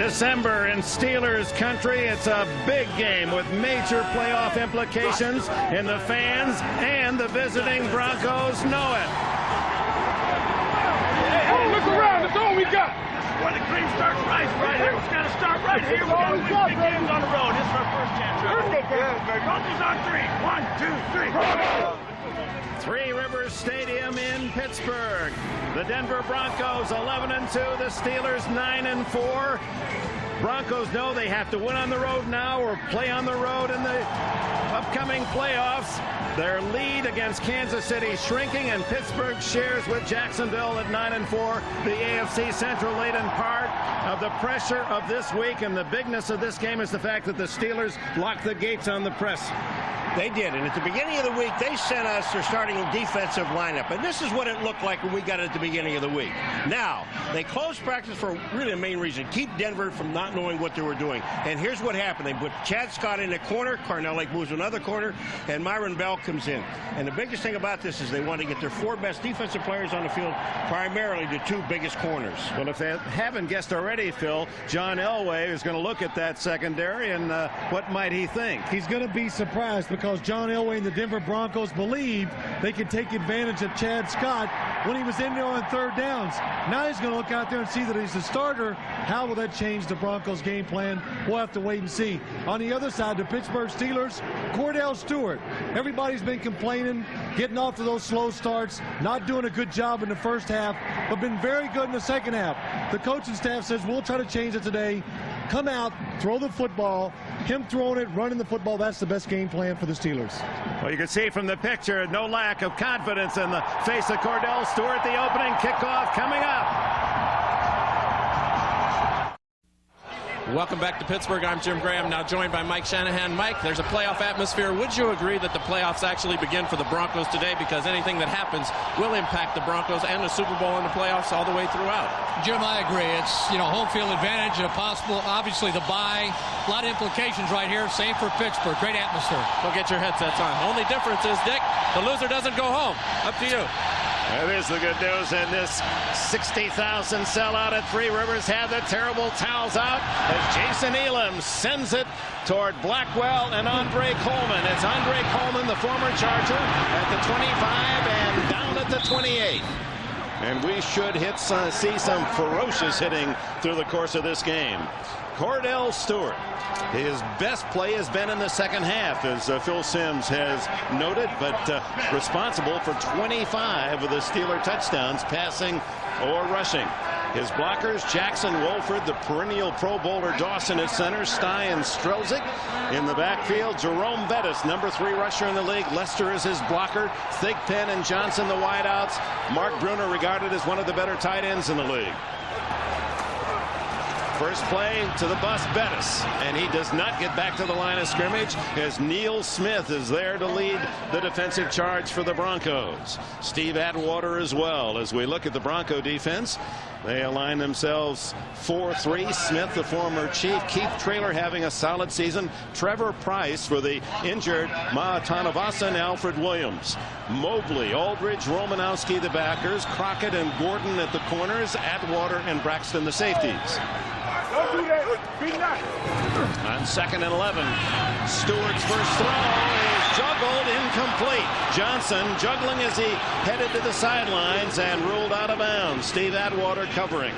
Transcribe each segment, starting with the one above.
December in Steelers country. It's a big game with major playoff implications, and the fans and the visiting Broncos know it. Hey, look around. That's all we got. Well, the cream starts right here. It's got to start right here. We're going to win big games on the road. This is our first chance. Broncos on 3. 1, 2, 3. Three Rivers Stadium in Pittsburgh. The Denver Broncos 11-2. The Steelers 9-4. Broncos know they have to win on the road now or play on the road in the upcoming playoffs. Their lead against Kansas City shrinking, and Pittsburgh shares with Jacksonville at 9-4. The AFC Central laid in part of the pressure of this week, and the bigness of this game is the fact that the Steelers locked the gates on the press. They did, and at the beginning of the week, they sent us their starting defensive lineup, and this is what it looked like when we got it at the beginning of the week. Now, they closed practice for really the main reason, keep Denver from not knowing what they were doing. And here's what happened. They put Chad Scott in the corner, Kordell Stewart moves to another corner, and Myron Bell comes in. And the biggest thing about this is they want to get their four best defensive players on the field, primarily the two biggest corners. Well, if they haven't guessed already, Phil, John Elway is going to look at that secondary, and what might he think? He's going to be surprised because John Elway and the Denver Broncos believe they can take advantage of Chad Scott when he was in there on third downs. Now he's going to look out there and see that he's a starter. How will that change the Broncos game plan? We'll have to wait and see. On the other side, the Pittsburgh Steelers, Kordell Stewart. Everybody's been complaining, getting off to those slow starts, not doing a good job in the first half, but been very good in the second half. The coaching staff says we'll try to change it today. Come out, throw the football. Him throwing it, running the football, that's the best game plan for the Steelers. Well, you can see from the picture, no lack of confidence in the face of Kordell Stewart. The opening kickoff coming up. Welcome back to Pittsburgh. I'm Jim Graham, now joined by Mike Shanahan. Mike, there's a playoff atmosphere. Would you agree that the playoffs actually begin for the Broncos today, because anything that happens will impact the Broncos and the Super Bowl and the playoffs all the way throughout? Jim, I agree. It's, home field advantage and a possible, obviously, the bye. A lot of implications right here. Same for Pittsburgh. Great atmosphere. Go get your headsets on. Only difference is, Dick, the loser doesn't go home. Up to you. That is the good news, and this 60,000 sellout at Three Rivers had the terrible towels out as Jason Elam sends it toward Blackwell and Andre Coleman. It's Andre Coleman, the former Charger, at the 25 and down at the 28. And we should see some ferocious hitting through the course of this game. Kordell Stewart, his best play has been in the second half, as Phil Simms has noted, but responsible for 25 of the Steeler touchdowns, passing or rushing. His blockers, Jackson Wolford, the perennial Pro Bowler Dawson at center, Stye and Strelzik. In the backfield, Jerome Bettis, number 3 rusher in the league. Lester is his blocker. Thigpen and Johnson, the wideouts. Mark Bruner regarded as one of the better tight ends in the league. First play to the bus, Bettis, and he does not get back to the line of scrimmage as Neil Smith is there to lead the defensive charge for the Broncos. Steve Atwater as well. As we look at the Bronco defense, they align themselves 4-3. Smith, the former chief. Keith Traylor having a solid season. Trevor Price for the injured Maatanavasa and Alfred Williams. Mobley, Aldridge, Romanowski the backers. Crockett and Gordon at the corners. Atwater and Braxton the safeties. Don't do that. Be nice. On 2nd and 11, Stewart's first throw is juggled, incomplete. Johnson juggling as he headed to the sidelines and ruled out of bounds. Steve Atwater covering.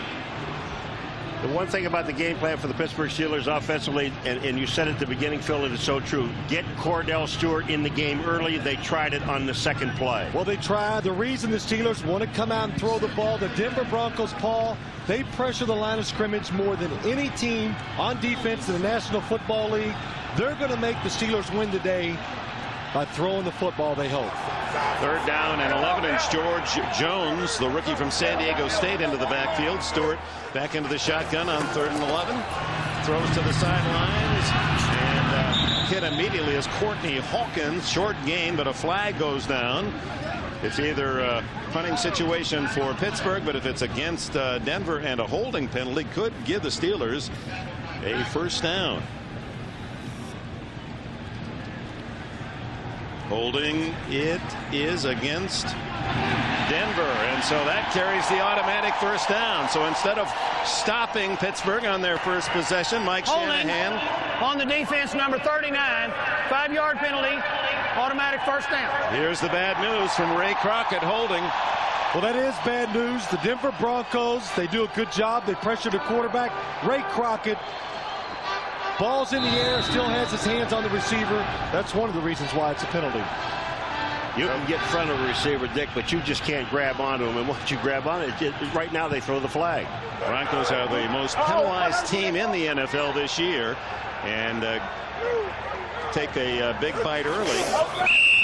The one thing about the game plan for the Pittsburgh Steelers offensively, and you said at the beginning, Phil, it is so true, get Kordell Stewart in the game early. They tried it on the second play. Well, they tried. The reason the Steelers want to come out and throw the ball, the Denver Broncos, Paul, they pressure the line of scrimmage more than any team on defense in the National Football League. They're going to make the Steelers win today by throwing the football, they hope. 3rd down and 11, and George Jones, the rookie from San Diego State, into the backfield. Stewart back into the shotgun on 3rd and 11. Throws to the sidelines and hit immediately as Courtney Hawkins. Short gain, but a flag goes down. It's either a punting situation for Pittsburgh, but if it's against Denver, and a holding penalty could give the Steelers a first down. Holding it is against Denver, and so that carries the automatic first down. So instead of stopping Pittsburgh on their first possession, Mike Shanahan on the defense, number 39, 5-yard penalty, automatic first down. Here's the bad news from Ray Crockett. Holding. Well, that is bad news. The Denver Broncos, they do a good job. They pressure the quarterback. Ray Crockett, ball's in the air, still has his hands on the receiver. That's one of the reasons why it's a penalty. You can get in front of a receiver, Dick, but you just can't grab onto him. And once you grab on it, right now they throw the flag. Broncos are the most penalized team in the NFL this year, and take a big bite early.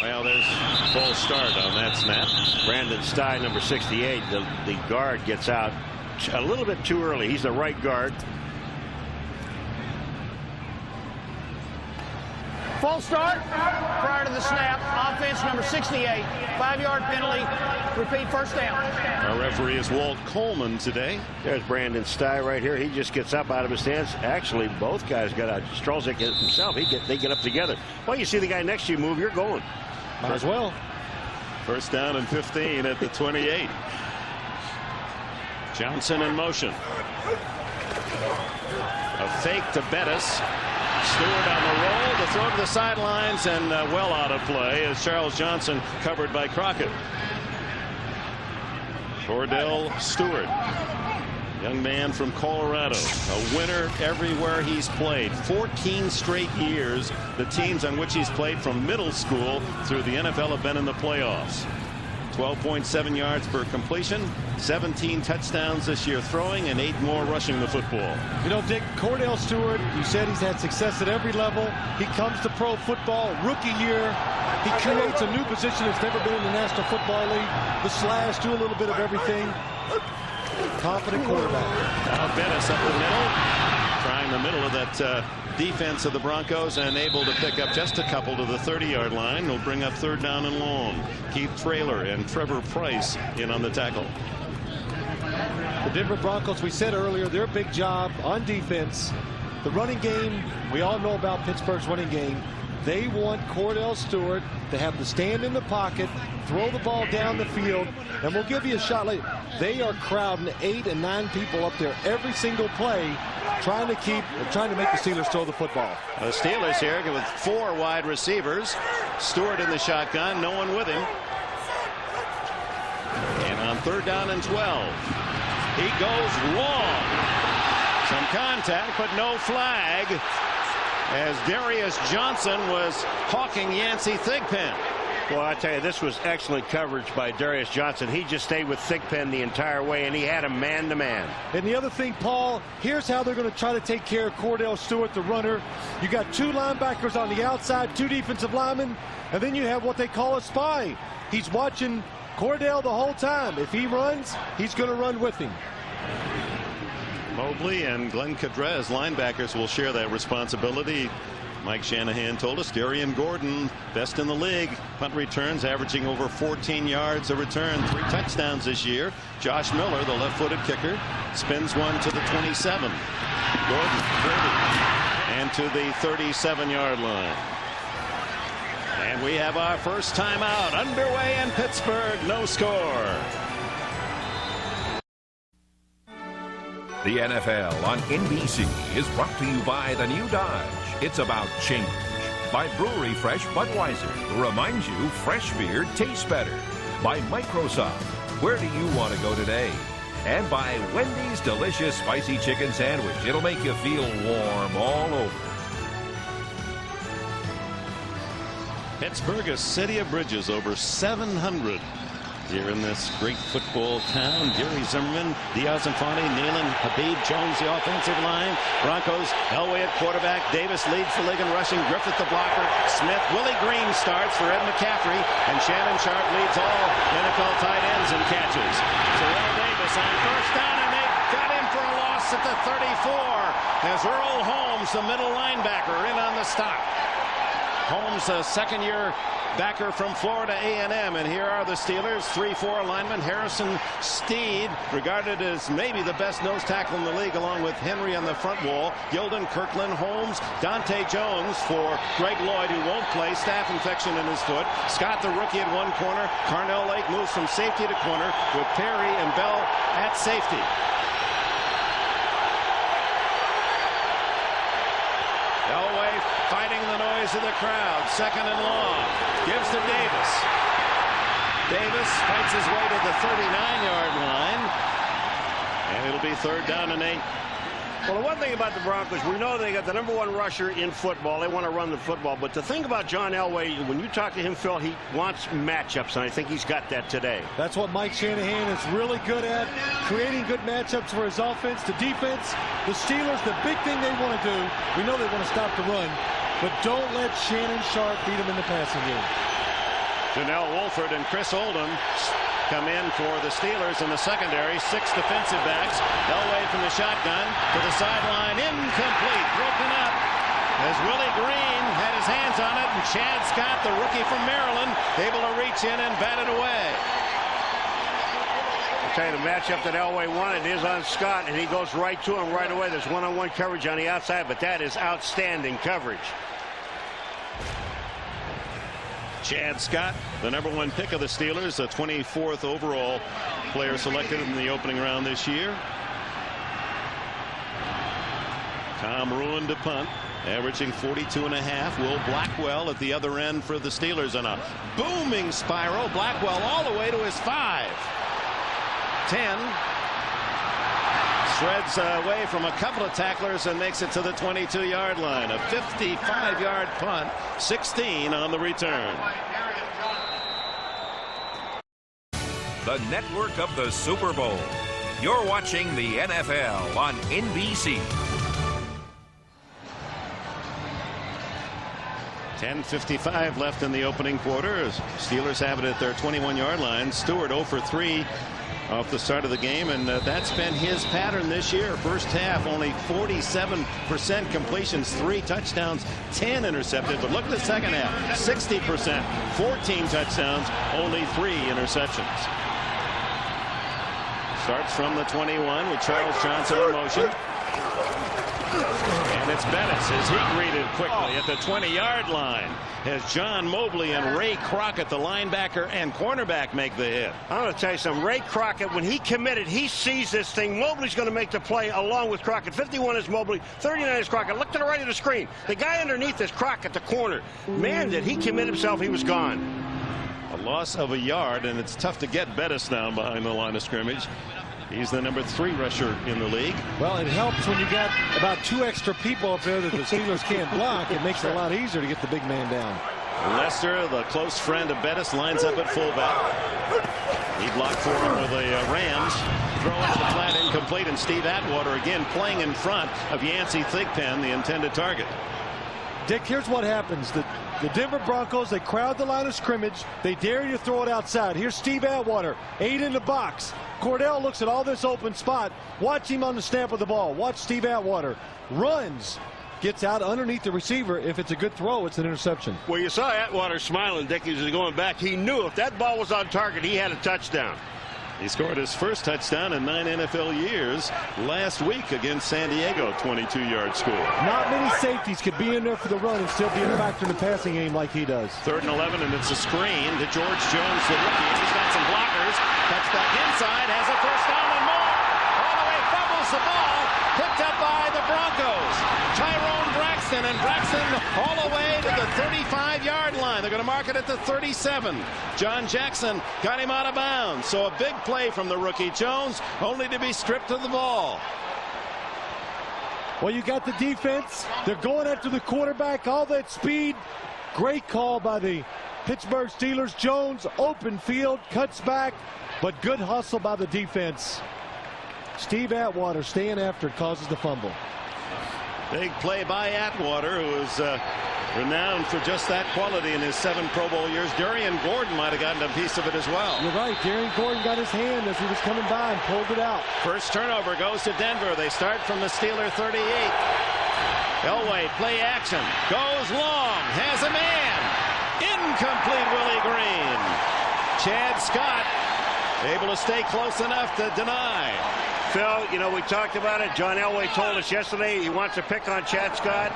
Well, there's full start on that snap. Brandon Stye, number 68, the guard gets out a little bit too early. He's the right guard. Full start prior to the snap. Offense number 68, 5-yard penalty. Repeat first down. Our referee is Walt Coleman today. There's Brandon Stye right here. He just gets up out of his stance. Actually, both guys got out. Strelzik himself, they get up together. Well, you see the guy next to you move, you're going. Might as well. First down and 15 at the 28. Johnson in motion. A fake to Bettis. Stewart on the roll, the throw to the sidelines, and well out of play as Charles Johnson covered by Crockett. Kordell Stewart, young man from Colorado, a winner everywhere he's played. 14 straight years the teams on which he's played from middle school through the NFL have been in the playoffs. 12.7 yards per completion, 17 touchdowns this year throwing, and 8 more rushing the football. You know, Dick, Kordell Stewart, you said he's had success at every level. He comes to pro football, rookie year. He creates a new position that's never been in the National Football League. The slash, do a little bit of everything. Confident quarterback. Now Bettis up the middle, trying the middle of that defense of the Broncos, and able to pick up just a couple to the 30-yard line. Will bring up third down and long. Keith Traylor and Trevor Price in on the tackle. The Denver Broncos, we said earlier, their big job on defense, the running game. We all know about Pittsburgh's running game. They want Kordell Stewart to have the stand in the pocket, throw the ball down the field, and we'll give you a shot later. They are crowding 8 and 9 people up there every single play, trying to make the Steelers throw the football. The Steelers here with 4 wide receivers. Stewart in the shotgun, no one with him. And on third down and 12, he goes long. Some contact, but no flag, as Darius Johnson was hawking Yancey Thigpen. Well, I tell you, this was excellent coverage by Darius Johnson. He just stayed with Thigpen the entire way, and he had him man-to-man. And the other thing, Paul, here's how they're going to try to take care of Kordell Stewart, the runner. You got 2 linebackers on the outside, 2 defensive linemen, and then you have what they call a spy. He's watching Kordell the whole time. If he runs, he's going to run with him. Mobley and Glenn Cadrez, linebackers, will share that responsibility. Mike Shanahan told us Darian Gordon, best in the league. Punt returns, averaging over 14 yards a return, 3 touchdowns this year. Josh Miller, the left-footed kicker, spins one to the 27. Gordon 30 and to the 37-yard line. And we have our first timeout underway in Pittsburgh. No score. The NFL on NBC is brought to you by the new Dodge. It's about change. By Brewery Fresh Budweiser, who reminds you fresh beer tastes better. By Microsoft, where do you want to go today? And by Wendy's delicious spicy chicken sandwich. It'll make you feel warm all over. Pittsburgh, a city of bridges, over 700 here in this great football town. Gary Zimmerman, Diaz Infante, Nealon, Habib Jones, the offensive line. Broncos, Elway at quarterback. Davis leads the league in rushing. Griffith the blocker. Smith, Willie Green starts for Ed McCaffrey, and Shannon Sharp leads all NFL tight ends in catches. Terrell Davis on first down, and they got him for a loss at the 34 as Earl Holmes, the middle linebacker, in on the stop. Holmes, a second-year backer from Florida A&M. And here are the Steelers, 3-4 linemen. Harrison Steed, regarded as maybe the best nose tackle in the league, along with Henry on the front wall. Gilden, Kirkland, Holmes, Dante Jones for Greg Lloyd, who won't play. Staph infection in his foot. Scott, the rookie, at one corner. Carnell Lake moves from safety to corner with Perry and Bell at safety. Elway fighting the noise of the crowd. Second and long. Gives to Davis. Davis fights his way to the 39-yard line. And it'll be 3rd down and 8. Well, the one thing about the Broncos, we know they got the #1 rusher in football. They want to run the football. But the thing about John Elway, when you talk to him, Phil, he wants matchups, and I think he's got that today. That's what Mike Shanahan is really good at, creating good matchups for his offense. The defense, the Steelers, the big thing they want to do, we know they want to stop the run, but don't let Shannon Sharp beat him in the passing game. Janelle Wolford and Chris Oldham come in for the Steelers in the secondary. 6 defensive backs. Elway from the shotgun to the sideline. Incomplete. Broken up as Willie Green had his hands on it. And Chad Scott, the rookie from Maryland, able to reach in and bat it away. I'll tell you, the matchup that Elway wanted is on Scott, and he goes right to him right away. There's one-on-one coverage on the outside, but that is outstanding coverage. Chad Scott, the #1 pick of the Steelers, the 24th overall player selected in the opening round this year. Tom Ruin to punt, averaging 42.5. Will Blackwell at the other end for the Steelers on a booming spiral. Blackwell all the way to his 5. 10. Shreds away from a couple of tacklers and makes it to the 22-yard line. A 55-yard punt, 16 on the return. The network of the Super Bowl. You're watching the NFL on NBC. 10:55 left in the opening quarter. Steelers have it at their 21-yard line. Stewart 0 for 3 off the start of the game, and that's been his pattern this year. First half, only 47% completions, 3 touchdowns, 10 intercepted. But look at the second half, 60%, 14 touchdowns, only 3 interceptions. Starts from the 21 with Charles Johnson in motion. And it's Bettis as he greeted quickly at the 20-yard line as John Mobley and Ray Crockett, the linebacker and cornerback, make the hit. I'm going to tell you something. Ray Crockett, when he committed, he sees this thing. Mobley's going to make the play along with Crockett. 51 is Mobley, 39 is Crockett. Look to the right of the screen. The guy underneath is Crockett, the corner. Man, did he commit himself, he was gone. A loss of a yard, and it's tough to get Bettis down behind the line of scrimmage. He's the #3 rusher in the league. Well, it helps when you got about 2 extra people up there that the Steelers can't block. It makes it a lot easier to get the big man down. Lester, the close friend of Bettis, lines up at fullback. He blocked for him with the Rams. Throw into the flat, incomplete, and Steve Atwater again playing in front of Yancey Thigpen, the intended target. Dick, here's what happens. The Denver Broncos, they crowd the line of scrimmage. They dare you to throw it outside. Here's Steve Atwater, 8 in the box. Kordell looks at all this open spot. Watch him on the snap of the ball. Watch Steve Atwater. Runs. Gets out underneath the receiver. If it's a good throw, it's an interception. Well, you saw Atwater smiling, Dick, as he was going back. He knew if that ball was on target, he had a touchdown. He scored his first touchdown in 9 NFL years last week against San Diego, 22-yard score. Not many safeties could be in there for the run and still be a factor in the passing game like he does. 3rd and 11, and it's a screen to George Jones, the rookie. He's got some blockers. Cuts back inside, has a first down and more. All the way, fumbles the ball. Picked up by the Broncos. Tyrone Braxton, and Braxton all the way to the 35-yard line. They're going to mark it at the 37. John Jackson got him out of bounds. So a big play from the rookie Jones, only to be stripped of the ball. Well, you got the defense. They're going after the quarterback, all that speed. Great call by the Pittsburgh Steelers. Jones, open field, cuts back, but good hustle by the defense. Steve Atwater staying after it, causes the fumble. Big play by Atwater, who is renowned for just that quality in his 7 Pro Bowl years. Darian Gordon might have gotten a piece of it as well. You're right. Darian Gordon got his hand as he was coming by and pulled it out. First turnover goes to Denver. They start from the Steeler 38. Elway, play action. Goes long. Has a man. Incomplete, Willie Green. Chad Scott able to stay close enough to deny. Phil, you know, we talked about it. John Elway told us yesterday he wants to pick on Chad Scott.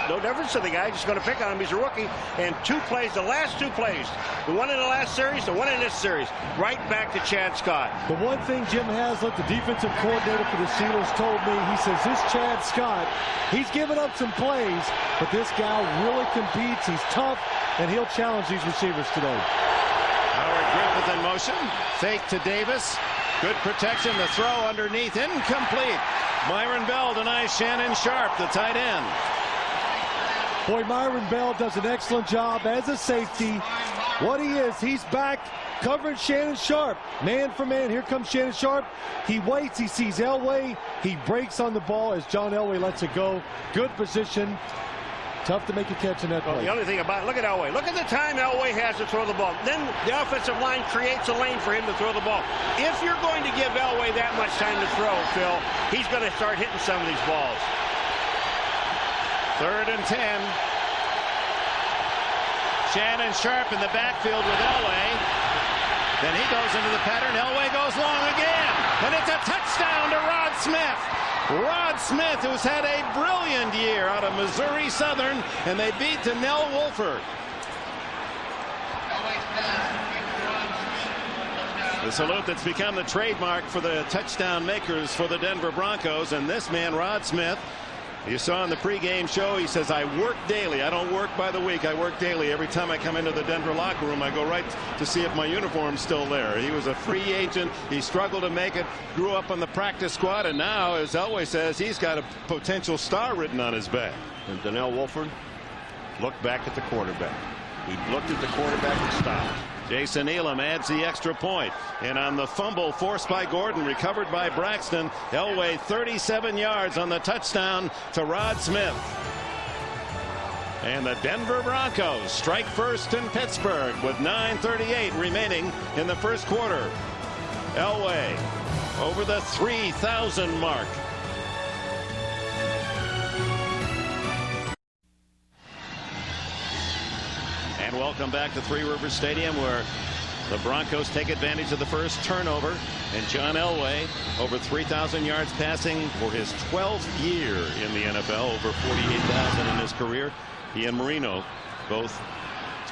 No difference to the guy. Just going to pick on him. He's a rookie. And two plays, the last two plays, the one in the last series, the one in this series, right back to Chad Scott. The one thing Jim Haslett, the defensive coordinator for the Steelers, told me, he says, this Chad Scott, he's given up some plays, but this guy really competes. He's tough, and he'll challenge these receivers today. Howard Griffith in motion. Fake to Davis. Good protection. The throw underneath. Incomplete. Myron Bell denies Shannon Sharp, the tight end. Boy, Myron Bell does an excellent job as a safety. What he is, he's back covering Shannon Sharp. Man for man. Here comes Shannon Sharp. He waits. He sees Elway. He breaks on the ball as John Elway lets it go. Good position. Tough to make a catch in that play. Well, the only thing about it, look at Elway. Look at the time Elway has to throw the ball. Then the offensive line creates a lane for him to throw the ball. If you're going to give Elway that much time to throw, Phil, he's going to start hitting some of these balls. 3rd and 10. Shannon Sharp in the backfield with Elway. Then he goes into the pattern. Elway goes long again. And it's a touchdown to Rod Smith. Rod Smith, who's had a brilliant year out of Missouri Southern, and they beat Donnell Wolford. The salute that's become the trademark for the touchdown makers for the Denver Broncos. And this man, Rod Smith, you saw in the pregame show, he says, I work daily. I don't work by the week. I work daily. Every time I come into the Denver locker room, I go right to see if my uniform's still there. He was a free agent. He struggled to make it, grew up on the practice squad, and now, as Elway says, he's got a potential star written on his back. And Donnell Wolford looked back at the quarterback. He looked at the quarterback and stopped. Jason Elam adds the extra point. And on the fumble forced by Gordon, recovered by Braxton, Elway 37 yards on the touchdown to Rod Smith. And the Denver Broncos strike first in Pittsburgh with 9:38 remaining in the first quarter. Elway over the 3,000 mark. And welcome back to Three Rivers Stadium, where the Broncos take advantage of the first turnover. And John Elway, over 3,000 yards passing for his 12th year in the NFL, over 48,000 in his career. He and Marino, both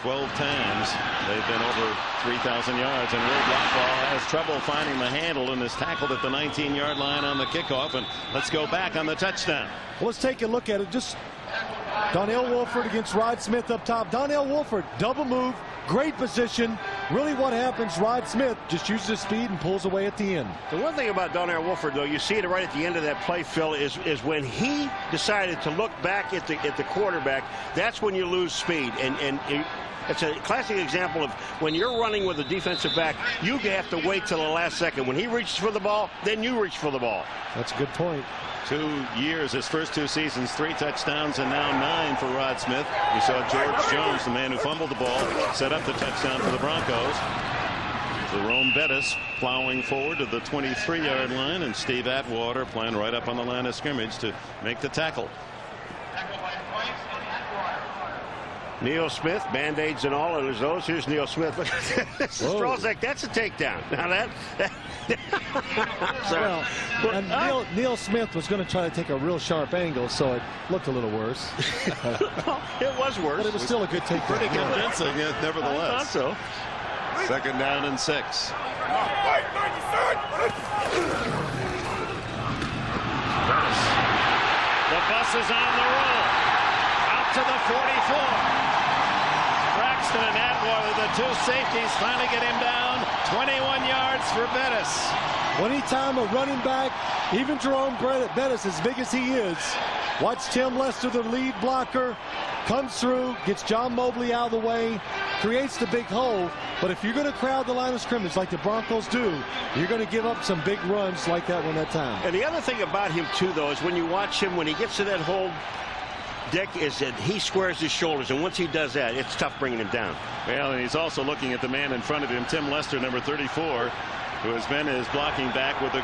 12 times they've been over 3,000 yards. And Will Blackwell has trouble finding the handle and is tackled at the 19-yard line on the kickoff. And let's go back on the touchdown. Well, let's take a look at it. Just Donnell Wolford against Rod Smith up top. Donnell Wolford, double move, great position. Really what happens, Rod Smith just uses his speed and pulls away at the end. The one thing about Donnell Wolford, though, you see it right at the end of that play, Phil, is when he decided to look back at the quarterback, that's when you lose speed. And it's a classic example of when you're running with a defensive back, you have to wait till the last second. When he reaches for the ball, then you reach for the ball. That's a good point. 2 years, his first 2 seasons, 3 touchdowns, and now 9 for Rod Smith. You saw George Jones, the man who fumbled the ball, set up the touchdown for the Broncos. Jerome Bettis plowing forward to the 23-yard line, and Steve Atwater playing right up on the line of scrimmage to make the tackle. Neil Smith, Band-Aids and all, and there's those. Here's Neil Smith. Look at this. Strolzek, that's a takedown. Now that well, and Neil Smith was going to try to take a real sharp angle, so it looked a little worse. It was worse. But it was still a good takedown. Pretty convincing, nevertheless. I thought so. 2nd down and 6. Bettis. The bus is on the roll. Out to the 44. Braxton and Atwater, the 2 safeties, finally get him down. 21 yards for Bettis. Anytime a running back, even Jerome Bettis, as big as he is, watch Tim Lester, the lead blocker, comes through, gets John Mobley out of the way, creates the big hole. But if you're going to crowd the line of scrimmage like the Broncos do, you're going to give up some big runs like that one that time. And the other thing about him, too, though, is when you watch him, when he gets to that hole, Dick, is that he squares his shoulders, and once he does that, it's tough bringing him down. Well, and he's also looking at the man in front of him, Tim Lester, number 34. who has been his blocking back with the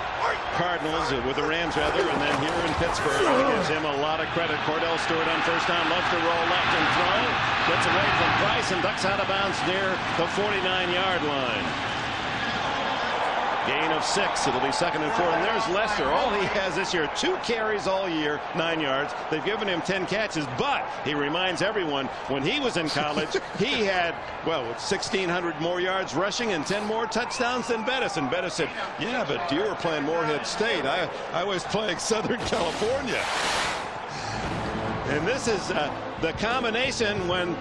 Cardinals, with the Rams rather, and then here in Pittsburgh. He gives him a lot of credit. Kordell Stewart on first down, loves to roll left and throw. Gets away from Price and ducks out of bounds near the 49-yard line. Gain of 6. It'll be 2nd and 4. And there's Lester. All he has this year, 2 carries all year, 9 yards. They've given him 10 catches, but he reminds everyone when he was in college, he had, well, 1,600 more yards rushing and 10 more touchdowns than Bettis. And Bettis said, yeah, but you were playing Morehead State. I was playing Southern California. And this is the combination when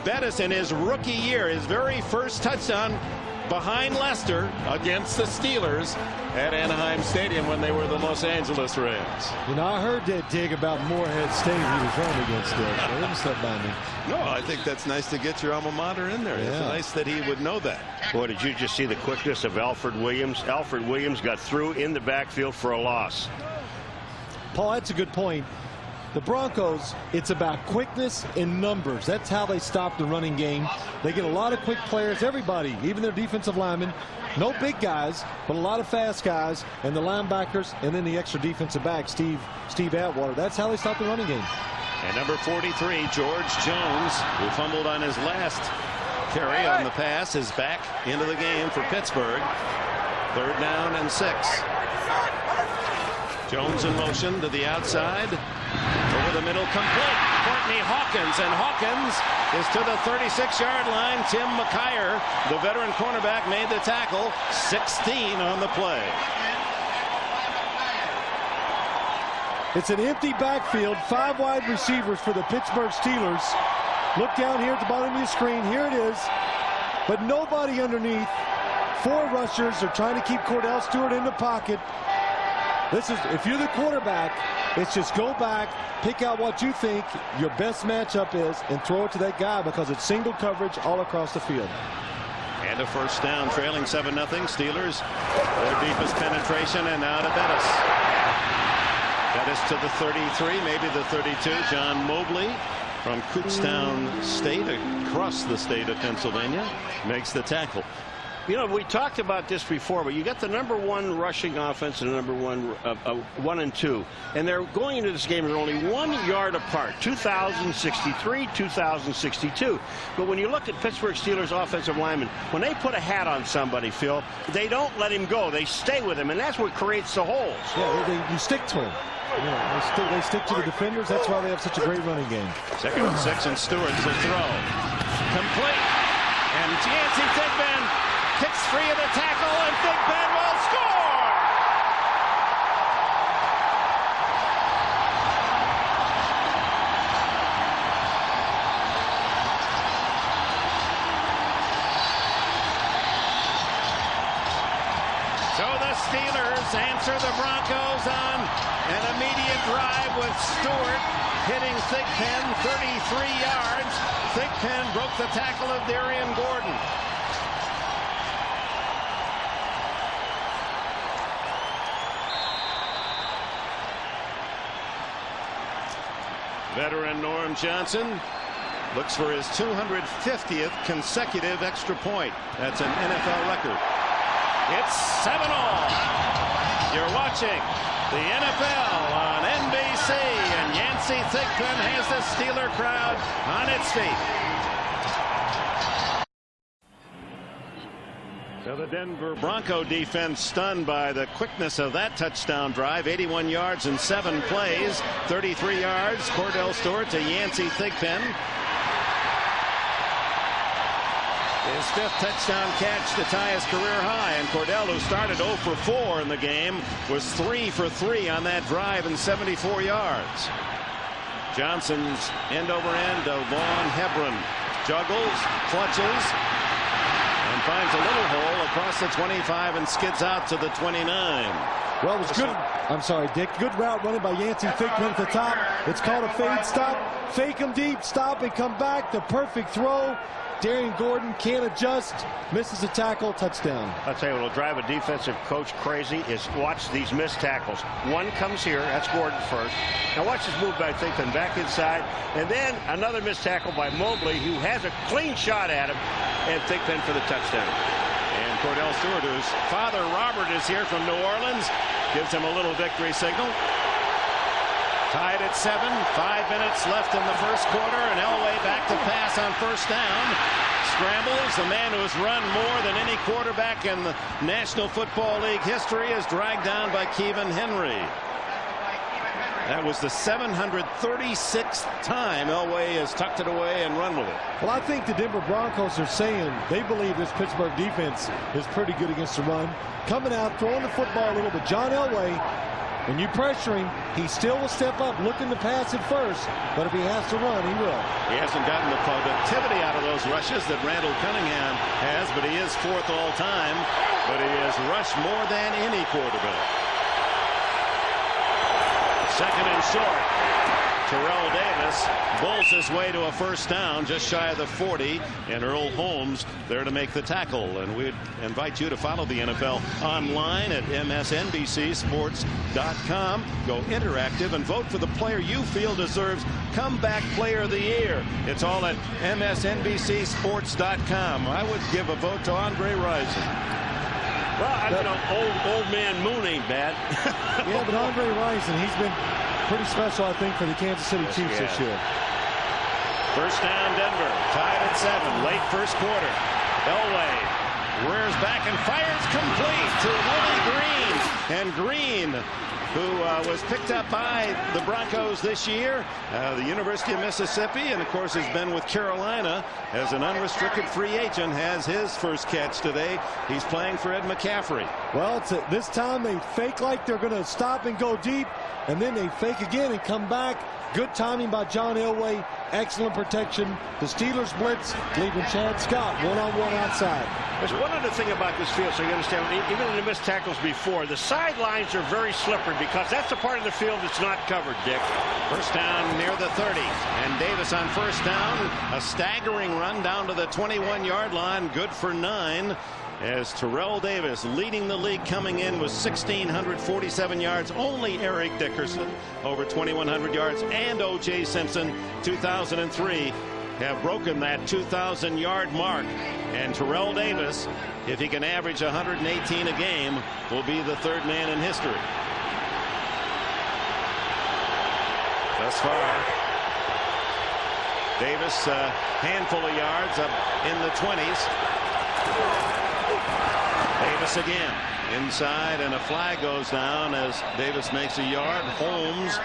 Bettis in his rookie year, his very first touchdown behind Lester against the Steelers at Anaheim Stadium when they were the Los Angeles Rams. You know, I heard that dig about Morehead State he was running against there. So didn't step by me. No, I think that's nice to get your alma mater in there. Yeah. It's nice that he would know that. Boy, did you just see the quickness of Alfred Williams? Alfred Williams got through in the backfield for a loss. Paul, that's a good point. The Broncos, it's about quickness and numbers. That's how they stop the running game. They get a lot of quick players, everybody, even their defensive linemen. No big guys, but a lot of fast guys, and the linebackers, and then the extra defensive back, Steve Atwater. That's how they stop the running game. And number 43, George Jones, who fumbled on his last carry on the pass, is back into the game for Pittsburgh. 3rd down and 6. Jones in motion to the outside. Over the middle, complete. Courtney Hawkins, and Hawkins is to the 36-yard line. Tim McKyer, the veteran cornerback, made the tackle. 16 on the play. It's an empty backfield, 5 wide receivers for the Pittsburgh Steelers. Look down here at the bottom of your screen. Here it is. But nobody underneath. 4 rushers are trying to keep Kordell Stewart in the pocket. This is, if you're the quarterback, it's just go back, pick out what you think your best matchup is, and throw it to that guy because it's single coverage all across the field. And a first down, trailing 7-0. Steelers, their deepest penetration, and now to Bettis. Bettis to the 33, maybe the 32. John Mobley from Kutztown State, across the state of Pennsylvania, makes the tackle. You know, we talked about this before, but you got the #1 rushing offense and the #1 and 2, and they're going into this game. They're only 1 yard apart, 2,063, 2,062. But when you look at Pittsburgh Steelers offensive linemen, when they put a hat on somebody, Phil, they don't let him go. They stay with him, and that's what creates the holes. Yeah, you stick to him. Yeah, they stick to the defenders. That's why they have such a great running game. 2nd and 6, and Stewart's a throw. Complete. And Yancey Thigpen kicks free of the tackle, and Thigpen will score! So the Steelers answer the Broncos on an immediate drive with Stewart hitting Thigpen 33 yards. Thigpen broke the tackle of Darian Gordon. Veteran Norm Johnson looks for his 250th consecutive extra point. That's an NFL record. It's 7-all. You're watching the NFL on NBC, and Yancey Thigpen has the Steeler crowd on its feet. So the Denver Bronco defense stunned by the quickness of that touchdown drive. 81 yards in 7 plays. 33 yards. Kordell Stewart to Yancey Thigpen. His 5th touchdown catch to tie his career high. And Kordell, who started 0 for 4 in the game, was 3 for 3 on that drive and 74 yards. Johnson's end over end of Vaughn Hebron. Juggles, clutches, and finds a little hole across the 25 and skids out to the 29. Well, it was good. I'm sorry, Dick. Good route running by Yancey Thigpen at the top. It's called a fade stop. Fake him deep, stop and come back. The perfect throw. Darian Gordon can't adjust, misses a tackle, touchdown. I'll tell you what will drive a defensive coach crazy is watch these missed tackles. One comes here, that's Gordon first. Now watch this move by Thigpen back inside, and then another missed tackle by Mobley, who has a clean shot at him, and Thigpen for the touchdown. And Kordell Stewart, whose father Robert is here from New Orleans. Gives him a little victory signal. Tied at 7. 5 minutes left in the first quarter, and Elway back to pass on first down. Scrambles. The man who has run more than any quarterback in the National Football League history is dragged down by Kevin Henry. That was the 736th time Elway has tucked it away and run with it. Well, I think the Denver Broncos are saying they believe this Pittsburgh defense is pretty good against the run. Coming out, throwing the football a little bit. John Elway, when you pressure him, he still will step up looking to pass it first. But if he has to run, he will. He hasn't gotten the productivity out of those rushes that Randall Cunningham has, but he is 4th all time. But he has rushed more than any quarterback. Second and short. Terrell Davis bowls his way to a first down just shy of the 40, and Earl Holmes there to make the tackle. And we'd invite you to follow the NFL online at msnbcsports.com. Go interactive and vote for the player you feel deserves Comeback Player of the Year. It's all at msnbcsports.com. I would give a vote to Andre Rison. Well, old man Moon ain't bad. Yeah, but Andre Rison, he's been pretty special, I think, for the Kansas City Chiefs this year. First down, Denver. Tied at 7. Late first quarter. Elway rears back and fires complete to Willie Green. And Green, who was picked up by the Broncos this year, the University of Mississippi, and of course has been with Carolina as an unrestricted free agent, has his first catch today. He's playing for Ed McCaffrey. Well, this time they fake like they're going to stop and go deep, and then they fake again and come back. Good timing by John Elway. Excellent protection. The Steelers blitz, leaving Chad Scott one-on-one outside. There's one other thing about this field, so you understand, even when they missed tackles before, the sidelines are very slippery because that's the part of the field that's not covered, Dick. First down near the 30, and Davis on first down. A staggering run down to the 21-yard line, good for 9. As Terrell Davis leading the league coming in with 1,647 yards. Only Eric Dickerson over 2,100 yards, and O.J. Simpson 2003 have broken that 2,000-yard mark. And Terrell Davis, if he can average 118 a game, will be the 3rd man in history. Thus far, Davis a handful of yards up in the 20s. Davis again inside, and a flag goes down as Davis makes a yard. Holmes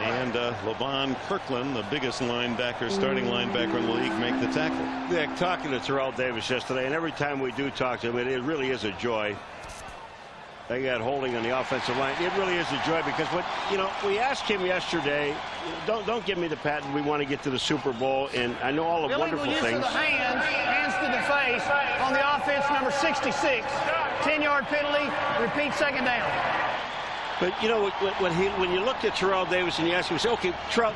and LaVon Kirkland, the biggest linebacker, starting linebacker in the league, make the tackle. Yeah, talking to Terrell Davis yesterday, and every time we do talk to him, it really is a joy. They got holding on the offensive line. It really is a joy because we asked him yesterday, don't give me the patent. We want to get to the Super Bowl, and I know all the wonderful things. Use of the hands to the face on the offense, number 66. 10-yard penalty. Repeat, second down. But when you look at Terrell Davis and you ask him, say, okay, Terrell,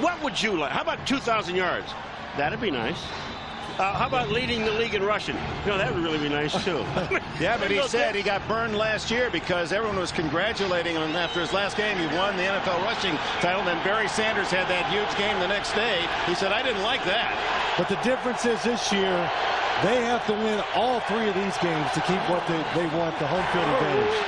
what would you like? How about 2,000 yards? That'd be nice. How about leading the league in rushing? That would really be nice, too. Yeah, but he said he got burned last year because everyone was congratulating him after his last game. He won the NFL rushing title. Then Barry Sanders had that huge game the next day. He said, I didn't like that. But the difference is this year, they have to win all 3 of these games to keep what they want, the home field advantage.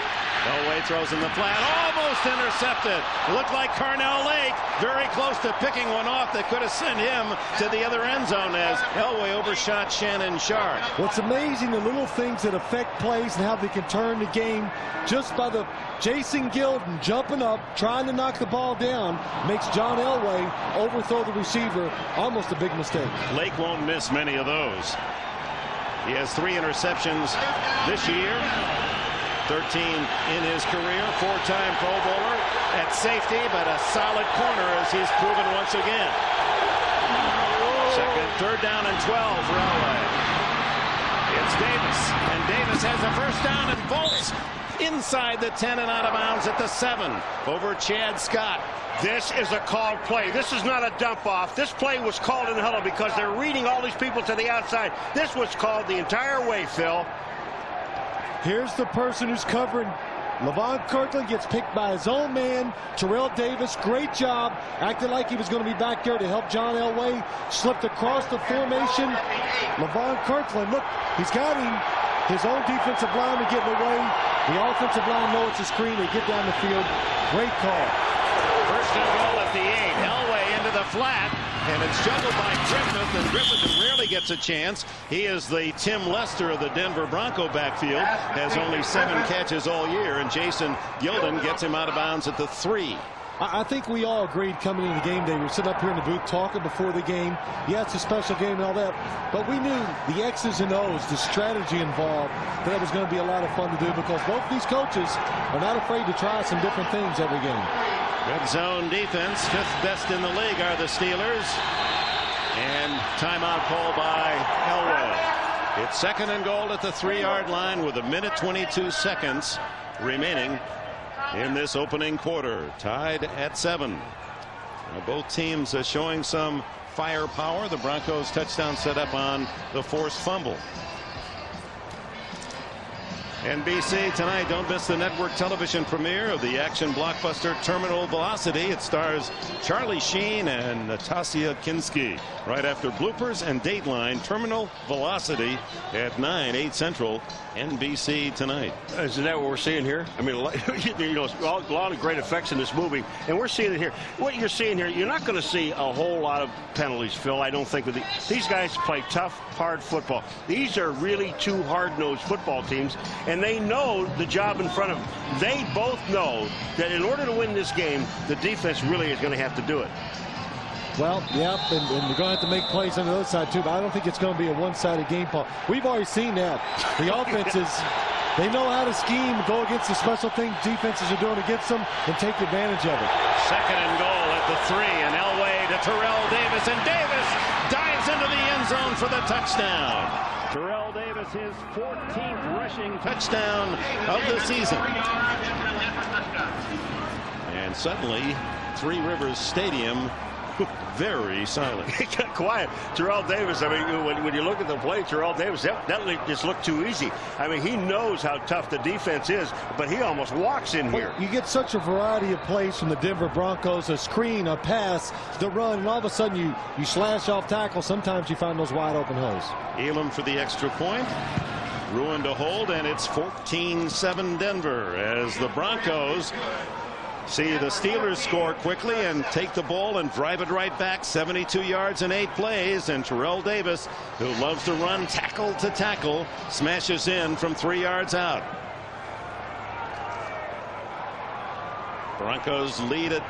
Elway throws in the flat, almost intercepted. Looked like Carnell Lake very close to picking one off that could have sent him to the other end zone as Elway overshot Shannon Sharp. What's amazing, the little things that affect plays and how they can turn the game just by the Jason Gilden jumping up, trying to knock the ball down, makes John Elway overthrow the receiver. Almost a big mistake. Lake won't miss many of those. He has 3 interceptions this year. 13 in his career, 4-time Pro Bowler at safety, but a solid corner as he's proven once again. Third down and 12 for Elway. It's Davis, and Davis has a first down and bolts inside the 10 and out of bounds at the 7 over Chad Scott. This is a called play. This is not a dump off. This play was called in the huddle because they're reading all these people to the outside. This was called the entire way, Phil. Here's the person who's covering. LaVon Kirkland gets picked by his own man. Terrell Davis, great job. Acted like he was going to be back there to help John Elway. Slipped across the formation. LaVon Kirkland, look, he's got him. His own defensive lineman getting away. The offensive line knows it's a screen. They get down the field. Great call. First and goal at the 8. Elway into the flat, and it's juggled by Griffith, and Griffith rarely gets a chance. He is the Tim Lester of the Denver Bronco backfield, has only 7 catches all year, and Jason Gilden gets him out of bounds at the 3. I think we all agreed coming into the game day. We were sitting up here in the booth talking before the game. Yeah, it's a special game and all that, but we knew the X's and O's, the strategy involved, that it was going to be a lot of fun to do because both these coaches are not afraid to try some different things every game. Red zone defense, 5th best in the league are the Steelers. And timeout call by Elway. It's 2nd and goal at the 3-yard line with 1:22 remaining in this opening quarter. Tied at 7. Now both teams are showing some firepower. The Broncos touchdown set up on the forced fumble. NBC tonight, don't miss the network television premiere of the action blockbuster Terminal Velocity. It stars Charlie Sheen and Natasha Kinski. Right after bloopers and Dateline, Terminal Velocity at 9, 8 Central, NBC tonight. Isn't that what we're seeing here? I mean, a lot of great effects in this movie, and we're seeing it here. What you're seeing here, you're not going to see a whole lot of penalties, Phil. I don't think. These guys play tough, hard football. These are really 2 hard-nosed football teams, and they know the job in front of them. They both know that in order to win this game, the defense really is going to have to do it. Well, yep, and they're going to have to make plays on the other side, too, but I don't think it's going to be a one-sided game, Paul. We've already seen that. The offenses, they know how to scheme, go against the special things defenses are doing against them, and take advantage of it. 2nd and goal at the 3, and Elway to Terrell Davis, and Davis dives into the end zone for the touchdown. Terrell Davis, his 14th rushing touchdown of the season. And suddenly, Three Rivers Stadium very silent. It got quiet. Terrell Davis, I mean, when you look at the play, Terrell Davis, that just looked too easy. I mean, he knows how tough the defense is, but he almost walks in here. You get such a variety of plays from the Denver Broncos, a screen, a pass, the run, and all of a sudden you slash off tackle. Sometimes you find those wide open holes. Elam for the extra point. Ruined a hold, and it's 14-7 Denver as the Broncos see the Steelers score quickly and take the ball and drive it right back. 72 yards in 8 plays, and Terrell Davis, who loves to run tackle to tackle, smashes in from 3 yards out. Broncos lead at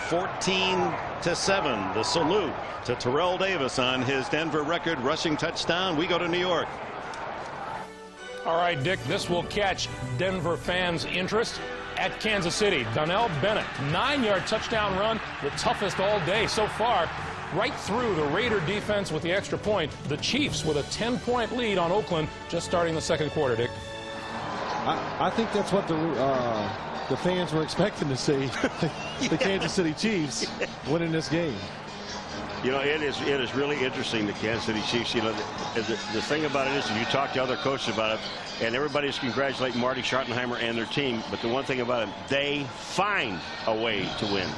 14-7. The salute to Terrell Davis on his Denver record rushing touchdown. We go to New York. All right, Dick, this will catch Denver fans' interest. At Kansas City, Donnell Bennett, 9-yard touchdown run, the toughest all day so far, right through the Raider defense with the extra point. The Chiefs with a 10-point lead on Oakland just starting the 2nd quarter, Dick. I think that's what the fans were expecting to see. The Kansas City Chiefs winning this game. You know, it is really interesting, the Kansas City Chiefs. You know, the thing about it is, you talk to other coaches about it, and everybody's congratulating Marty Schottenheimer and their team, but the one thing about it, they find a way to win.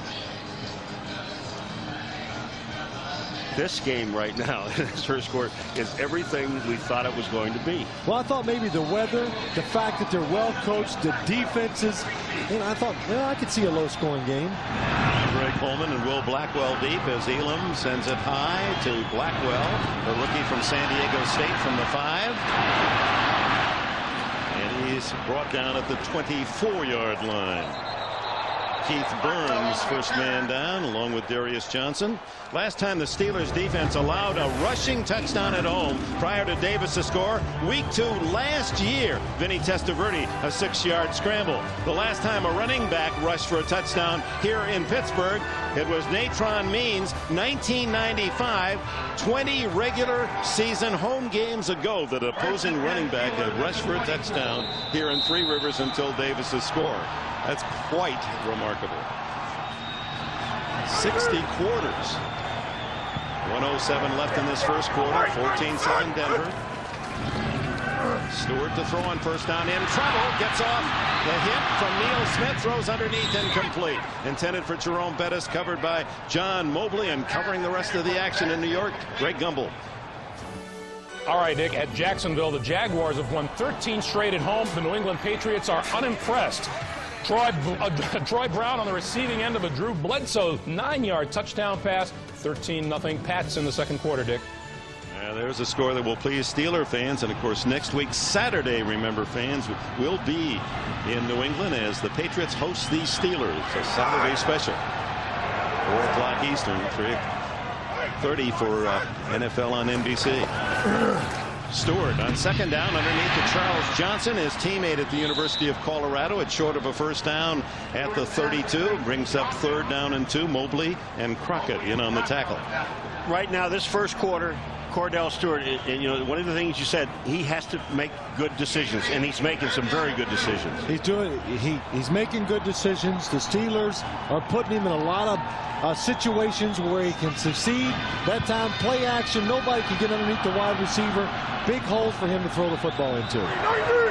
This game right now, this first quarter, is everything we thought it was going to be. Well, I thought maybe the weather, the fact that they're well coached, the defenses, and I thought, well, I could see a low-scoring game. Greg Coleman and Will Blackwell deep as Elam sends it high to Blackwell, the rookie from San Diego State from the 5. And he's brought down at the 24-yard line. Keith Burns, first man down, along with Darius Johnson. Last time the Steelers defense allowed a rushing touchdown at home prior to Davis to score. Week 2 last year, Vinny Testaverde, a 6-yard scramble. The last time a running back rushed for a touchdown here in Pittsburgh, it was Natron Means, 1995, 20 regular season home games ago that opposing running back had rushed for a touchdown here in Three Rivers until Davis's score. That's quite remarkable. 60 quarters. 1:07 left in this first quarter. 14-7 Denver. Stewart to throw on first down, in trouble, gets off the hit from Neil Smith, throws underneath, incomplete. Intended for Jerome Bettis, covered by John Mobley, and covering the rest of the action in New York, Greg Gumbel. All right, Dick, at Jacksonville, the Jaguars have won 13 straight at home. The New England Patriots are unimpressed. Troy Brown on the receiving end of a Drew Bledsoe 9-yard touchdown pass. 13-0 Pats in the second quarter, Dick. There's a score that will please Steeler fans. And, of course, next week, Saturday, remember, fans, will be in New England as the Patriots host the Steelers. A Saturday special. 4 o'clock Eastern, 3:30 for NFL on NBC. Stewart on second down underneath to Charles Johnson, his teammate at the University of Colorado. It's short of a first down at the 32. Brings up 3rd down and 2. Mobley and Crockett in on the tackle. Right now, this first quarter, Kordell Stewart, and you know, one of the things you said, he has to make good decisions, and he's making some very good decisions. He's making good decisions. The Steelers are putting him in a lot of situations where he can succeed. That time, play action, nobody can get underneath the wide receiver. Big holes for him to throw the football into.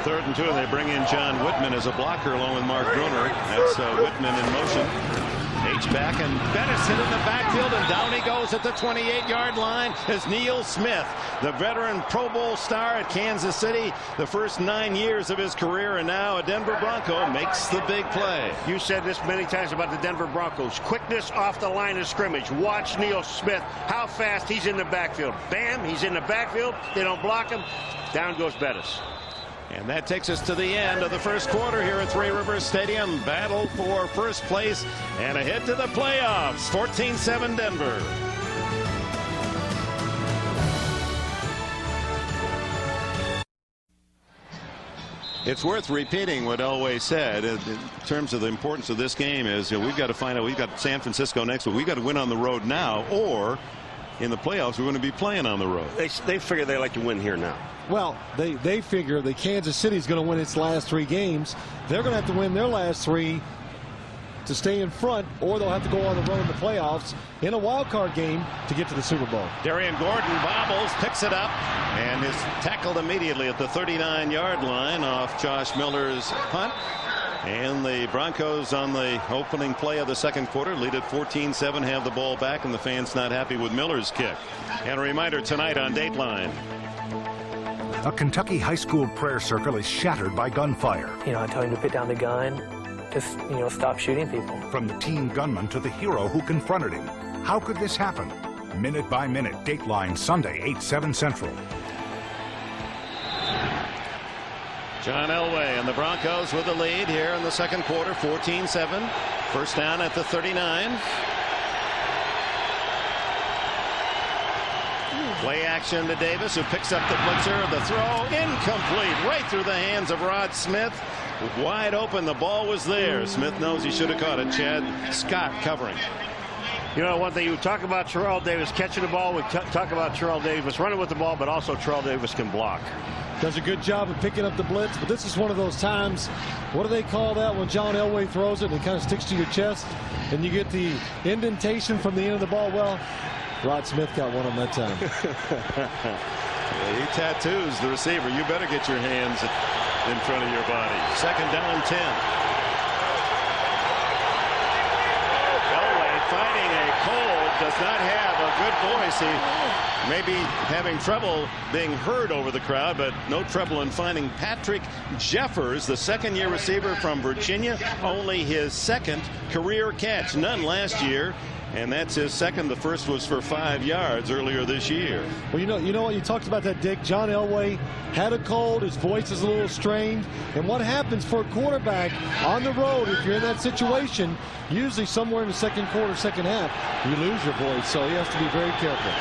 3rd and 2, and they bring in John Whitman as a blocker along with Mark Gruner. That's Whitman in motion. H-back, and Bettis hit in the backfield, and down he goes at the 28-yard line as Neil Smith, the veteran Pro Bowl star at Kansas City, the first 9 years of his career, and now a Denver Bronco makes the big play. You said this many times about the Denver Broncos. Quickness off the line of scrimmage. Watch Neil Smith, how fast he's in the backfield. Bam, he's in the backfield. They don't block him. Down goes Bettis. And that takes us to the end of the first quarter here at Three Rivers Stadium. Battle for first place and a hit to the playoffs. 14-7 Denver. It's worth repeating what Elway said in terms of the importance of this game is, you know, we've got to find out. We've got San Francisco next week. We've got to win on the road now, or in the playoffs we're going to be playing on the road. They figure they like to win here now. Well, they figure that Kansas City is going to win its last 3 games. They're going to have to win their last 3 to stay in front, or they'll have to go on the road in the playoffs in a wild card game to get to the Super Bowl. Darian Gordon bobbles, picks it up, and is tackled immediately at the 39-yard line off Josh Miller's punt. And the Broncos on the opening play of the second quarter lead at 14-7, have the ball back, and the fans not happy with Miller's kick. And a reminder tonight on Dateline. A Kentucky high school prayer circle is shattered by gunfire. You know, I tell him to put down the gun, just, you know, stop shooting people. From the teen gunman to the hero who confronted him. How could this happen? Minute by minute, Dateline, Sunday, 8/7 Central. John Elway and the Broncos with the lead here in the second quarter, 14-7. First down at the 39. Play action to Davis, who picks up the blitzer. The throw incomplete, right through the hands of Rod Smith. Wide open, the ball was there. Smith knows he should have caught it. Chad Scott covering. You know, one thing, you talk about Terrell Davis catching the ball, we talk about Terrell Davis running with the ball, but also Terrell Davis can block. Does a good job of picking up the blitz, but this is one of those times, what do they call that when John Elway throws it and it kind of sticks to your chest and you get the indentation from the end of the ball? Well, Rod Smith got one on that time. Yeah, he tattoos the receiver. You better get your hands in front of your body. Second down, 10. Elway, fighting a cold, does not have a good voice. He may be having trouble being heard over the crowd, but no trouble in finding Patrick Jeffers, the second-year receiver from Virginia. Only his second career catch, none last year. And that's his second. The first was for 5 yards earlier this year. Well, you know what, you talked about that, Dick. John Elway had a cold. His voice is a little strained. And what happens for a quarterback on the road, if you're in that situation, usually somewhere in the second quarter, second half, you lose your voice. So he has to be very careful.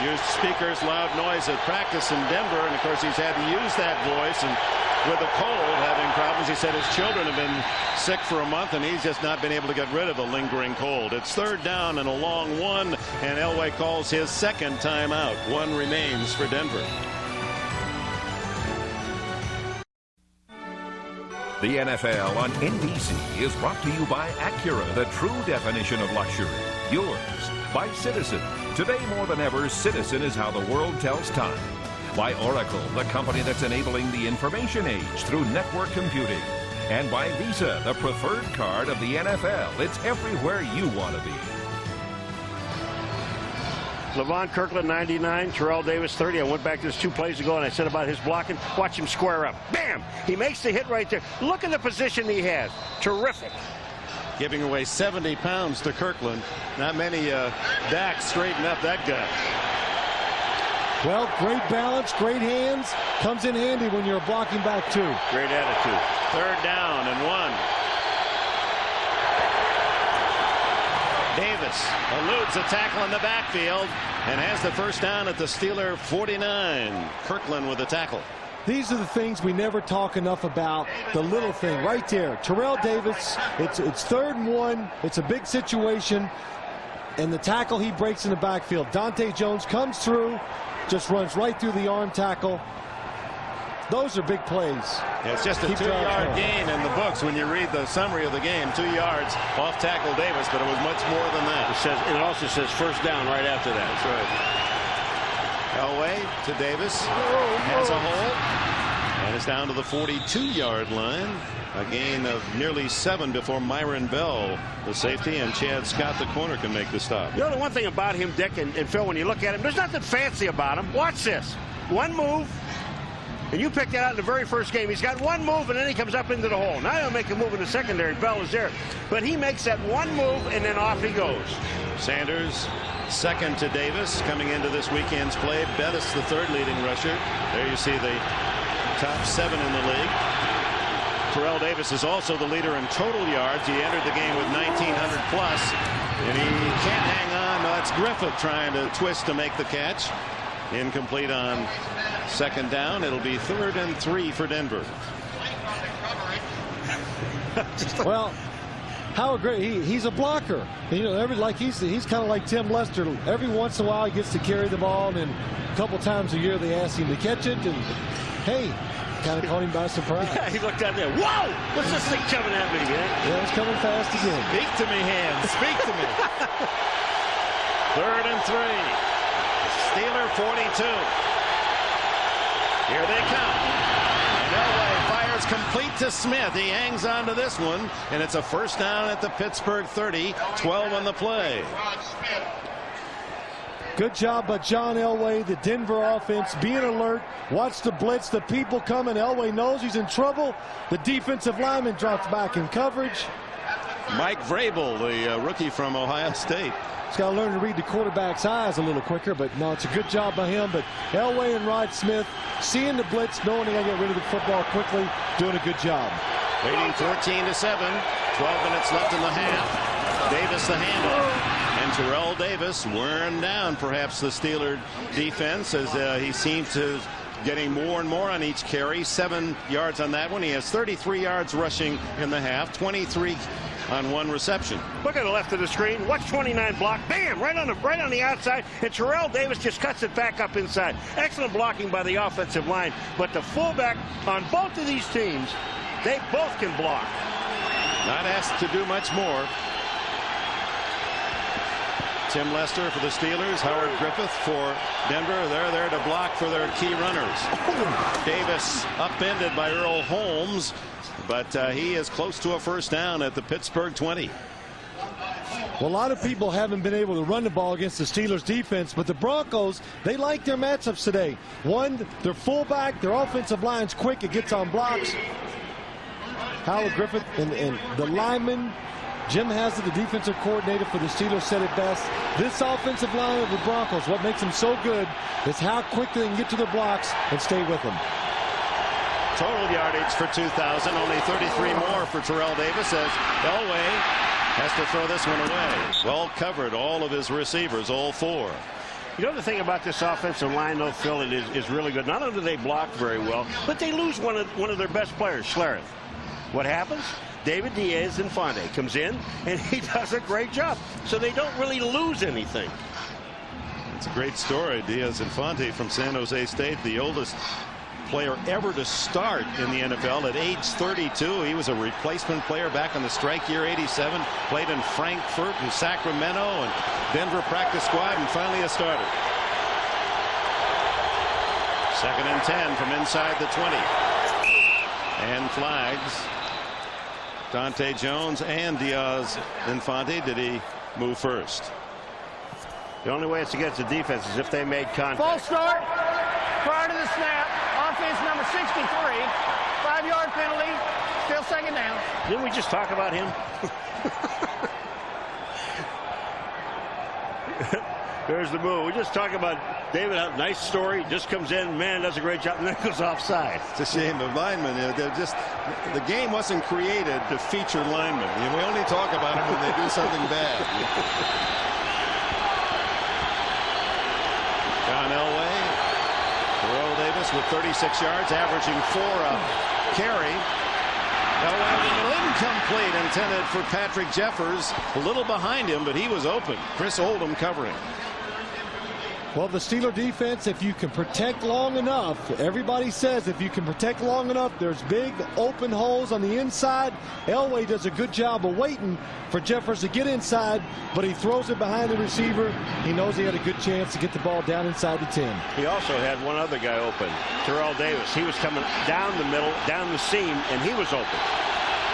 Used speakers, loud noise at practice in Denver. And, of course, he's had to use that voice. And with a cold, having problems. He said his children have been sick for a month, and he's just not been able to get rid of a lingering cold. It's third down and a long one, and Elway calls his second timeout. One remains for Denver. The NFL on NBC is brought to you by Acura, the true definition of luxury. Yours by Citizen. Today more than ever, Citizen is how the world tells time. By Oracle, the company that's enabling the information age through network computing. And by Visa, the preferred card of the NFL. It's everywhere you want to be. Levon Kirkland, 99. Terrell Davis, 30. I went back to this 2 plays ago, and I said about his blocking. Watch him square up. Bam! He makes the hit right there. Look at the position he has. Terrific. Giving away 70 pounds to Kirkland. Not many backs straighten up that guy. Well, great balance, great hands. Comes in handy when you're a blocking back, too. Great attitude. 3rd down and 1. Davis eludes a tackle in the backfield and has the first down at the Steeler 49. Kirkland with the tackle. These are the things we never talk enough about. The little thing right there. Terrell Davis, it's 3rd and 1. It's a big situation. And the tackle he breaks in the backfield. Dante Jones comes through, just runs right through the arm tackle. Those are big plays. Yeah, it's just a 2-yard gain in the books when you read the summary of the game. 2 yards off tackle Davis, but it was much more than that. It also says first down right after that. That's right. Elway to Davis. Has a hole. And it's down to the 42-yard line. A gain of nearly 7 before Myron Bell, the safety, and Chad Scott, the corner, can make the stop. You know, the one thing about him, Dick and Phil, when you look at him, there's nothing fancy about him. Watch this. One move. And you picked that out in the very first game. He's got one move, and then he comes up into the hole. Now he'll make a move in the secondary. Bell is there. But he makes that one move, and then off he goes. Sanders, second to Davis, coming into this weekend's play. Bettis, the 3rd leading rusher. There you see the top 7 in the league. Terrell Davis is also the leader in total yards. He entered the game with 1,900 plus, and he can't hang on. No, it's Griffith trying to twist to make the catch. Incomplete on 2nd down. It'll be 3rd and 3 for Denver. Well, how great he's a blocker. You know, he's kind of like Tim Lester. Every once in a while he gets to carry the ball, and then a couple times a year they ask him to catch it, and hey, kind of caught him by surprise. Yeah, he looked out there. Whoa! What's this thing coming at me, man? Yeah, it's coming fast again. Speak to me, hands. Speak to me. 3rd and 3. Steeler 42. Here they come. And Elway fires complete to Smith. He hangs on to this one, and it's a first down at the Pittsburgh 30. 12 on the play. Good job by John Elway, the Denver offense, being alert. Watch the blitz, the people coming. Elway knows he's in trouble. The defensive lineman drops back in coverage. Mike Vrabel, the rookie from Ohio State. He's got to learn to read the quarterback's eyes a little quicker, but no, it's a good job by him. But Elway and Rod Smith, seeing the blitz, knowing they got to get rid of the football quickly, doing a good job. Leading 14-7, 12 minutes left in the half. Davis the handle. And Terrell Davis wearing down perhaps the Steeler defense as he seems to getting more and more on each carry. 7 yards on that one. He has 33 yards rushing in the half, 23 on 1 reception. Look at the left of the screen. Watch 29 block. Bam! Right on the outside. And Terrell Davis just cuts it back up inside. Excellent blocking by the offensive line. But the fullback on both of these teams, they both can block. Not asked to do much more. Tim Lester for the Steelers. Howard Griffith for Denver. They're there to block for their key runners. Davis upended by Earl Holmes, but he is close to a first down at the Pittsburgh 20. Well, a lot of people haven't been able to run the ball against the Steelers defense, but the Broncos, they like their matchups today. One, their fullback, their offensive line's quick. It gets on blocks. Howard Griffith and the lineman, Jim Haslett, the defensive coordinator for the Steelers, said it best. This offensive line of the Broncos, what makes them so good is how quickly they can get to their blocks and stay with them. Total yardage for 2,000. Only 33 more for Terrell Davis as Elway has to throw this one away. Well covered, all of his receivers, all 4. You know the thing about this offensive line, though, Phil, it is really good. Not only do they block very well, but they lose one of their best players, Schlereth. What happens? David Diaz-Infante comes in, and he does a great job. So they don't really lose anything. It's a great story. Diaz-Infante from San Jose State, the oldest player ever to start in the NFL at age 32. He was a replacement player back in the strike year 87. Played in Frankfurt and Sacramento and Denver practice squad, and finally a starter. 2nd and 10 from inside the 20. And flags. Dante Jones and Diaz-Infante. Did he move first? The only way it's against the defense is if they made contact. False start prior to the snap. Offense number 63. 5-yard penalty. Still second down. Didn't we just talk about him? There's the move. We just talked about David. Nice story. Just comes in, man, does a great job, and then goes offside. It's a shame the linemen. The game wasn't created to feature linemen. We only talk about them when they do something bad. John Elway, Kordell Davis with 36 yards, averaging 4 a carry. Elway incomplete, intended for Patrick Jeffers. A little behind him, but he was open. Chris Oldham covering. Well, the Steeler defense, if you can protect long enough, everybody says if you can protect long enough, there's big open holes on the inside. Elway does a good job of waiting for Jeffers to get inside, but he throws it behind the receiver. He knows he had a good chance to get the ball down inside the 10. He also had one other guy open, Kordell Davis. He was coming down the middle, down the seam, and he was open.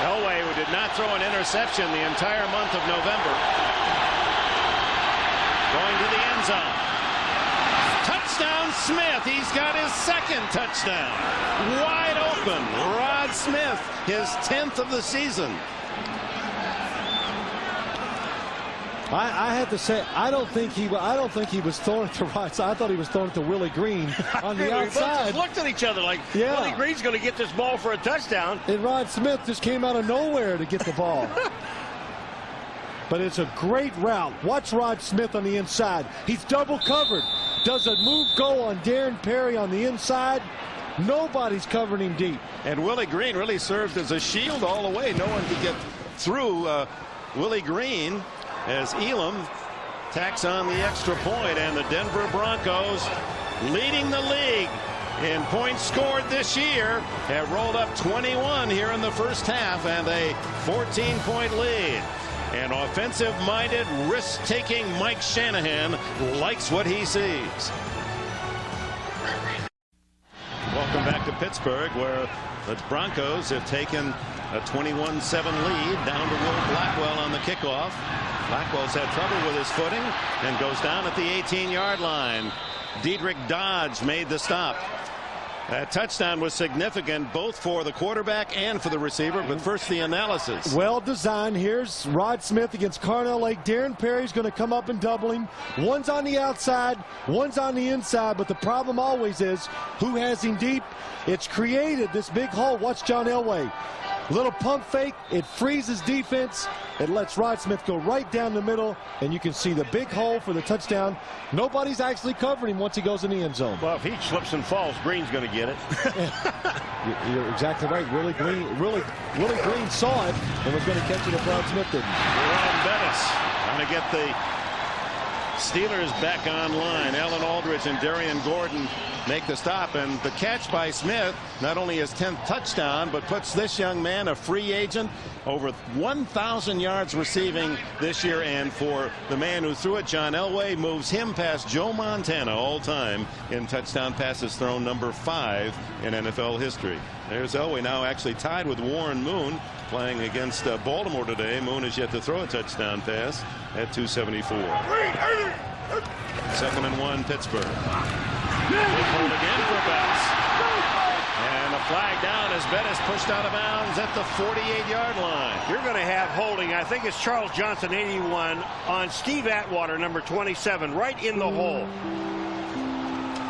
Elway, who did not throw an interception the entire month of November, going to the end zone. Touchdown Smith. He's got his second touchdown. Wide open. Rod Smith, his 10th of the season. I have to say, I don't think he was throwing it to Rod. I thought he was throwing it to Willie Green on the outside. We both looked at each other like, yeah, Willie Green's going to get this ball for a touchdown. And Rod Smith just came out of nowhere to get the ball. But it's a great route. Watch Rod Smith on the inside. He's double covered. Does a move go on Darren Perry on the inside? Nobody's covering him deep. And Willie Green really served as a shield all the way. No one could get through Willie Green as Elam tacks on the extra point, and the Denver Broncos, leading the league in points scored this year, have rolled up 21 here in the first half, and a 14-point lead. And offensive-minded, risk-taking Mike Shanahan likes what he sees. Welcome back to Pittsburgh, where the Broncos have taken a 21-7 lead down to Will Blackwell on the kickoff. Blackwell's had trouble with his footing and goes down at the 18-yard line. Dedrick Dodge made the stop. That touchdown was significant both for the quarterback and for the receiver, but first the analysis. Well designed. Here's Rod Smith against Carnell Lake. Darren Perry's going to come up and double him. One's on the outside, one's on the inside, but the problem always is who has him deep. It's created this big hole. Watch John Elway. Little pump fake. It freezes defense. It lets Rod Smith go right down the middle, and you can see the big hole for the touchdown. Nobody's actually covering him once he goes in the end zone. Well, if he slips and falls, Green's going to get it. You're exactly right. Willie Green saw it and was going to catch it if Rod Smith didn't. Ron Bettis trying to get the Steelers back online. Alan Aldridge and Darian Gordon make the stop, and the catch by Smith, not only his 10th touchdown, but puts this young man, a free agent, over 1,000 yards receiving this year. And for the man who threw it, John Elway, moves him past Joe Montana all time in touchdown passes thrown, number 5 in NFL history. There's Elway now actually tied with Warren Moon, playing against Baltimore today. Moon is yet to throw a touchdown pass at 274. 2nd and 1, Pittsburgh. Big hold again for Bettis. And a flag down as Bettis pushed out of bounds at the 48-yard line. You're going to have holding, I think it's Charles Johnson, 81, on Steve Atwater, number 27, right in the hole.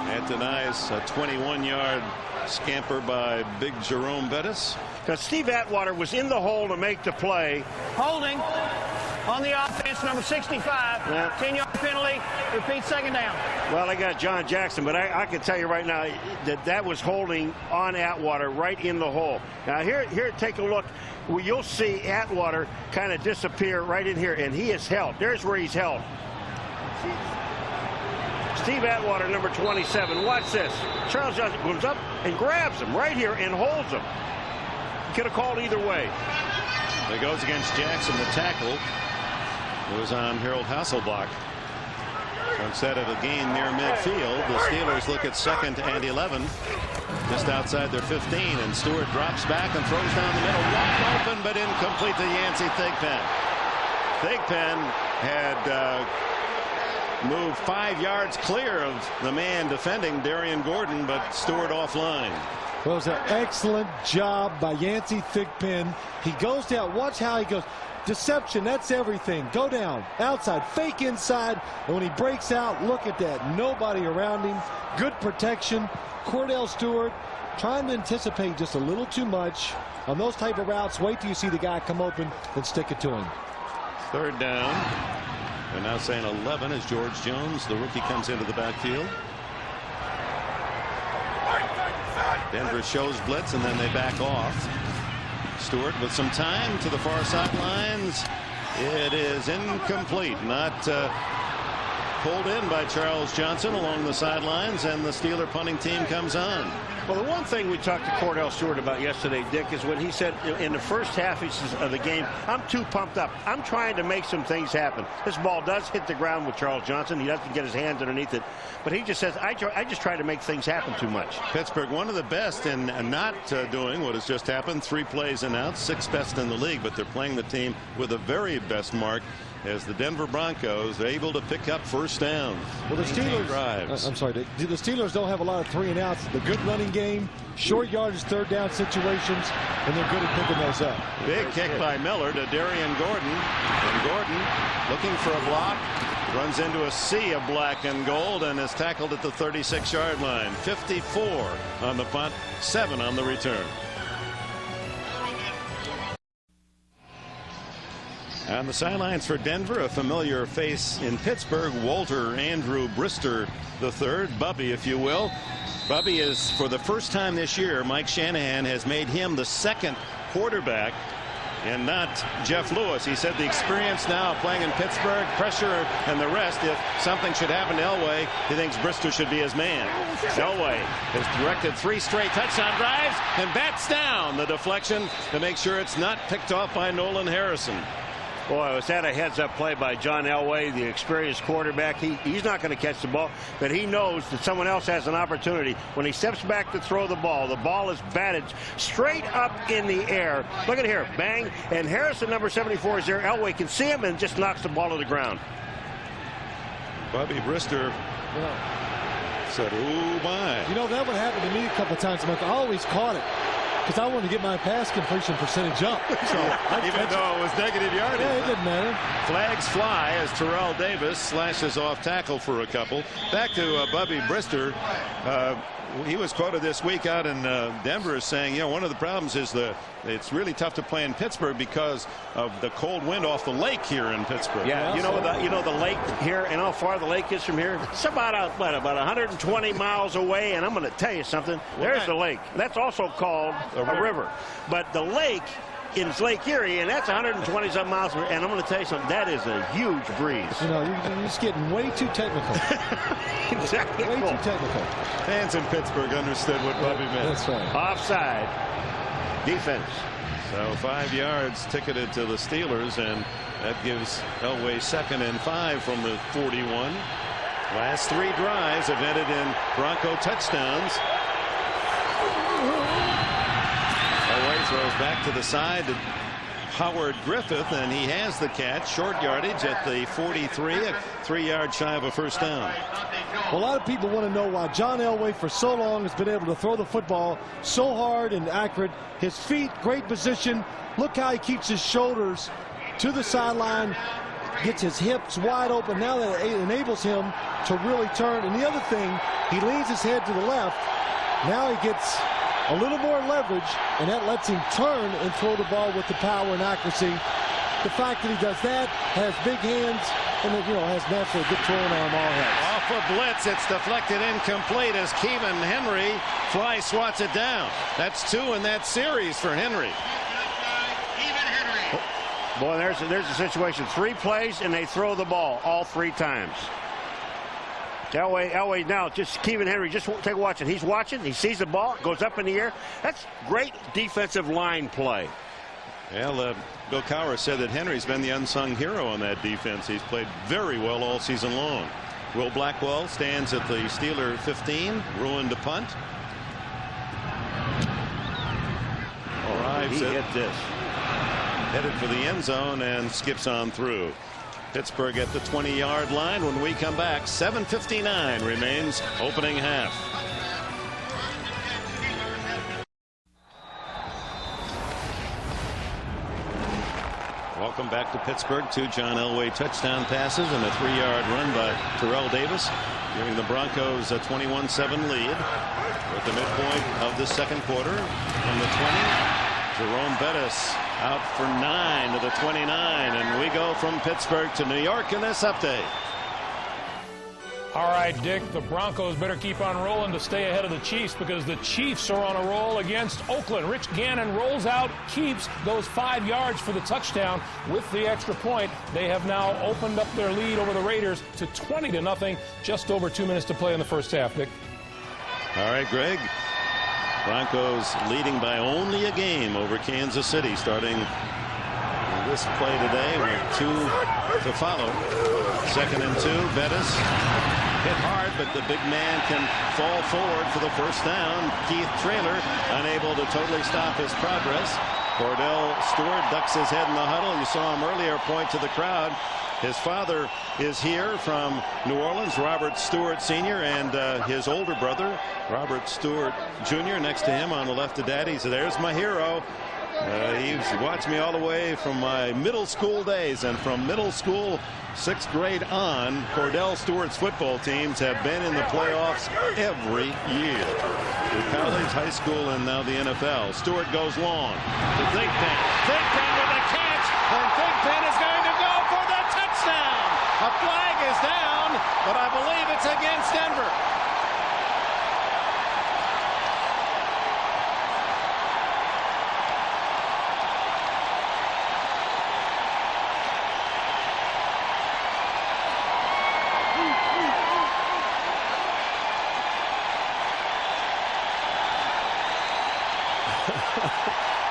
That denies a 21-yard scamper by big Jerome Bettis. Because Steve Atwater was in the hole to make the play. Holding on the offense, number 65. 10-yard penalty. Repeat, second down. Well, they got John Jackson, but I can tell you right now that was holding on Atwater right in the hole. Now, here, take a look. Well, you'll see Atwater kind of disappear right in here, and he is held. There's where he's held. Steve Atwater, number 27. Watch this. Charles Johnson comes up and grabs him right here and holds him. Could have called either way. It goes against Jackson. The tackle was on Harold Hasselbach. So instead of a gain near midfield, the Steelers look at 2nd and 11, just outside their 15, and Stewart drops back and throws down the middle, wide open, but incomplete to Yancey Thigpen. Thigpen had moved 5 yards clear of the man defending Darian Gordon, but Stewart offline. Well, it was an excellent job by Yancey Thigpen. He goes down. Watch how he goes. Deception, that's everything. Go down, outside, fake inside, and when he breaks out, look at that. Nobody around him. Good protection. Kordell Stewart trying to anticipate just a little too much on those type of routes. Wait till you see the guy come open and stick it to him. 3rd down. They're now saying 11 as George Jones, the rookie, comes into the backfield. Denver shows blitz and then they back off. Stewart with some time to the far sidelines. It is incomplete. Not pulled in by Charles Johnson along the sidelines, and the Steeler punting team comes on. Well, the one thing we talked to Kordell Stewart about yesterday, Dick, is when he said in the first half of the game, I'm too pumped up. I'm trying to make some things happen. This ball does hit the ground with Charles Johnson. He doesn't get his hands underneath it. But he just says, I just try to make things happen too much. Pittsburgh, one of the best in not doing what has just happened. 3 plays and outs, 6th best in the league, but they're playing the team with the very best mark as the Denver Broncos are able to pick up first downs. Well, the Steelers, I'm sorry, the Steelers don't have a lot of 3 and outs. The good running game, short yardage 3rd down situations, and they're good at picking those up. Big kick by Miller to Darian Gordon, and Gordon looking for a block, runs into a sea of black and gold and is tackled at the 36-yard line. 54 on the punt, 7 on the return. On the sidelines for Denver, a familiar face in Pittsburgh, Walter Andrew Brister III, Bubby, if you will. Bubby is, for the first time this year, Mike Shanahan has made him the 2nd quarterback and not Jeff Lewis. He said the experience now playing in Pittsburgh, pressure and the rest, if something should happen to Elway, he thinks Brister should be his man. Elway has directed 3 straight touchdown drives and bats down the deflection to make sure it's not picked off by Nolan Harrison. Boy, was that a heads-up play by John Elway, the experienced quarterback. He's not going to catch the ball, but he knows that someone else has an opportunity. When he steps back to throw the ball is batted straight up in the air. Look at here, bang, and Harrison, number 74, is there. Elway can see him and just knocks the ball to the ground. Bobby Brister said, "Oh my!" You know, that would happen to me a couple times. I always caught it, because I wanted to get my pass completion percentage up. So even though it was negative yardage. Yeah, it didn't matter. Flags fly as Terrell Davis slashes off tackle for a couple. Back to Bubby Brister. He was quoted this week out in Denver as saying, you know, one of the problems is it's really tough to play in Pittsburgh because of the cold wind off the lake here in Pittsburgh. Yeah, you know the lake here, and how far the lake is from here. It's about 120 miles away, and I'm going to tell you something. There's the lake. That's also called a river. But the lake is Lake Erie, and that's 120-some miles. And I'm going to tell you something. That is a huge breeze. You know, you're just getting way too technical. Exactly. Way too technical. Fans in Pittsburgh understood what Bubby meant. That's right. Offside. Defense. So 5 yards ticketed to the Steelers, and that gives Elway 2nd and 5 from the 41. Last 3 drives have ended in Bronco touchdowns. Elway throws back to the side to Howard Griffith, and he has the catch. Short yardage at the 43, 3 yards shy of a first down. Well, a lot of people want to know why John Elway for so long has been able to throw the football so hard and accurate. His feet, great position. Look how he keeps his shoulders to the sideline, gets his hips wide open. Now that it enables him to really turn. And the other thing, he leans his head to the left. Now he gets a little more leverage, and that lets him turn and throw the ball with the power and accuracy. The fact that he does that, has big hands, and has naturally a good throwing arm all has. Off a blitz, it's deflected incomplete as Kevin Henry fly swats it down. That's 2 in that series for Henry. Boy, there's a situation. 3 plays, and they throw the ball all 3 times. Elway now, just Kevin Henry, just take a watch. And he's watching. He sees the ball, goes up in the air. That's great defensive line play. Well, Bill Cowher said that Henry's been the unsung hero on that defense. He's played very well all season long. Will Blackwell stands at the Steeler 15, ruined to punt. He hit this. Headed for the end zone and skips on through. Pittsburgh at the 20-yard line. When we come back, 7:59 remains opening half. Welcome back to Pittsburgh. 2 John Elway touchdown passes and a 3-yard run by Terrell Davis, giving the Broncos a 21-7 lead. We're at the midpoint of the second quarter. From the 20, Jerome Bettis out for 9 to the 29, and we go from Pittsburgh to New York in this update. All right, Dick, the Broncos better keep on rolling to stay ahead of the Chiefs, because the Chiefs are on a roll against Oakland. Rich Gannon rolls out, keeps those 5 yards for the touchdown with the extra point. They have now opened up their lead over the Raiders to 20-0. Just over 2 minutes to play in the first half, Dick. All right, Greg. Broncos leading by only a game over Kansas City, starting this play today with 2 to follow. 2nd and 2. Bettis hit hard, but the big man can fall forward for the first down. Keith Traylor unable to totally stop his progress. Kordell Stewart ducks his head in the huddle. You saw him earlier point to the crowd. His father is here from New Orleans, Robert Stewart Sr., and his older brother, Robert Stewart Jr., next to him on the left of Daddy. So there's my hero. He's watched me all the way from my middle school days, and from middle school, 6th grade on, Kordell Stewart's football teams have been in the playoffs every year. Through college, high school, and now the NFL. Stewart goes long to Thigpen. Thigpen with a catch, and Thigpen is going to go for the touchdown. A flag is down, but I believe it's against Denver.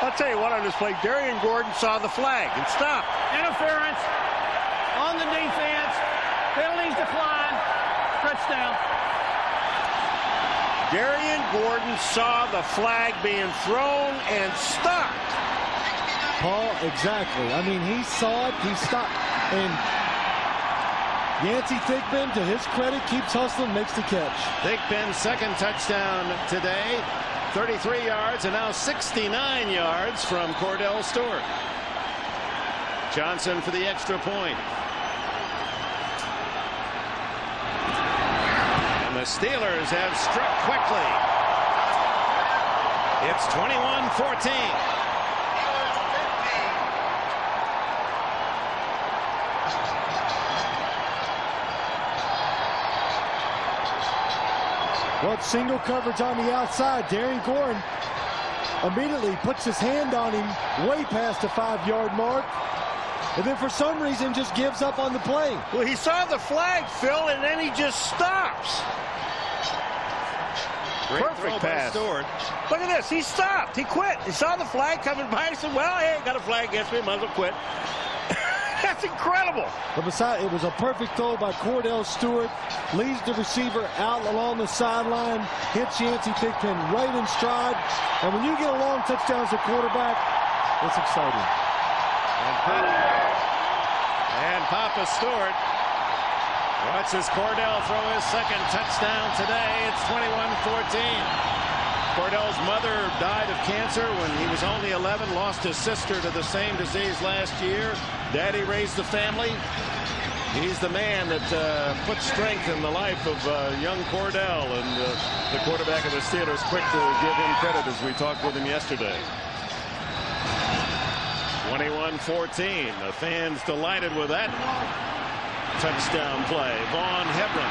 I'll tell you what, on this play, Darian Gordon saw the flag and stopped. Interference on the defense. Penalties decline. Touchdown. Darian Gordon saw the flag being thrown and stopped. Paul, exactly. I mean, he saw it, he stopped. And Yancey Thigpen, to his credit, keeps hustling, makes the catch. Thigpen's 2nd touchdown today. 33 yards, and now 69 yards from Kordell Stewart. Johnson for the extra point. And the Steelers have struck quickly. It's 21-14. Well, it's single coverage on the outside. Darian Gordon immediately puts his hand on him way past the 5-yard mark, and then for some reason just gives up on the play. Well, he saw the flag, Phil, and then he just stops. Great Perfect pass. Look at this. He stopped. He quit. He saw the flag coming by. He said, well, hey, got a flag against me. Might as well quit. That's incredible. But besides, it was a perfect throw by Kordell Stewart. Leads the receiver out along the sideline. Hits Yancey Thigpen right in stride. And when you get a long touchdown as a quarterback, it's exciting. And Papa Stewart watches Kordell throw his 2nd touchdown today. It's 21-14. Kordell's mother died of cancer when he was only 11, lost his sister to the same disease last year. Daddy raised the family. He's the man that put strength in the life of young Kordell, and the quarterback of the Steelers quick to give him credit as we talked with him yesterday. 21-14. The fans delighted with that touchdown play. Vaughn Hebron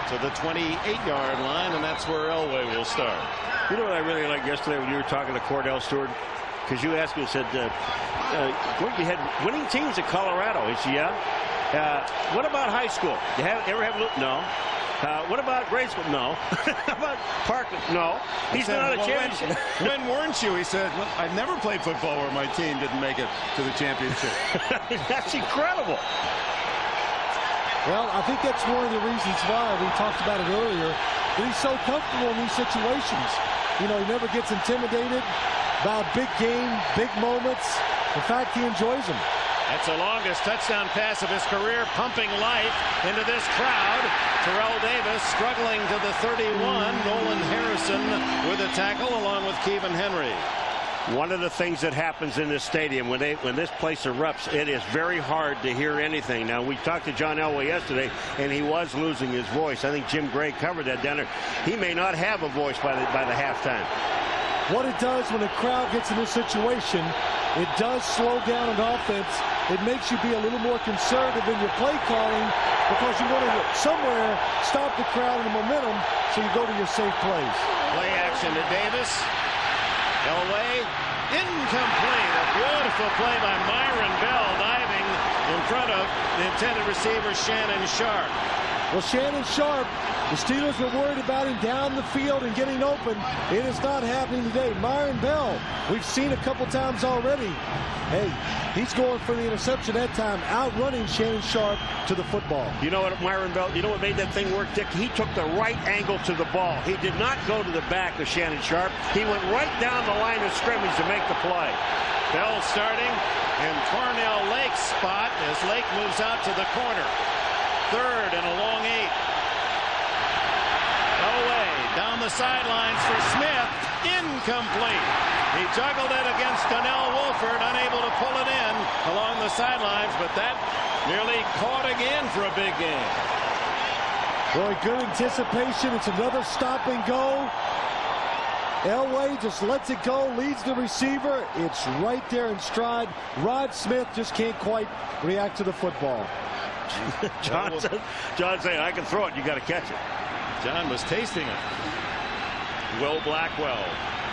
to the 28-yard line, and that's where Elway will start. You know what I really liked yesterday when you were talking to Kordell Stewart? Because you asked me, you said, you had winning teams at Colorado. He said, yeah. What about high school? You ever have? No. What about grade school? No. How about Parkland? No. He's not a championship. When weren't you? He said, well, I've never played football where my team didn't make it to the championship. That's incredible. Well, I think that's one of the reasons why we talked about it earlier, that he's so comfortable in these situations. You know, he never gets intimidated by a big game, big moments. In fact, he enjoys them. That's the longest touchdown pass of his career, pumping life into this crowd. Terrell Davis struggling to the 31. Nolan Harrison with a tackle along with Kevin Henry. One of the things that happens in this stadium when this place erupts, it is very hard to hear anything. Now, we talked to John Elway yesterday, and he was losing his voice. I think Jim Gray covered that down there. He may not have a voice by the halftime. What it does when a crowd gets in this situation, it does slow down an offense. It makes you be a little more conservative in your play calling because you want to somewhere stop the crowd and the momentum, so you go to your safe place. Play action to Davis. Elway, incomplete. A beautiful play by Myron Bell, diving in front of the intended receiver, Shannon Sharp. Well, Shannon Sharp, the Steelers were worried about him down the field and getting open. It is not happening today. Myron Bell, we've seen a couple times already. Hey, he's going for the interception that time, outrunning Shannon Sharp to the football. You know what, Myron Bell, you know what made that thing work, Dick? He took the right angle to the ball. He did not go to the back of Shannon Sharp. He went right down the line of scrimmage to make the play. Bell starting in Cornell Lake's spot as Lake moves out to the corner. Third and a long 8. Elway down the sidelines for Smith. Incomplete. He juggled it against Donnell Wolford, unable to pull it in along the sidelines, but that nearly caught again for a big game. Boy, good anticipation. It's another stop and go. Elway just lets it go, leads the receiver. It's right there in stride. Rod Smith just can't quite react to the football. John saying, I can throw it, you got to catch it. John was tasting it. Will Blackwell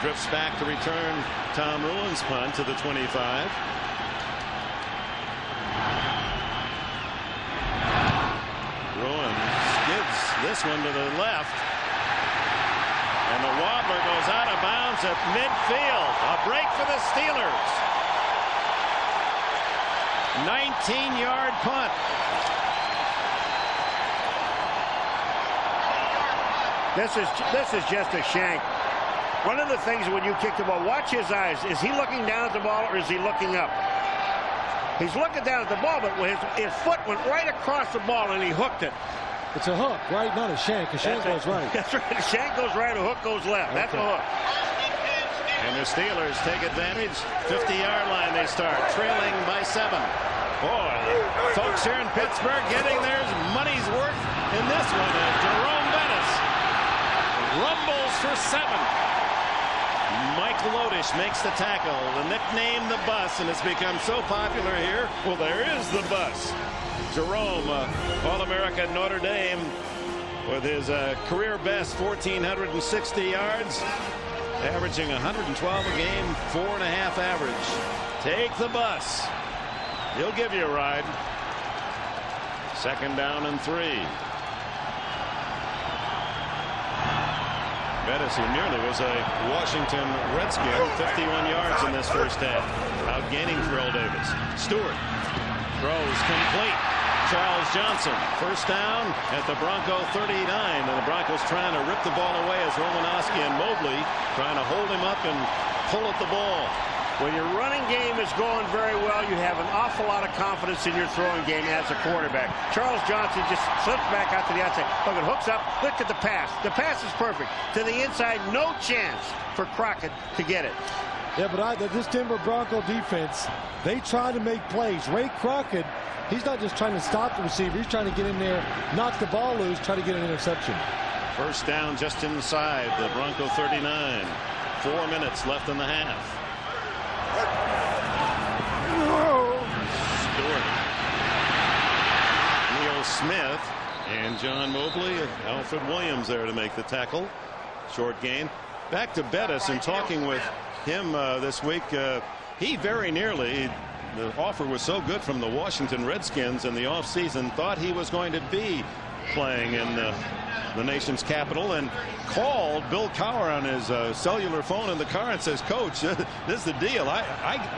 drifts back to return Tom Ruin's punt to the 25. Ruin skids this one to the left. And the wobbler goes out of bounds at midfield. A break for the Steelers. 19-yard punt. This is just a shank. One of the things when you kick the ball, watch his eyes. Is he looking down at the ball or is he looking up? He's looking down at the ball, but his foot went right across the ball and he hooked it. It's a hook, right? Not a shank. A shank goes right. That's right. A shank goes right, a hook goes left. Okay. That's a hook. And the Steelers take advantage. 50-yard line they start, trailing by 7. Boy, the folks here in Pittsburgh getting theirs money's worth in this one. Jerome Bettis rumbles for 7. Mike Lodish makes the tackle. The nickname the Bus, and it's become so popular here. Well, there is the Bus. Jerome, All-America Notre Dame, with his career best 1,460 yards, averaging 112 a game, 4.5 average. Take the Bus. He'll give you a ride. 2nd down and 3. Bettis, who nearly was a Washington Redskin, 51 yards in this first half, outgaining Kordell Davis. Stewart throws complete. Charles Johnson, 1st down at the Bronco 39, and the Broncos trying to rip the ball away as Romanowski and Mobley trying to hold him up and pull at the ball. When your running game is going very well, you have an awful lot of confidence in your throwing game as a quarterback. Charles Johnson just slips back out to the outside. Look, it hooks up. Look at the pass. The pass is perfect. To the inside, no chance for Crockett to get it. Yeah, but this Denver Bronco defense, they try to make plays. Ray Crockett, he's not just trying to stop the receiver. He's trying to get in there, knock the ball loose, try to get an interception. 1st down just inside the Bronco 39. 4 minutes left in the half. Stewart, Neil Smith, and John Mobley, and Alfred Williams there to make the tackle. Short gain. Back to Bettis, and talking with him this week, he very nearly, the offer was so good from the Washington Redskins in the offseason, thought he was going to be playing in the nation's capital, and called Bill Cowher on his cellular phone in the car and says, Coach, this is the deal.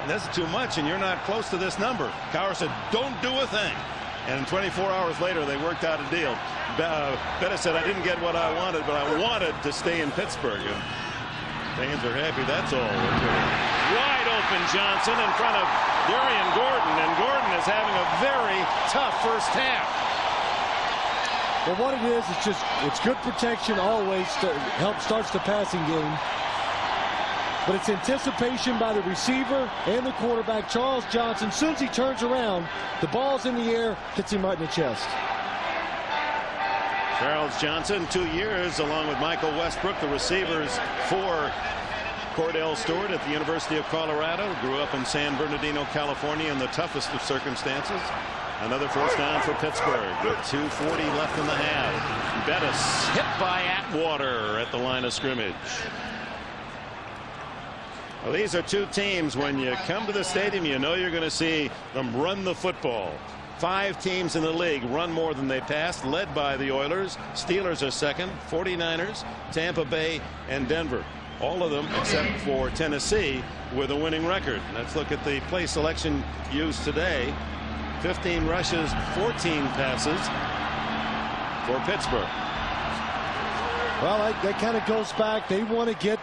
This is too much, and you're not close to this number. Cowher said, don't do a thing. And 24 hours later, they worked out a deal. Bettis said, I didn't get what I wanted, but I wanted to stay in Pittsburgh. And fans are happy. That's all. Wide open open Johnson in front of Darian Gordon, and Gordon is having a very tough first half. Well, what it is, it's good protection always starts the passing game. But it's anticipation by the receiver and the quarterback, Charles Johnson. As soon as he turns around, the ball's in the air, hits him right in the chest. Charles Johnson, 2 years, along with Michael Westbrook, the receivers for Kordell Stewart at the University of Colorado. Grew up in San Bernardino, California, in the toughest of circumstances. Another first down for Pittsburgh with 2:40 left in the half. Bettis hit by Atwater at the line of scrimmage. Well, these are two teams, when you come to the stadium, you know you're going to see them run the football. 5 teams in the league run more than they pass, led by the Oilers. Steelers are second, 49ers, Tampa Bay, and Denver. All of them, except for Tennessee, with a winning record. Let's look at the play selection used today. 15 rushes, 14 passes for Pittsburgh. Well, that kind of goes back. They wanted to get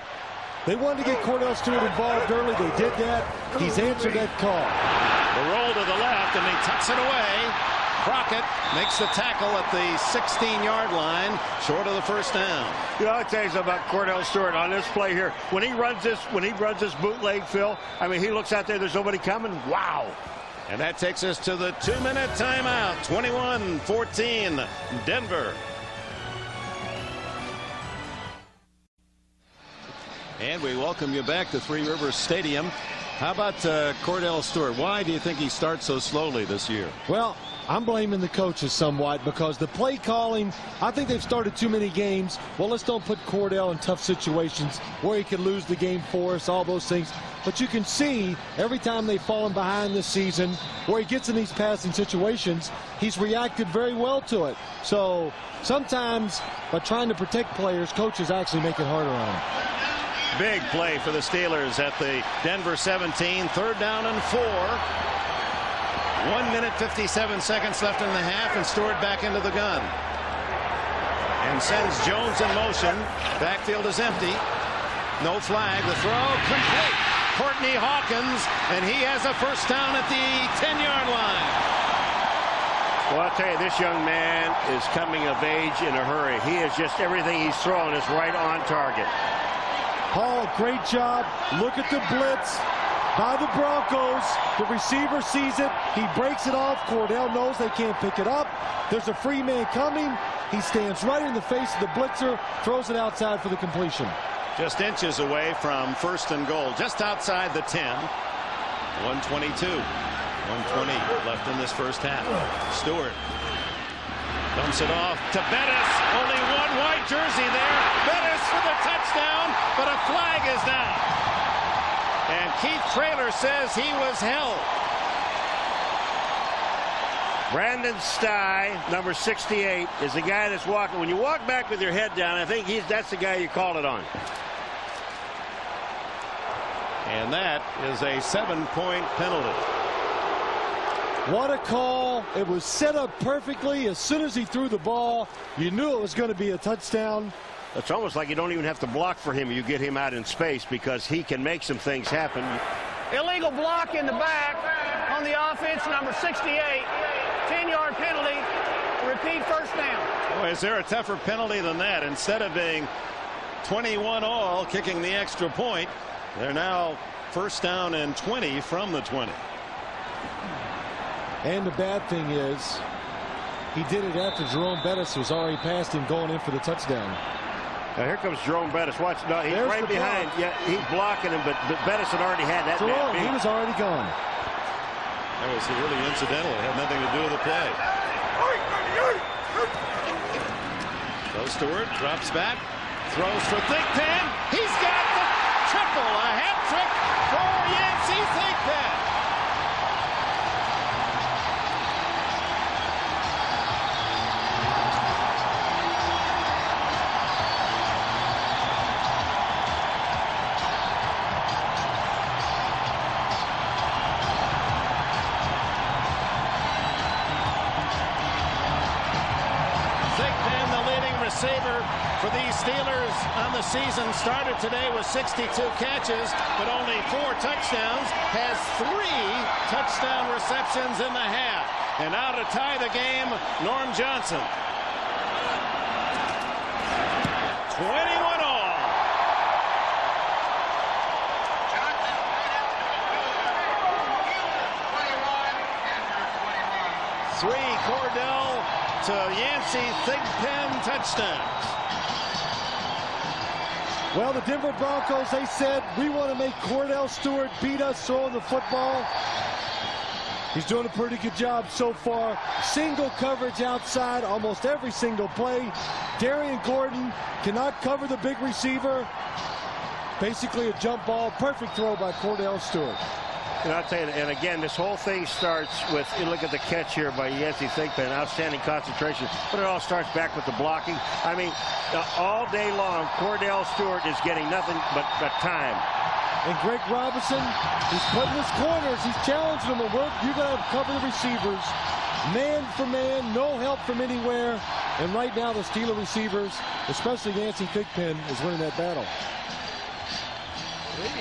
Kordell Stewart involved early. They did that. He's answered that call. The roll to the left, and he tucks it away. Crockett makes the tackle at the 16-yard line, short of the first down. You know, I'll tell you something about Kordell Stewart on this play here. When he runs this bootleg, Phil, I mean, he looks out there, there's nobody coming. Wow. And that takes us to the 2-minute timeout. 21-14, Denver. And we welcome you back to Three Rivers Stadium. How about Kordell Stewart? Why do you think he starts so slowly this year? Well, I'm blaming the coaches somewhat because the play calling, I think they've started too many games. Well, let's don't put Kordell in tough situations where he could lose the game for us, all those things. But you can see every time they've fallen behind this season, where he gets in these passing situations, he's reacted very well to it. So sometimes by trying to protect players, coaches actually make it harder on them. Big play for the Steelers at the Denver 17, 3rd down and 4. 1 minute 57 seconds left in the half, and Stewart back into the gun and sends Jones in motion. Backfield is empty. No flag. The throw complete. Courtney Hawkins, and he has a first down at the 10-yard line. Well, I'll tell you, this young man is coming of age in a hurry. He is just, everything he's throwing is right on target. Paul, great job. Look at the blitz by the Broncos. The receiver sees it. He breaks it off. Kordell knows they can't pick it up. There's a free man coming. He stands right in the face of the blitzer, throws it outside for the completion. Just inches away from 1st and goal, just outside the 10. 1:22. 1:20 left in this first half. Stewart dumps it off to Bettis. Only one white jersey there. Bettis for the touchdown, but a flag is down. And Keith Traylor says he was held. Brandon Stye, number 68, is the guy that's walking. When you walk back with your head down, I think that's the guy you called it on. And that is a 7-point penalty. What a call. It was set up perfectly. As soon as he threw the ball, you knew it was going to be a touchdown. It's almost like you don't even have to block for him. You get him out in space because he can make some things happen. Illegal block in the back on the offense, number 68. 10-yard penalty. Repeat first down. Boy, is there a tougher penalty than that? Instead of being 21-all, kicking the extra point, they're now first down and 20 from the 20. And the bad thing is, he did it after Jerome Bettis was already past him going in for the touchdown. Now here comes Jerome Bettis. Watch, no, he's There's right behind. block. Yeah, he's blocking him, but Bettis had already had that. Jerome, he was already gone. That was really incidental. It had nothing to do with the play. So Stewart drops back, throws for Thigpen. He's got the triple, a hat trick for Yancey Thigpen. Receiver for these Steelers on the season. Started today with 62 catches, but only 4 touchdowns. Has 3 touchdown receptions in the half. And now to tie the game, Norm Johnson. 21 all. Three Kordell to Yancey Thigpen touchdowns. Well, the Denver Broncos, they said, we want to make Kordell Stewart beat us throwing the football. He's doing a pretty good job so far. Single coverage outside almost every single play. Darian Gordon cannot cover the big receiver. Basically a jump ball. Perfect throw by Kordell Stewart. And I'll tell you, and again, this whole thing starts with, you look at the catch here by Yancey Thigpen, outstanding concentration, but it all starts back with the blocking. I mean, all day long, Kordell Stewart is getting nothing but time. And Greg Robinson, he's putting his corners, he's challenging them. You're going to cover the receivers, man for man, no help from anywhere. And right now, the Steeler receivers, especially Yancey Thigpen, is winning that battle.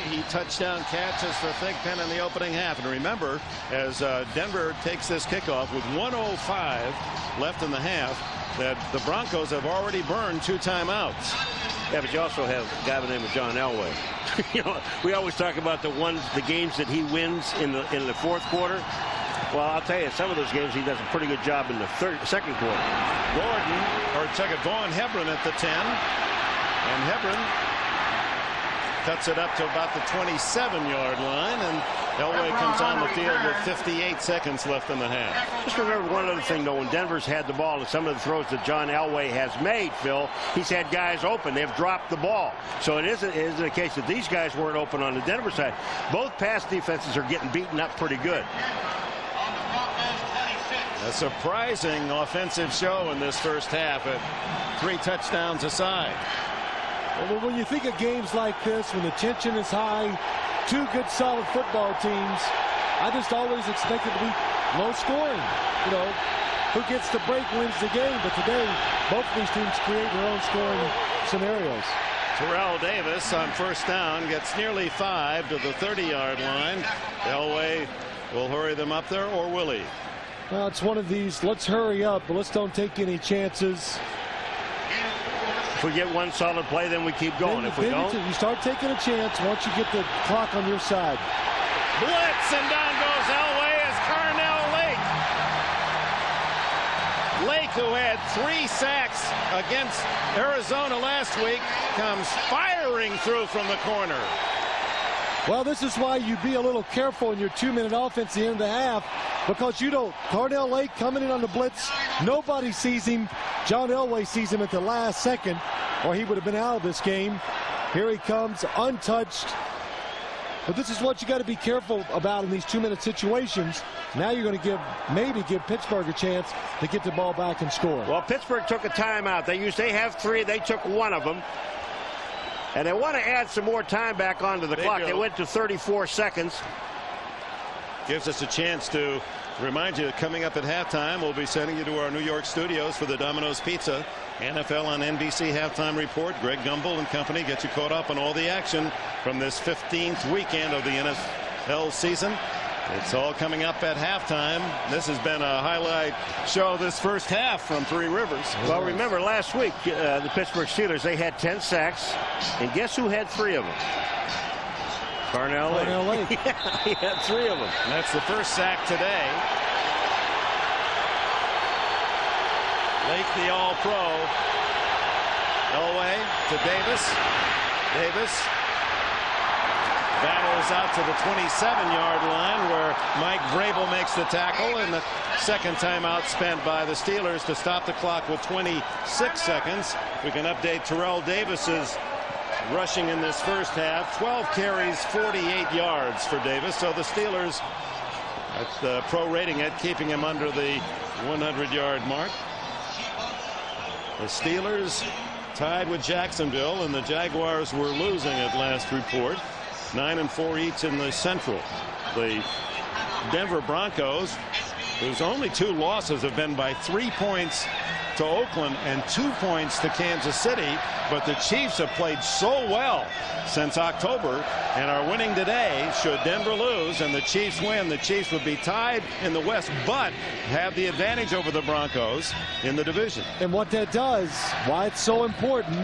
3 touchdown catches for Thigpen in the opening half. And remember, as Denver takes this kickoff with 1:05 left in the half, that the Broncos have already burned 2 timeouts. Yeah, but you also have a guy by the name of John Elway. You know, we always talk about the games that he wins in the fourth quarter. Well, I'll tell you, some of those games he does a pretty good job in the second quarter. Vaughn Hebron at the 10, and Hebron cuts it up to about the 27-yard line, and Elway comes on the field with 58 seconds left in the half. Just remember one other thing, though. When Denver's had the ball, and some of the throws that John Elway has made, Phil, he's had guys open. They've dropped the ball. So it isn't a case that these guys weren't open on the Denver side. Both pass defenses are getting beaten up pretty good. A surprising offensive show in this first half at 3 touchdowns aside. Well, when you think of games like this, when the tension is high, 2 good solid football teams, I just always expect it to be low scoring. You know, who gets the break wins the game. But today, both of these teams create their own scoring scenarios. Terrell Davis on first down gets nearly 5 to the 30-yard line. Elway will hurry them up there, or will he? Well, it's one of these, let's hurry up, but let's don't take any chances. If we get one solid play, then we keep going. If we don't, you start taking a chance once you get the clock on your side. Blitz, and down goes Elway as Kordell Lake, who had 3 sacks against Arizona last week, comes firing through from the corner. Well, this is why you be a little careful in your 2-minute offense at the end of the half, because you don't. Kordell Lake coming in on the blitz. Nobody sees him. John Elway sees him at the last second, or he would have been out of this game. Here he comes, untouched. But this is what you got to be careful about in these 2-minute situations. Now you're going to maybe give Pittsburgh a chance to get the ball back and score. Well, Pittsburgh took a timeout. They have 3. They took 1 of them. And they want to add some more time back onto the clock. They went to 34 seconds. Gives us a chance to remind you that coming up at halftime, we'll be sending you to our New York studios for the Domino's Pizza NFL on NBC halftime report. Greg Gumbel and company get you caught up on all the action from this 15th weekend of the NFL season. It's all coming up at halftime. This has been a highlight show this first half from Three Rivers. Well, remember last week, the Pittsburgh Steelers, they had 10 sacks, and guess who had 3 of them? Kordell Lake. Yeah, he had 3 of them. And that's the first sack today. Lake, the All-Pro. Elway to Davis. Davis battles out to the 27-yard line, where Mike Vrabel makes the tackle, and the second timeout spent by the Steelers to stop the clock with 26 seconds. We can update Terrell Davis's rushing in this first half. 12 carries, 48 yards for Davis. So the Steelers, that's the pro rating it, keeping him under the 100-yard mark. The Steelers tied with Jacksonville, and the Jaguars were losing at last report. 9-4 each in the Central. The Denver Broncos, whose only 2 losses have been by 3 points to Oakland and 2 points to Kansas City. But the Chiefs have played so well since October and are winning today. Should Denver lose and the Chiefs win, the Chiefs would be tied in the West, but have the advantage over the Broncos in the division. And what that does, why it's so important,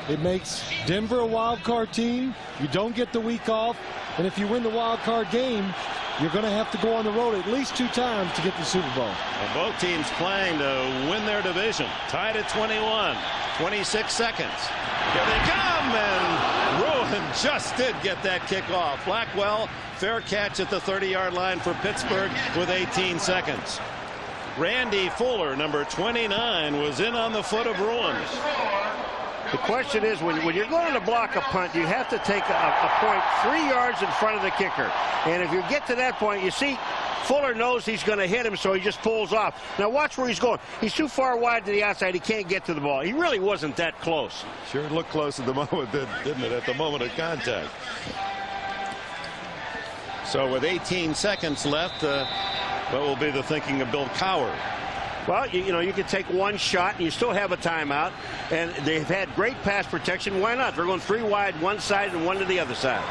it makes Denver a wild card team. You don't get the week off, and if you win the wild card game, you're going to have to go on the road at least 2 times to get the Super Bowl. And both teams playing to win their division. Tied at 21. 26 seconds. Here they come, and Ruin just did get that kick off. Blackwell, fair catch at the 30-yard line for Pittsburgh with 18 seconds. Randy Fuller, number 29, was in on the foot of Ruin. The question is, when you're going to block a punt, you have to take a point 3 yards in front of the kicker. And if you get to that point, you see Fuller knows he's going to hit him, so he just pulls off. Now watch where he's going. He's too far wide to the outside. He can't get to the ball. He really wasn't that close. Sure looked close at the moment, didn't it, at the moment of contact. So with 18 seconds left, what will be the thinking of Bill Cowher? Well, you know, you can take one shot and you still have a timeout, and they've had great pass protection. Why not? They're going 3 wide, one side and one to the other side.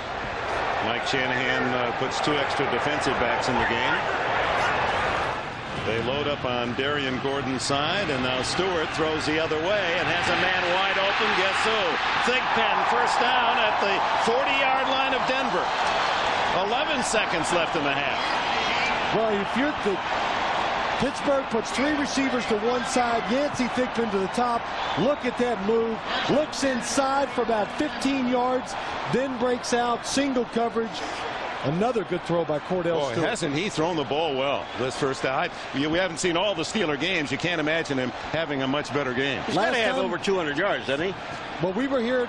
Mike Shanahan puts 2 extra defensive backs in the game. They load up on Darian Gordon's side, and now Stewart throws the other way and has a man wide open. Guess who? Thigpen, first down at the 40-yard line of Denver. 11 seconds left in the half. Well, if you're the Pittsburgh puts 3 receivers to one side, Yancey Thigpen to the top. Look at that move. Looks inside for about 15 yards, then breaks out, single coverage. Another good throw by Kordell Stewart. Hasn't he thrown the ball well this first time? We haven't seen all the Steeler games. You can't imagine him having a much better game. He's got to have over 200 yards, doesn't he? Well, we were here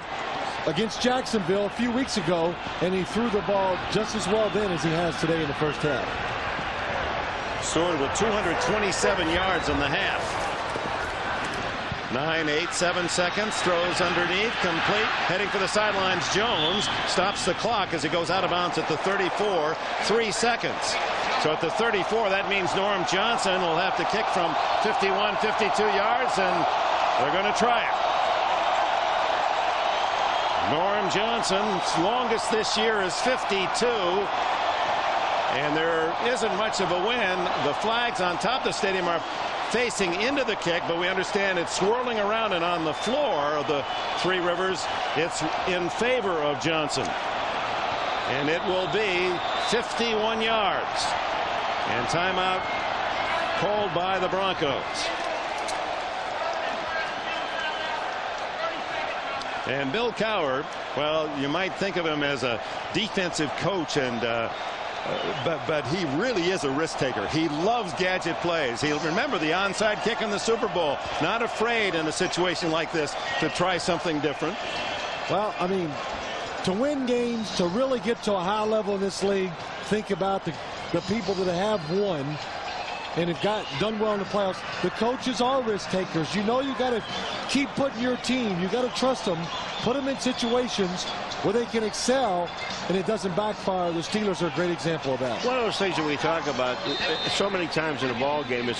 against Jacksonville a few weeks ago, and he threw the ball just as well then as he has today in the first half. Stewart with 227 yards in the half. 9, 8, 7 seconds. Throws underneath. Complete. Heading for the sidelines. Jones stops the clock as he goes out of bounds at the 34. 3 seconds. So at the 34, that means Norm Johnson will have to kick from 51, 52 yards, and they're going to try it. Norm Johnson's longest this year is 52. And there isn't much of a win. The flags on top of the stadium are facing into the kick, but we understand it's swirling around, and on the floor of the Three Rivers, it's in favor of Johnson. And it will be 51 yards. And timeout called by the Broncos. And Bill Cowher, well, you might think of him as a defensive coach, and but he really is a risk taker. He loves gadget plays. He'll remember the onside kick in the Super Bowl. Not afraid in a situation like this to try something different. Well, I mean, to win games, to really get to a high level in this league, think about the people that have won and have done well in the playoffs. The coaches are risk takers. You know, you got to keep putting your team. You got to trust them. Put them in situations where they can excel, and it doesn't backfire. The Steelers are a great example of that. One of those things that we talk about so many times in a ball game is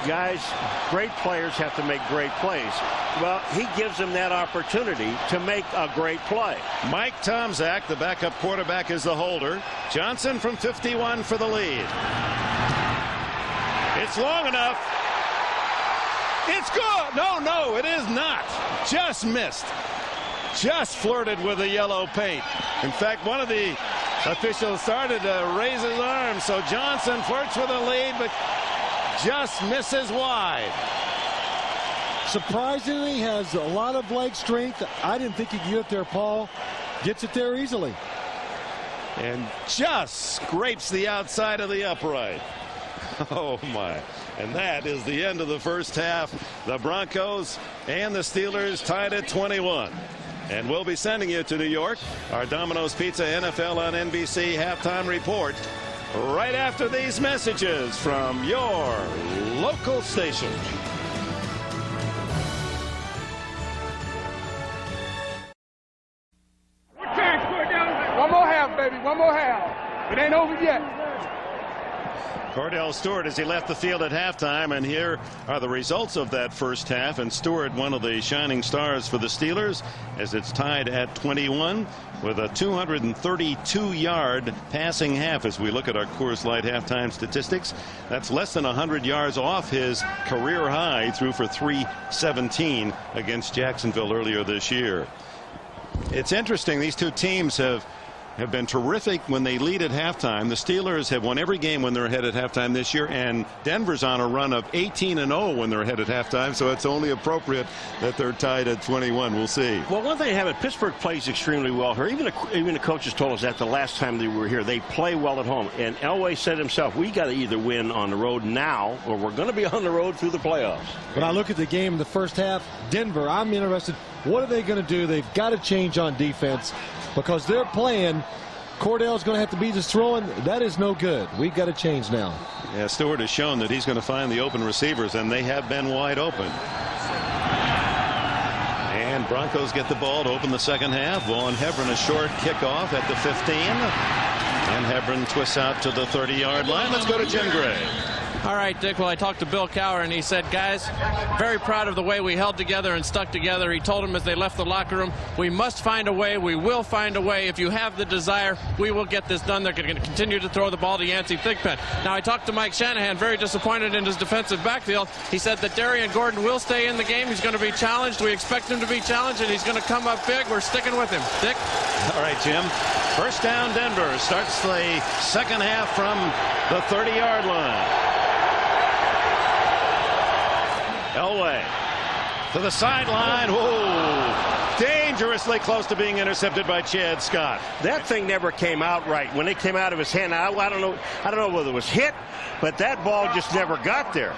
guys, great players have to make great plays. Well, he gives them that opportunity to make a great play. Mike Tomczak, the backup quarterback, is the holder. Johnson from 51 for the lead. It's long enough. It's good. No, it is not. Just missed. Just flirted with the yellow paint. In fact, one of the officials started to raise his arm. So Johnson flirts with the lead, but just misses wide. Surprisingly, has a lot of leg strength. I didn't think he could get it there, Paul. Gets it there easily. And just scrapes the outside of the upright. Oh, my. And that is the end of the first half. The Broncos and the Steelers tied at 21. And we'll be sending you to New York, our Domino's Pizza NFL on NBC halftime report, right after these messages from your local station. One more half, baby. One more half. It ain't over yet. Kordell Stewart as he left the field at halftime, and here are the results of that first half. And Stewart, one of the shining stars for the Steelers, as it's tied at 21 with a 232-yard passing half. As we look at our Coors Light halftime statistics, that's less than 100 yards off his career high. Threw for 317 against Jacksonville earlier this year. It's interesting, these two teams have been terrific when they lead at halftime. The Steelers have won every game when they're ahead at halftime this year, and Denver's on a run of 18-0 when they're ahead at halftime, so it's only appropriate that they're tied at 21. We'll see. Well, one thing they have, Pittsburgh plays extremely well here. Even the coaches told us that the last time they were here, they play well at home. And Elway said himself, we got to either win on the road now, or we're going to be on the road through the playoffs. When I look at the game in the first half, Denver, I'm interested. What are they going to do? They've got to change on defense because they're playing. Kordell's going to have to be just throwing. That is no good. We've got to change now. Yeah, Stewart has shown that he's going to find the open receivers, and they have been wide open. And Broncos get the ball to open the second half. Vaughn Hebron, a short kickoff at the 15. And Hebron twists out to the 30-yard line. Let's go to Jim Gray. All right, Dick. Well, I talked to Bill Cowher, and he said, guys, very proud of the way we held together and stuck together. He told them as they left the locker room, we must find a way. We will find a way. If you have the desire, we will get this done. They're going to continue to throw the ball to Yancey Thigpen. Now, I talked to Mike Shanahan, very disappointed in his defensive backfield. He said that Darian Gordon will stay in the game. He's going to be challenged. We expect him to be challenged, and he's going to come up big. We're sticking with him. Dick? All right, Jim. First down, Denver. Starts the second half from the 30-yard line. Elway to the sideline. Whoa! Dangerously close to being intercepted by Chad Scott. That thing never came out right. When it came out of his hand, I don't know whether it was hit, but that ball just never got there.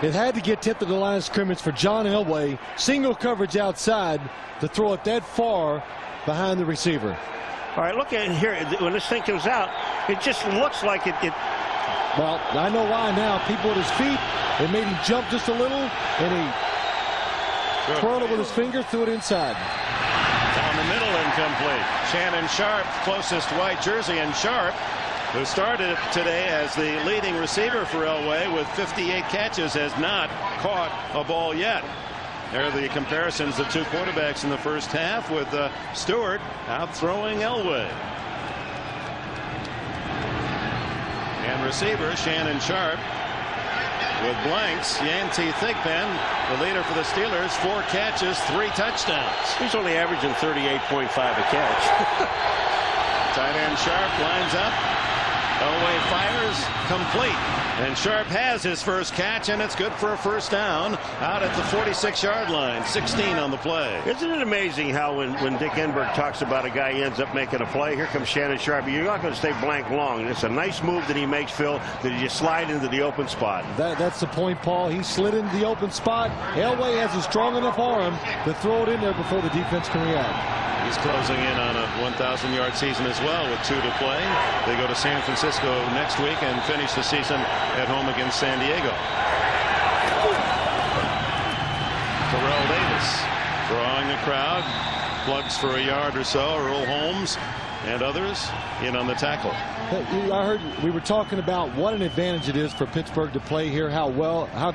It had to get tipped to the line of scrimmage for John Elway. Single coverage outside to throw it that far behind the receiver. All right, look at it here. When this thing comes out, it just looks like it. Well, I know why now. People at his feet, it made him jump just a little, and he twirled it with his finger, threw it inside. Down the middle, incomplete. Shannon Sharp, closest white jersey, and Sharp, who started today as the leading receiver for Elway with 58 catches, has not caught a ball yet. There are the comparisons of two quarterbacks in the first half, with Stewart out throwing Elway. And receiver Shannon Sharp with blanks. Yancey Thigpen, the leader for the Steelers, 4 catches, 3 touchdowns. He's only averaging 38.5 a catch. Tight end Sharp lines up. Elway fires, complete. And Sharp has his first catch, and it's good for a first down out at the 46-yard line. 16 on the play. Isn't it amazing how when Dick Enberg talks about a guy, he ends up making a play? Here comes Shannon Sharp. You're not going to stay blank long. And it's a nice move that he makes, Phil, that you slide into the open spot. That's the point, Paul. He slid into the open spot. Elway has a strong enough arm to throw it in there before the defense can react. He's closing in on a 1,000-yard season as well with 2 to play. They go to San Francisco next week and finish the season at home against San Diego. Terrell Davis drawing the crowd. Plugs for a yard or so. Earl Holmes and others in on the tackle. I heard we were talking about what an advantage it is for Pittsburgh to play here, how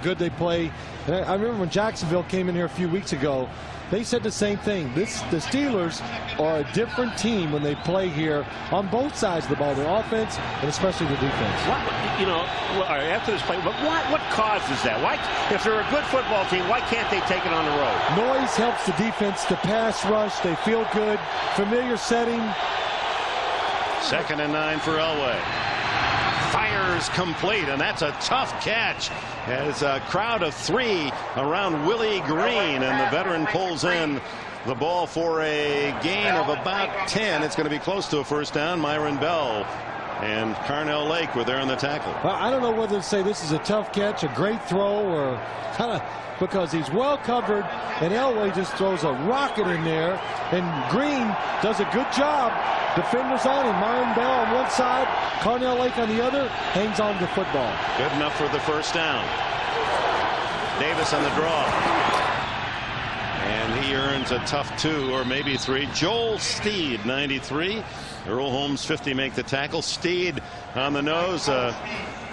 good they play. And I remember when Jacksonville came in here a few weeks ago, they said the same thing. The Steelers are a different team when they play here on both sides of the ball, the offense and especially the defense. After this play, but what causes that? Why, if they're a good football team, why can't they take it on the road? Noise helps the defense to pass rush. They feel good. Familiar setting. 2nd and 9 for Elway. Fires complete, and that's a tough catch as a crowd of 3 around Willie Green, and the veteran pulls in the ball for a gain of about 10. It's going to be close to a first down. Myron Bell and Carnell Lake were there on the tackle. I don't know whether to say this is a tough catch, a great throw, or kind of because he's well covered, and Elway just throws a rocket in there, and Green does a good job. Defenders on him. Myron Bell on one side, Carnell Lake on the other, hangs on to the football. Good enough for the first down. Davis on the draw. And he earns a tough 2 or maybe 3. Joel Steed, 93. Earl Holmes, 50, make the tackle. Steed on the nose.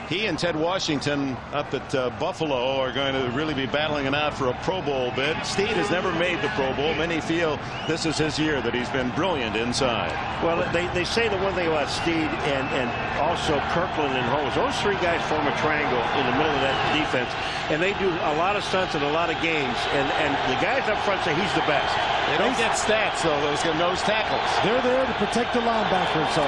He and Ted Washington up at Buffalo are going to really be battling it out for a Pro Bowl bid. Steed has never made the Pro Bowl. Many feel this is his year, that he's been brilliant inside. Well, they say the one thing about Steed and also Kirkland and Holmes, those 3 guys form a triangle in the middle of that defense, and they do a lot of stunts in a lot of games, and the guys up front say he's the best. They don't get stats, though, those nose tackles. They're there to protect the linebackers, so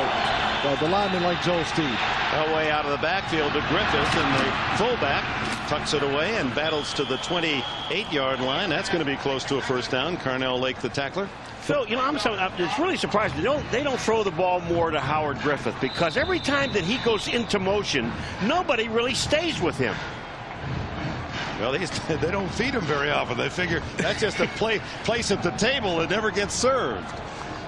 the linemen like Joel Steed. Elway out of the backfield to Griffith, and the fullback tucks it away and battles to the 28-yard line. That's going to be close to a first down. Carnell Lake, the tackler. Phil, it's really surprising. They don't throw the ball more to Howard Griffith, because every time that he goes into motion, nobody really stays with him. Well, they don't feed him very often. They figure that's just a place at the table that never gets served.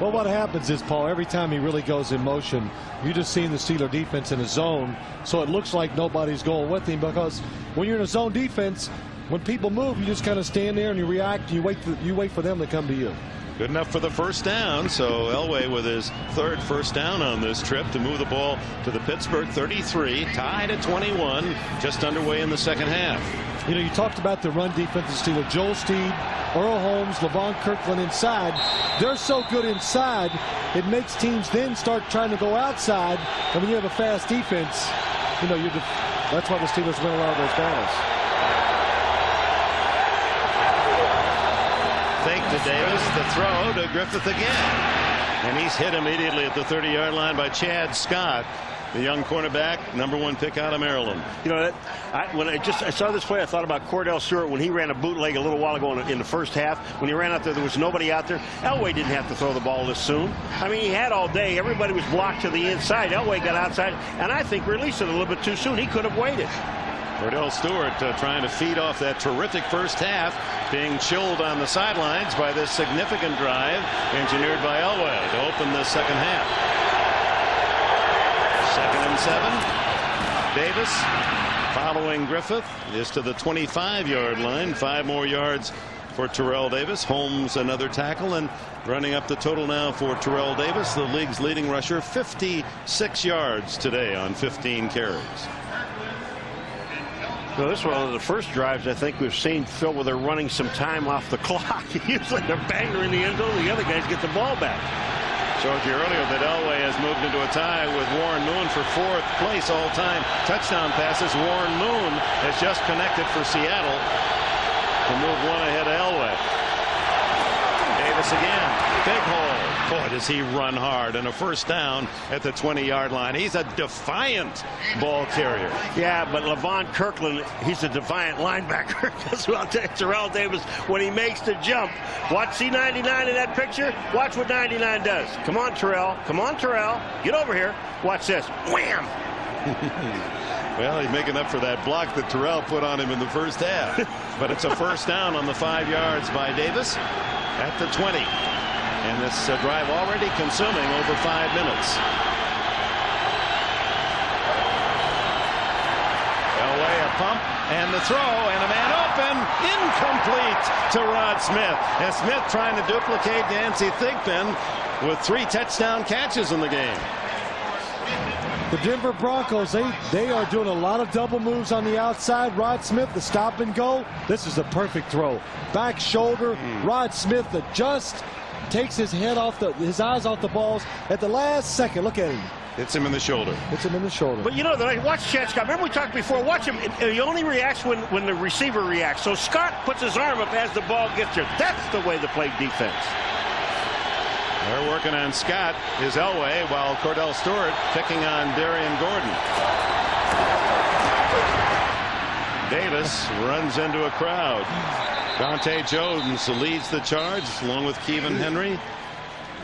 Well, what happens is, Paul, every time he really goes in motion, you're just seeing the Steeler defense in a zone, so it looks like nobody's going with him, because when you're in a zone defense, when people move, you just kind of stand there and you react, and you wait for them to come to you. Good enough for the first down. So Elway with his 3rd first down on this trip to move the ball to the Pittsburgh 33, tied at 21, just underway in the second half. You know, you talked about the run defense of the Steelers. Joel Steed, Earl Holmes, Levon Kirkland inside. They're so good inside, it makes teams then start trying to go outside. And when you have a fast defense, you know, that's why the Steelers win a lot of those battles. Fake to Davis, the throw to Griffith again. And he's hit immediately at the 30-yard line by Chad Scott, the young cornerback, #1 pick out of Maryland. You know, when I saw this play, I thought about Kordell Stewart when he ran a bootleg a little while ago in the first half. When he ran out there was nobody out there. Elway didn't have to throw the ball this soon. I mean, he had all day. Everybody was blocked to the inside. Elway got outside, and I think released it a little bit too soon. He could have waited. Kordell Stewart trying to feed off that terrific first half, being chilled on the sidelines by this significant drive engineered by Elway to open the second half. 2nd and 7. Davis following Griffith is to the 25-yard line. 5 more yards for Terrell Davis. Holmes another tackle, and running up the total now for Terrell Davis, the league's leading rusher, 56 yards today on 15 carries. Well, this is one of the first drives I think we've seen, Phil, where they're running some time off the clock. Usually they're banger in the end zone, the other guys get the ball back. Showed you earlier that Elway has moved into a tie with Warren Moon for 4th place all-time touchdown passes. Warren Moon has just connected for Seattle to move 1 ahead of Elway. Davis again, big hole. Boy, does he run hard, and a first down at the 20-yard line. He's a defiant ball carrier. Yeah, but Levon Kirkland, he's a defiant linebacker. That's what I'll tell you, Terrell Davis, when he makes the jump. Watch C99 in that picture. Watch what 99 does. Come on, Terrell. Come on, Terrell. Get over here. Watch this. Wham! Well, he's making up for that block that Terrell put on him in the first half. But it's a first down on the 5 yards by Davis at the 20. And this drive already consuming over 5 minutes. Elway, a pump, and the throw, and a man open, incomplete to Rod Smith. And Smith trying to duplicate Yancey Thigpen with 3 touchdown catches in the game. The Denver Broncos, they are doing a lot of double moves on the outside. Rod Smith, the stop and go. This is a perfect throw. Back shoulder. Rod Smith just takes his head off his eyes off the balls at the last second. Look at him. Hits him in the shoulder. Hits him in the shoulder. But you know, watch Chad Scott. Remember we talked before, watch him. He only reacts when the receiver reacts. So Scott puts his arm up as the ball gets there. That's the way to play defense. They're working on Scott, is Elway, while Kordell Stewart picking on Darian Gordon. Davis runs into a crowd. Dante Jones leads the charge along with Kevin Henry.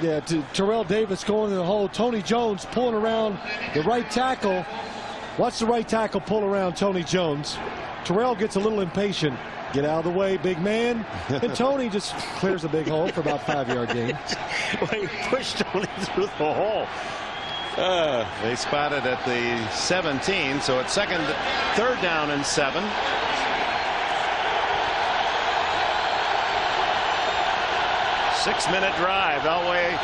Yeah, Terrell Davis going in the hole. Tony Jones pulling around the right tackle. Watch the right tackle pull around Tony Jones. Terrell gets a little impatient. Get out of the way, big man. And Tony just clears a big hole for about 5-yard gain. Well, he pushed Tony through the hole. They spotted at the 17, so it's 3rd down and 7. 6-minute drive. Elway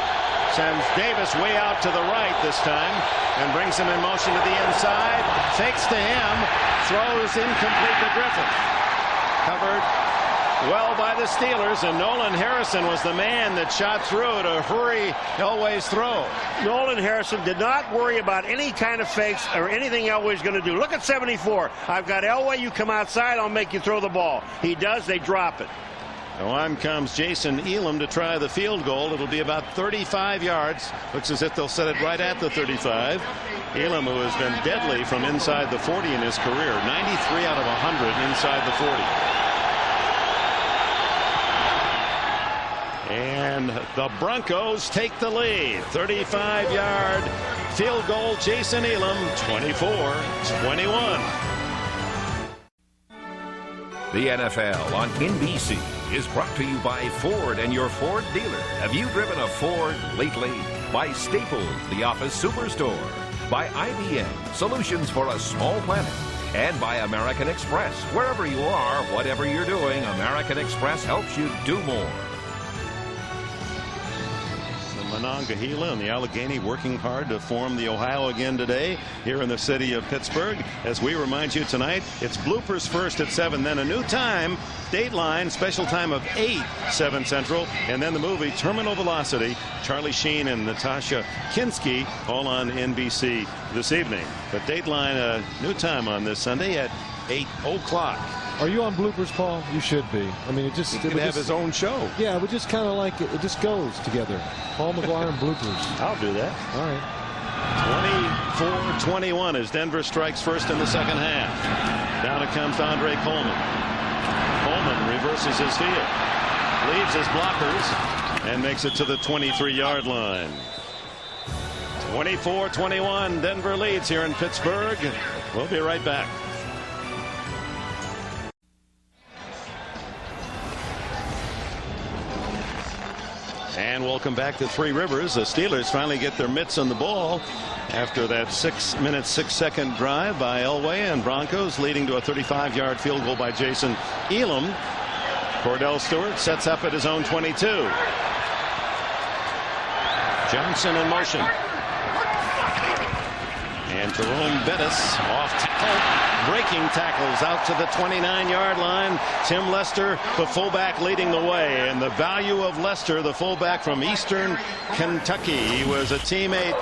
sends Davis way out to the right this time and brings him in motion to the inside. Fakes to him. Throws incomplete to Griffith. Covered well by the Steelers, and Nolan Harrison was the man that shot through to hurry Elway's throw. Nolan Harrison did not worry about any kind of fakes or anything Elway's going to do. Look at 74. I've got Elway. You come outside, I'll make you throw the ball. He does. They drop it. On comes Jason Elam to try the field goal. It'll be about 35 yards. Looks as if they'll set it right at the 35. Elam, who has been deadly from inside the 40 in his career, 93 out of 100 inside the 40. And the Broncos take the lead. 35-yard field goal. Jason Elam, 24-21. The NFL on NBC is brought to you by Ford and your Ford dealer. Have you driven a Ford lately? By Staples, the office superstore. By IBM, solutions for a small planet. And by American Express. Wherever you are, whatever you're doing, American Express helps you do more. Monongahela and the Allegheny working hard to form the Ohio again today here in the city of Pittsburgh. As we remind you tonight, it's bloopers first at 7, then a new time, Dateline, special time of 8, 7 Central, and then the movie Terminal Velocity, Charlie Sheen and Natasha Kinski, all on NBC this evening. But Dateline, a new time on this Sunday at 8 o'clock. Are you on bloopers, Paul? You should be. I mean, it just... He could have his own show. Yeah, it would just kind of like... It just goes together. Paul McGuire and bloopers. I'll do that. All right. 24-21 as Denver strikes first in the second half. Down it comes to Andre Coleman. Coleman reverses his field. Leaves his blockers and makes it to the 23-yard line. 24-21. Denver leads here in Pittsburgh. We'll be right back. And welcome back to Three Rivers. The Steelers finally get their mitts on the ball after that 6-minute, 6-second drive by Elway, and Broncos leading to a 35-yard field goal by Jason Elam. Kordell Stewart sets up at his own 22. Johnson in motion. And Jerome Bettis off tackle. Breaking tackles out to the 29-yard line. Tim Lester, the fullback, leading the way. And the value of Lester, the fullback from Eastern Kentucky. He was a teammate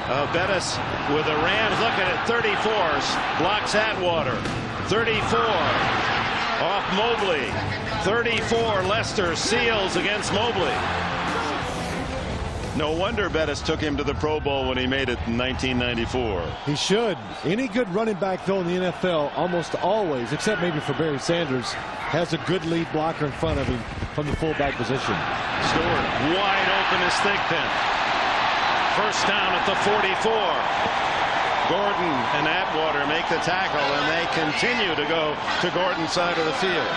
of Bettis with the Rams. Look at it, 34. Blocks Atwater. 34 off Mobley. 34 Lester seals against Mobley. No wonder Bettis took him to the Pro Bowl when he made it in 1994. He should. Any good running back, though, in the NFL, almost always, except maybe for Barry Sanders, has a good lead blocker in front of him from the fullback position. Stewart wide open as Thigpen. First down at the 44. Gordon and Atwater make the tackle, and they continue to go to Gordon's side of the field.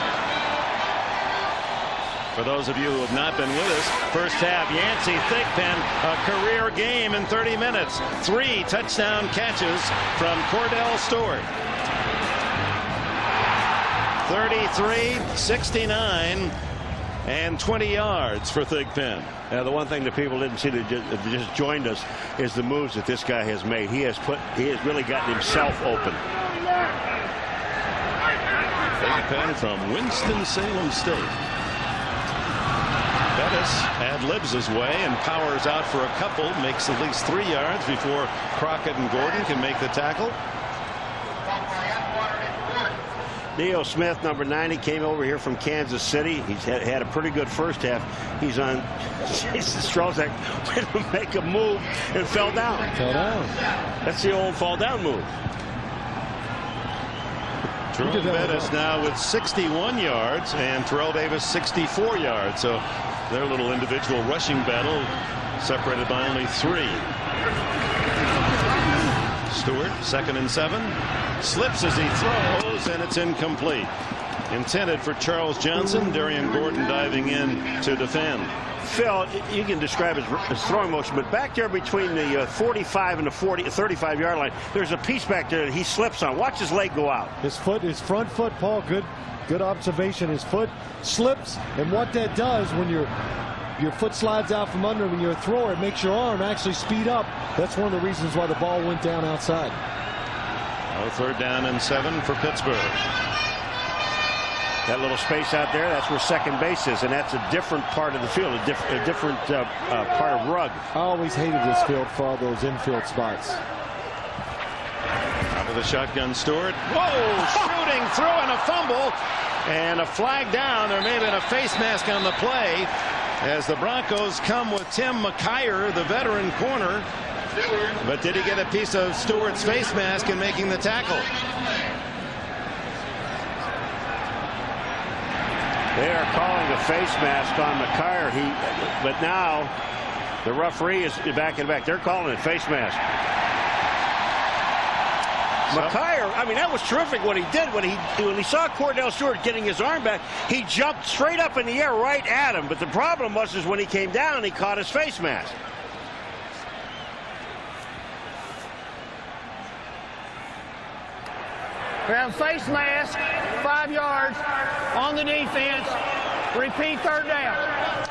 For those of you who have not been with us, first half, Yancey Thigpen, a career game in 30 minutes. 3 touchdown catches from Kordell Stewart. 33, 69, and 20 yards for Thigpen. Now, the one thing that people didn't see that just joined us is the moves that this guy has made. He has really gotten himself open. Thigpen from Winston-Salem State. Bettis ad-libs his way and powers out for a couple, makes at least 3 yards before Crockett and Gordon can make the tackle. Neo Smith, number 90, came over here from Kansas City. He's had a pretty good first half. He's on Jason Strozak, went to make a move and fell down. That's the old fall down move. Jerome Bettis now with 61 yards and Terrell Davis 64 yards. So their little individual rushing battle separated by only 3. Stewart, 2nd and 7. Slips as he throws, and it's incomplete. Intended for Charles Johnson. Darian Gordon diving in to defend. Phil, you can describe his throwing motion, but back there between the 45 and the 35-yard line, there's a piece back there that he slips on. Watch his leg go out. His front foot, Paul, good observation. His foot slips, and what that does when you're your foot slides out from under when you're a thrower, it makes your arm actually speed up. That's one of the reasons why the ball went down outside. Oh, 3rd down and 7 for Pittsburgh. That little space out there, that's where second base is, and that's a different part of the field, a different part of rug. I always hated this field for all those infield spots. Out of the shotgun, Stewart. Whoa! Shooting through and a fumble. And a flag down. There may have been a face mask on the play as the Broncos come with Tim McKyer, the veteran corner. But did he get a piece of Stewart's face mask in making the tackle? They are calling a face mask on McKyer. But now the referee is back in back. They're calling it face mask. McKyer, I mean, that was terrific what he did when he saw Kordell Stewart getting his arm back. He jumped straight up in the air right at him. But the problem was when he came down, he caught his face mask. We have face mask, 5 yards on the defense. Repeat 3rd down.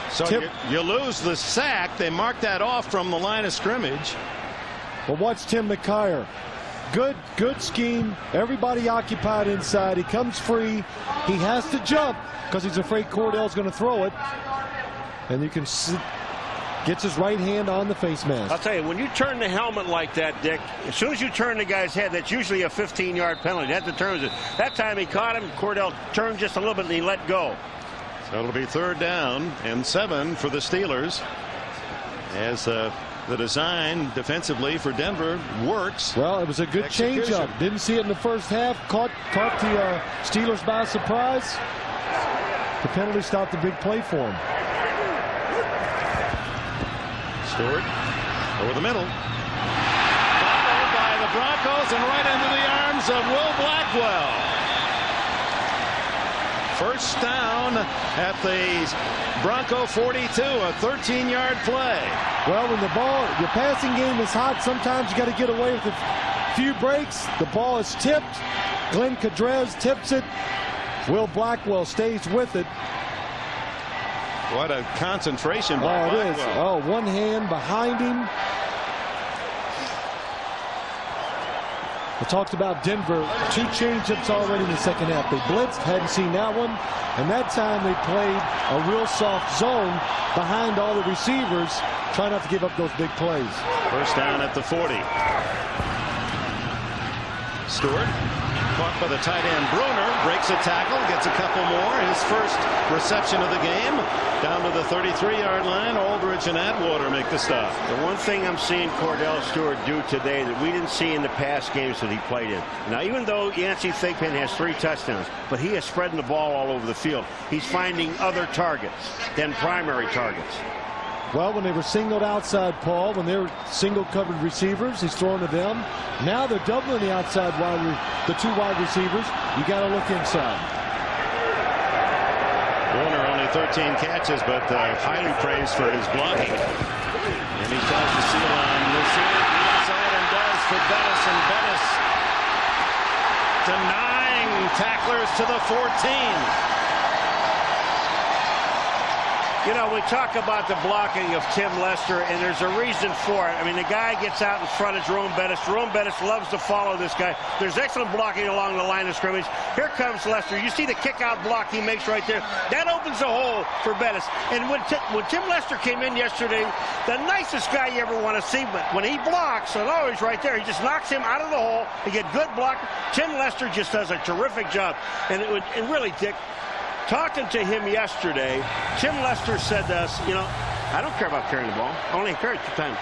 So you lose the sack. They mark that off from the line of scrimmage. Well, watch Tim McKyer. Good scheme. Everybody occupied inside. He comes free. He has to jump because he's afraid Kordell's going to throw it. And you can see, gets his right hand on the face mask. I'll tell you, when you turn the helmet like that, Dick, as soon as you turn the guy's head, that's usually a 15-yard penalty. That determines it. That time he caught him. Kordell turned just a little bit and he let go. So it'll be 3rd down and 7 for the Steelers as the design defensively for Denver works. Well, it was a good changeup. Didn't see it in the first half. Caught the Steelers by surprise. The penalty stopped a big play for him. Stewart over the middle. Followed by the Broncos and right into the arms of Will Blackwell. First down at the Bronco 42, a 13-yard play. Well, when your passing game is hot, sometimes you got to get away with a few breaks. The ball is tipped. Glenn Kadrez tips it. Will Blackwell stays with it. What a concentration by Blackwell. It is. Oh, one hand behind him. We talked about Denver, 2 change-ups already in the second half. They blitzed, hadn't seen that one. And that time they played a real soft zone behind all the receivers, trying not to give up those big plays. First down at the 40. Stewart caught by the tight end Bruner, breaks a tackle, gets a couple more. His first reception of the game down to the 33-yard line. Aldridge and Atwater make the stop. The one thing I'm seeing Kordell Stewart do today that we didn't see in the past games that he played in. Now, even though Yancey Thigpen has 3 touchdowns, but he is spreading the ball all over the field. He's finding other targets than primary targets. Well, when they were singled outside, Paul, when they were single-covered receivers, he's throwing to them. Now they're doubling the outside the 2 wide receivers. You got to look inside. Warner only 13 catches, but highly praised for his blocking. And he tries to seal on this inside and does for Bettis, and Bettis denying tacklers to the 14. You know, we talk about the blocking of Tim Lester, and there's a reason for it. I mean, the guy gets out in front of Jerome Bettis. Jerome Bettis loves to follow this guy. There's excellent blocking along the line of scrimmage. Here comes Lester. You see the kick-out block he makes right there. That opens a hole for Bettis. And when Tim Lester came in yesterday, the nicest guy you ever want to see, but when he blocks, and oh, he's right there. He just knocks him out of the hole. He get good block. Tim Lester just does a terrific job. And really, Dick, talking to him yesterday, Tim Lester said to us, you know, I don't care about carrying the ball. I only carry it 2 times.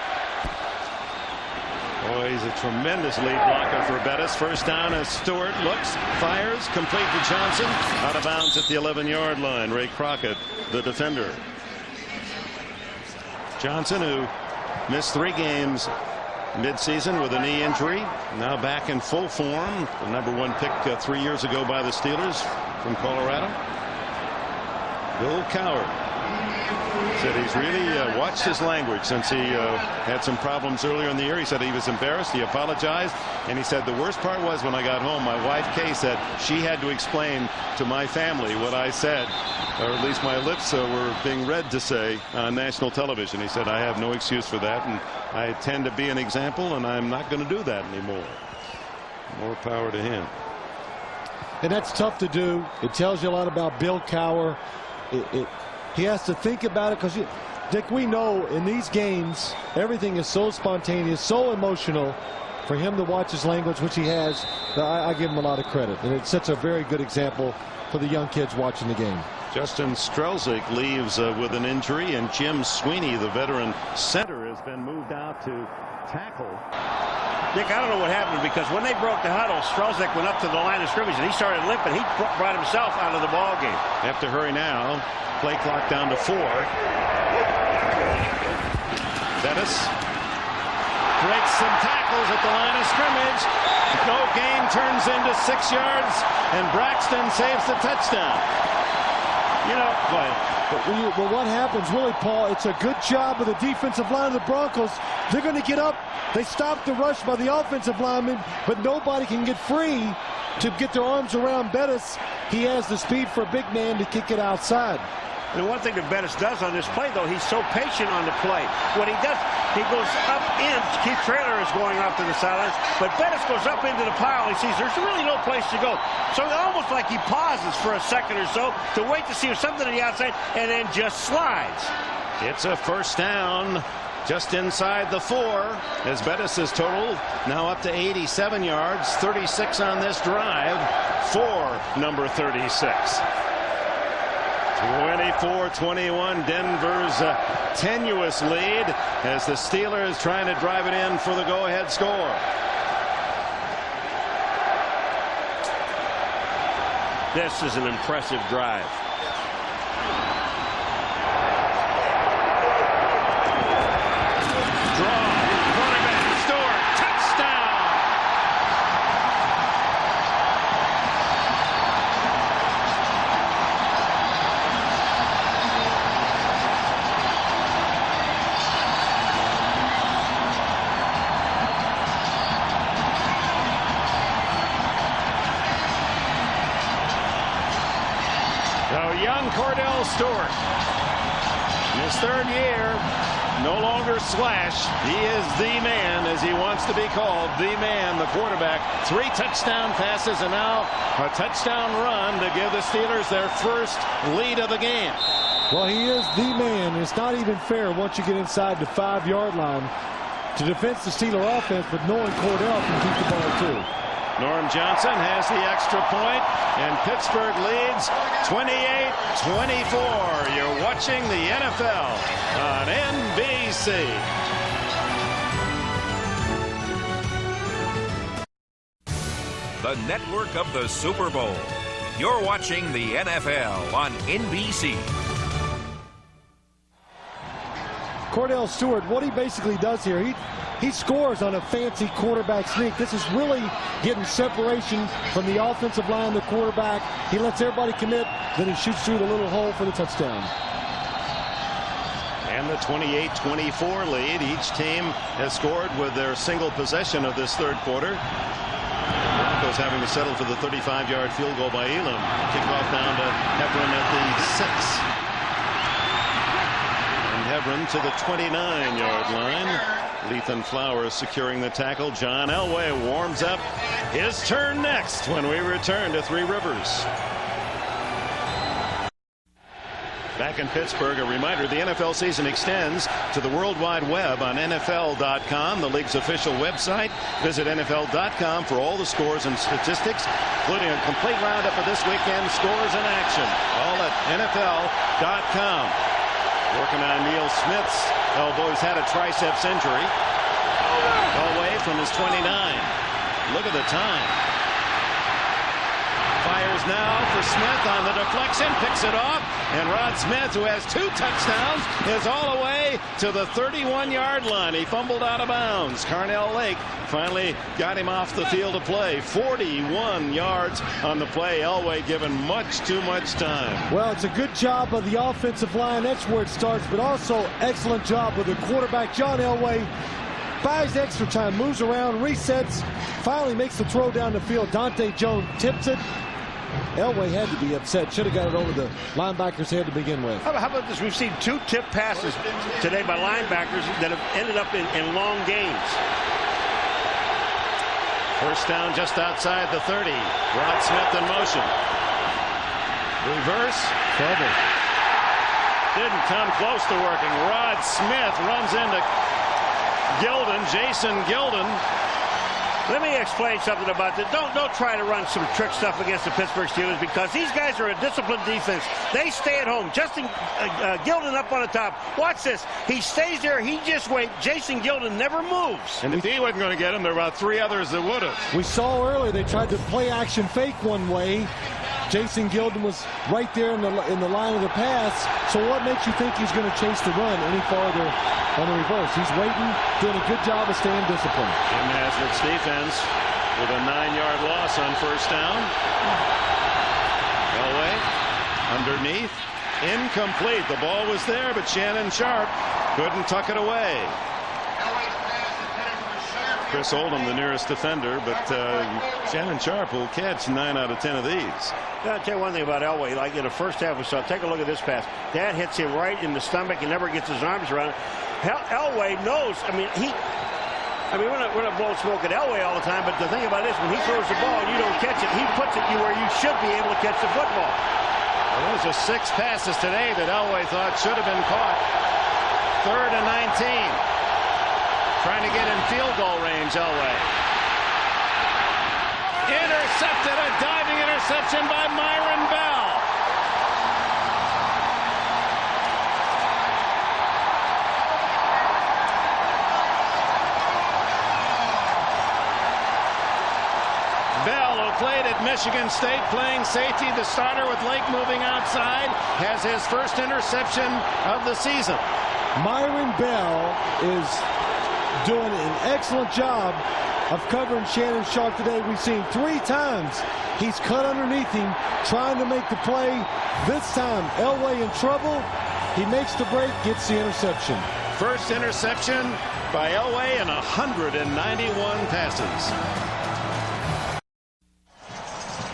Boy, he's a tremendous lead blocker for Bettis. First down as Stewart looks, fires, complete to Johnson. Out of bounds at the 11-yard line. Ray Crockett, the defender. Johnson, who missed 3 games mid-season with a knee injury, now back in full form. The #1 pick 3 years ago by the Steelers from Colorado. Bill Coward Said he's really watched his language since he had some problems earlier in the year. He said he was embarrassed. He apologized. And he said the worst part was when I got home, my wife Kay said she had to explain to my family what I said, or at least my lips were being read to say on national television. He said, I have no excuse for that, and I tend to be an example, and I'm not going to do that anymore. More power to him. And that's tough to do. It tells you a lot about Bill Cowher. He has to think about it, because, Dick, we know in these games everything is so spontaneous, so emotional. For him to watch his language, which he has, I give him a lot of credit. And it sets a very good example for the young kids watching the game. Justin Strelzik leaves with an injury, and Jim Sweeney, the veteran center, has been moved out to tackle. Dick, I don't know what happened, because when they broke the huddle, Strelzik went up to the line of scrimmage and he started limping. He brought himself out of the ball game. Have to hurry now. Play clock down to 4. Bettis breaks some tackles at the line of scrimmage. No gain turns into 6 yards, and Braxton saves the touchdown. You know, go ahead. But what happens, really, Paul, it's a good job of the defensive line of the Broncos. They're going to get up. They stop the rush by the offensive lineman, but nobody can get free to get their arms around Bettis. He has the speed for a big man to kick it outside. And one thing that Bettis does on this play, though, he's so patient on the play. What he does, he goes up in. Keith Traylor is going off to the sidelines, but Bettis goes up into the pile. He sees there's really no place to go. So almost like he pauses for a second or so to wait to see if something on the outside, and then just slides. It's a first down just inside the 4, as Bettis' total now up to 87 yards, 36 on this drive for number 36. 24-21, Denver's tenuous lead as the Steelers trying to drive it in for the go-ahead score. This is an impressive drive. Draw, quarterback, Stewart, touchdown! Young Kordell Stewart, in his 3rd year, no longer Slash. He is the man, as he wants to be called, the man, the quarterback. 3 touchdown passes and now a touchdown run to give the Steelers their first lead of the game. Well, he is the man. It's not even fair once you get inside the 5-yard line to defend the Steeler offense, but knowing Kordell can keep the ball too. Norm Johnson has the extra point, and Pittsburgh leads 28-24. You're watching the NFL on NBC. The network of the Super Bowl. You're watching the NFL on NBC. Kordell Stewart, what he basically does here, he scores on a fancy quarterback sneak. This is really getting separation from the offensive line, the quarterback. He lets everybody commit, then he shoots through the little hole for the touchdown. And the 28-24 lead. Each team has scored with their single possession of this 3rd quarter. Broncos having to settle for the 35-yard field goal by Elam. Kickoff down to Hebron at the 6. And Hebron to the 29-yard line. Lethan Flowers securing the tackle. John Elway warms up. His turn next when we return to Three Rivers. Back in Pittsburgh, a reminder, the NFL season extends to the World Wide Web on NFL.com, the league's official website. Visit NFL.com for all the scores and statistics, including a complete roundup of this weekend's scores and action. All at NFL.com. Working on Neil Smith's elbow. He's had a triceps injury. Elway from his 29. Look at the time. Fires now for Smith on the deflection, picks it off, and Rod Smith, who has 2 touchdowns, is all the way to the 31-yard line. He fumbled out of bounds. Kordell Lake finally got him off the field of play. 41 yards on the play. Elway given much too much time. Well, it's a good job of the offensive line. That's where it starts, but also excellent job of the quarterback, John Elway. Buys extra time, moves around, resets, finally makes the throw down the field. Dante Jones tips it. Elway had to be upset. Should have got it over the linebacker's head to begin with. How about this? We've seen 2 tip passes today by linebackers that have ended up in long gains. First down just outside the 30. Rod Smith in motion. Reverse. Trouble. Didn't come close to working. Rod Smith runs into Gilden, Jason Gilden. Let me explain something about this. Don't try to run some trick stuff against the Pittsburgh Steelers, because these guys are a disciplined defense. They stay at home. Justin Gilden up on the top. Watch this. He stays there. He just waits. Jason Gilden never moves. And if he wasn't going to get him, there were about 3 others that would have. We saw earlier they tried to play action fake one way. Jason Gilden was right there in the line of the pass. So what makes you think he's going to chase the run any farther on the reverse? He's waiting, doing a good job of staying disciplined. Jim Haslip's defense with a 9-yard loss on first down. Elway underneath, incomplete. The ball was there, but Shannon Sharp couldn't tuck it away. Chris Oldham, the nearest defender, but Shannon Sharp will catch 9 out of 10 of these. I'll tell you one thing about Elway. Like in the first half we saw, take a look at this pass. That hits him right in the stomach and never gets his arms around it. Elway knows. I mean, we're not blowing smoke at Elway all the time, but the thing about this, when he throws the ball and you don't catch it, he puts it where you should be able to catch the football. Well, those are 6 passes today that Elway thought should have been caught. 3rd and 19. Trying to get in field goal range, Elway. Intercepted, a diving interception by Myron Bell. Bell, who played at Michigan State playing safety, the starter with Lake moving outside, has his first interception of the season. Myron Bell is doing an excellent job of covering Shannon Sharp today. We've seen 3 times he's cut underneath him trying to make the play. This time Elway in trouble. He makes the break, gets the interception. First interception by Elway in 191 passes.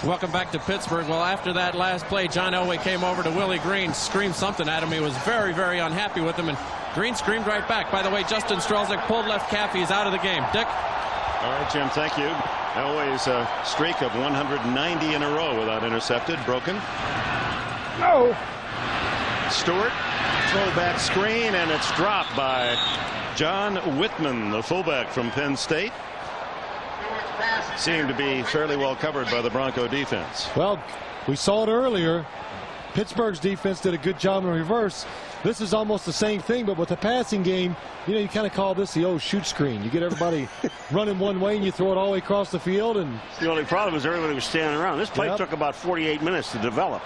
Welcome back to Pittsburgh. Well, after that last play, John Elway came over to Willie Green, screamed something at him. He was very, very unhappy with him, and Green screamed right back. By the way, Justin Strelzik pulled left calf. He's out of the game. Dick? All right, Jim, thank you. Elway's streak of 190 in a row without intercepted, broken. No. Stewart, throwback screen, and it's dropped by John Whitman, the fullback from Penn State. Seemed to be fairly well covered by the Bronco defense. Well, we saw it earlier. Pittsburgh's defense did a good job in reverse. This is almost the same thing, but with the passing game, you know, you kind of call this the old shoot screen. You get everybody running one way and you throw it all the way across the field. And the only problem is everybody was standing around. This play took about 48 minutes to develop.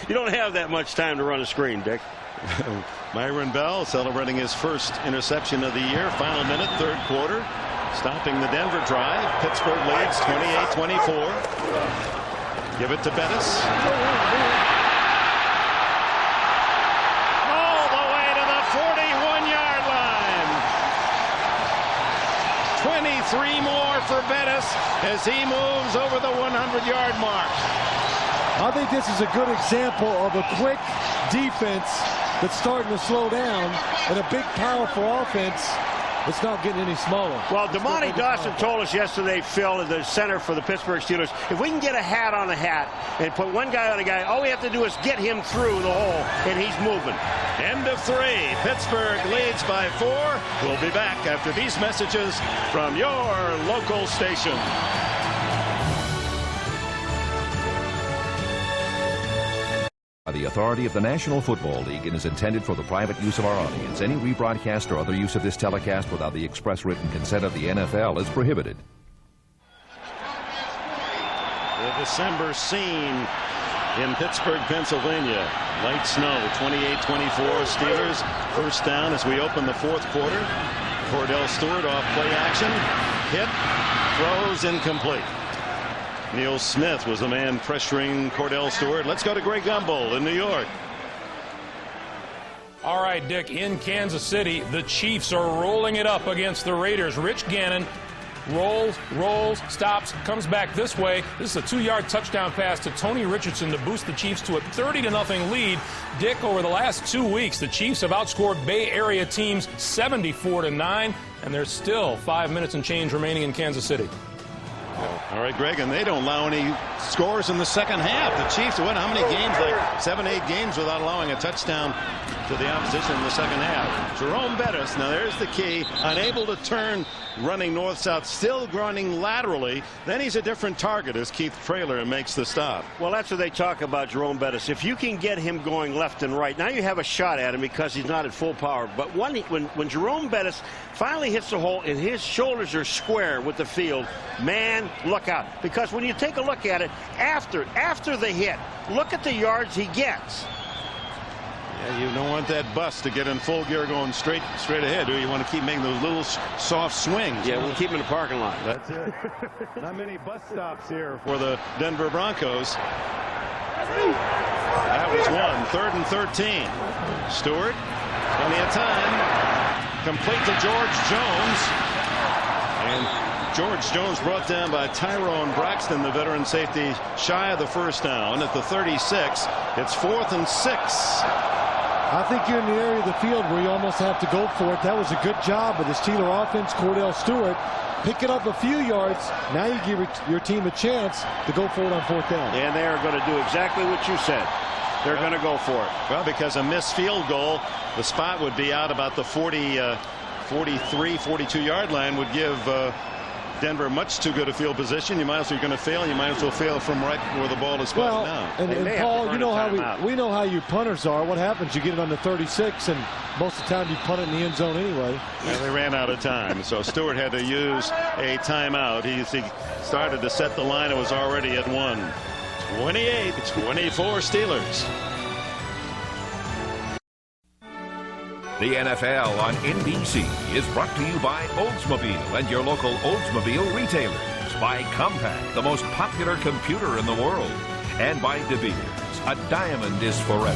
You don't have that much time to run a screen, Dick. Myron Bell celebrating his first interception of the year. Final minute, 3rd quarter. Stopping the Denver drive. Pittsburgh leads 28-24. Give it to Bettis. All the way to the 41-yard line. 23 more for Bettis as he moves over the 100-yard mark. I think this is a good example of a quick defense that's starting to slow down, and a big, powerful offense. It's not getting any smaller. Well, Damani Dawson told us yesterday, Phil, in the center for the Pittsburgh Steelers, if we can get a hat on a hat and put one guy on a guy, all we have to do is get him through the hole, and he's moving. End of 3. Pittsburgh leads by 4. We'll be back after these messages from your local station. By the authority of the National Football League and is intended for the private use of our audience. Any rebroadcast or other use of this telecast without the express written consent of the NFL is prohibited. The December scene in Pittsburgh, Pennsylvania. Light snow, 28-24 Steelers. First down as we open the fourth quarter. Kordell Stewart off play action. Hit. Throws incomplete. Neil Smith was the man pressuring Kordell Stewart. Let's go to Greg Gumbel in New York. All right, Dick, in Kansas City, the Chiefs are rolling it up against the Raiders. Rich Gannon rolls, stops, comes back this way. This is a 2-yard touchdown pass to Tony Richardson to boost the Chiefs to a 30-0 lead. Dick, over the last 2 weeks, the Chiefs have outscored Bay Area teams 74-9, and there's still 5 minutes and change remaining in Kansas City. All right, Greg, and they don't allow any scores in the second half. The Chiefs win how many games? Like 7, 8 games without allowing a touchdown to the opposition in the second half. Jerome Bettis, now there's the key, unable to turn running north-south, still running laterally. Then he's a different target as Keith Traylor makes the stop. Well, that's what they talk about, Jerome Bettis. If you can get him going left and right, now you have a shot at him because he's not at full power. But when Jerome Bettis finally hits the hole and his shoulders are square with the field, man, look out. Because when you take a look at it, after the hit, look at the yards he gets. Yeah, you don't want that bus to get in full gear going straight ahead, do you? Want to keep making those little soft swings. Yeah, we'll keep him in the parking lot. That's it. Not many bus stops here for the Denver Broncos. That was one. 3rd and 13. Stewart, plenty of time. Complete to George Jones. And George Jones brought down by Tyrone Braxton, the veteran safety, shy of the first down at the 36. It's 4th and 6. I think you're in the area of the field where you almost have to go for it. That was a good job with the Steeler offense. Kordell Stewart pick it up a few yards. Now you give your team a chance to go for it on 4th down. And they are going to do exactly what you said. They're going to go for it. Well, because a missed field goal, the spot would be out about the 43, 42-yard line, would give Denver much too good a field position. You might as well, you're going to fail. You might as well fail from right where the ball is spotted now. And Paul, you know how we know how you punters are. What happens? You get it on the 36, and most of the time you punt it in the end zone anyway. Well, they ran out of time, so Stewart had to use a timeout. He started to set the line. It was already at 1. 28-24 Steelers. The NFL on NBC is brought to you by Oldsmobile and your local Oldsmobile retailers, by Compaq, the most popular computer in the world, and by De Beers. A diamond is forever.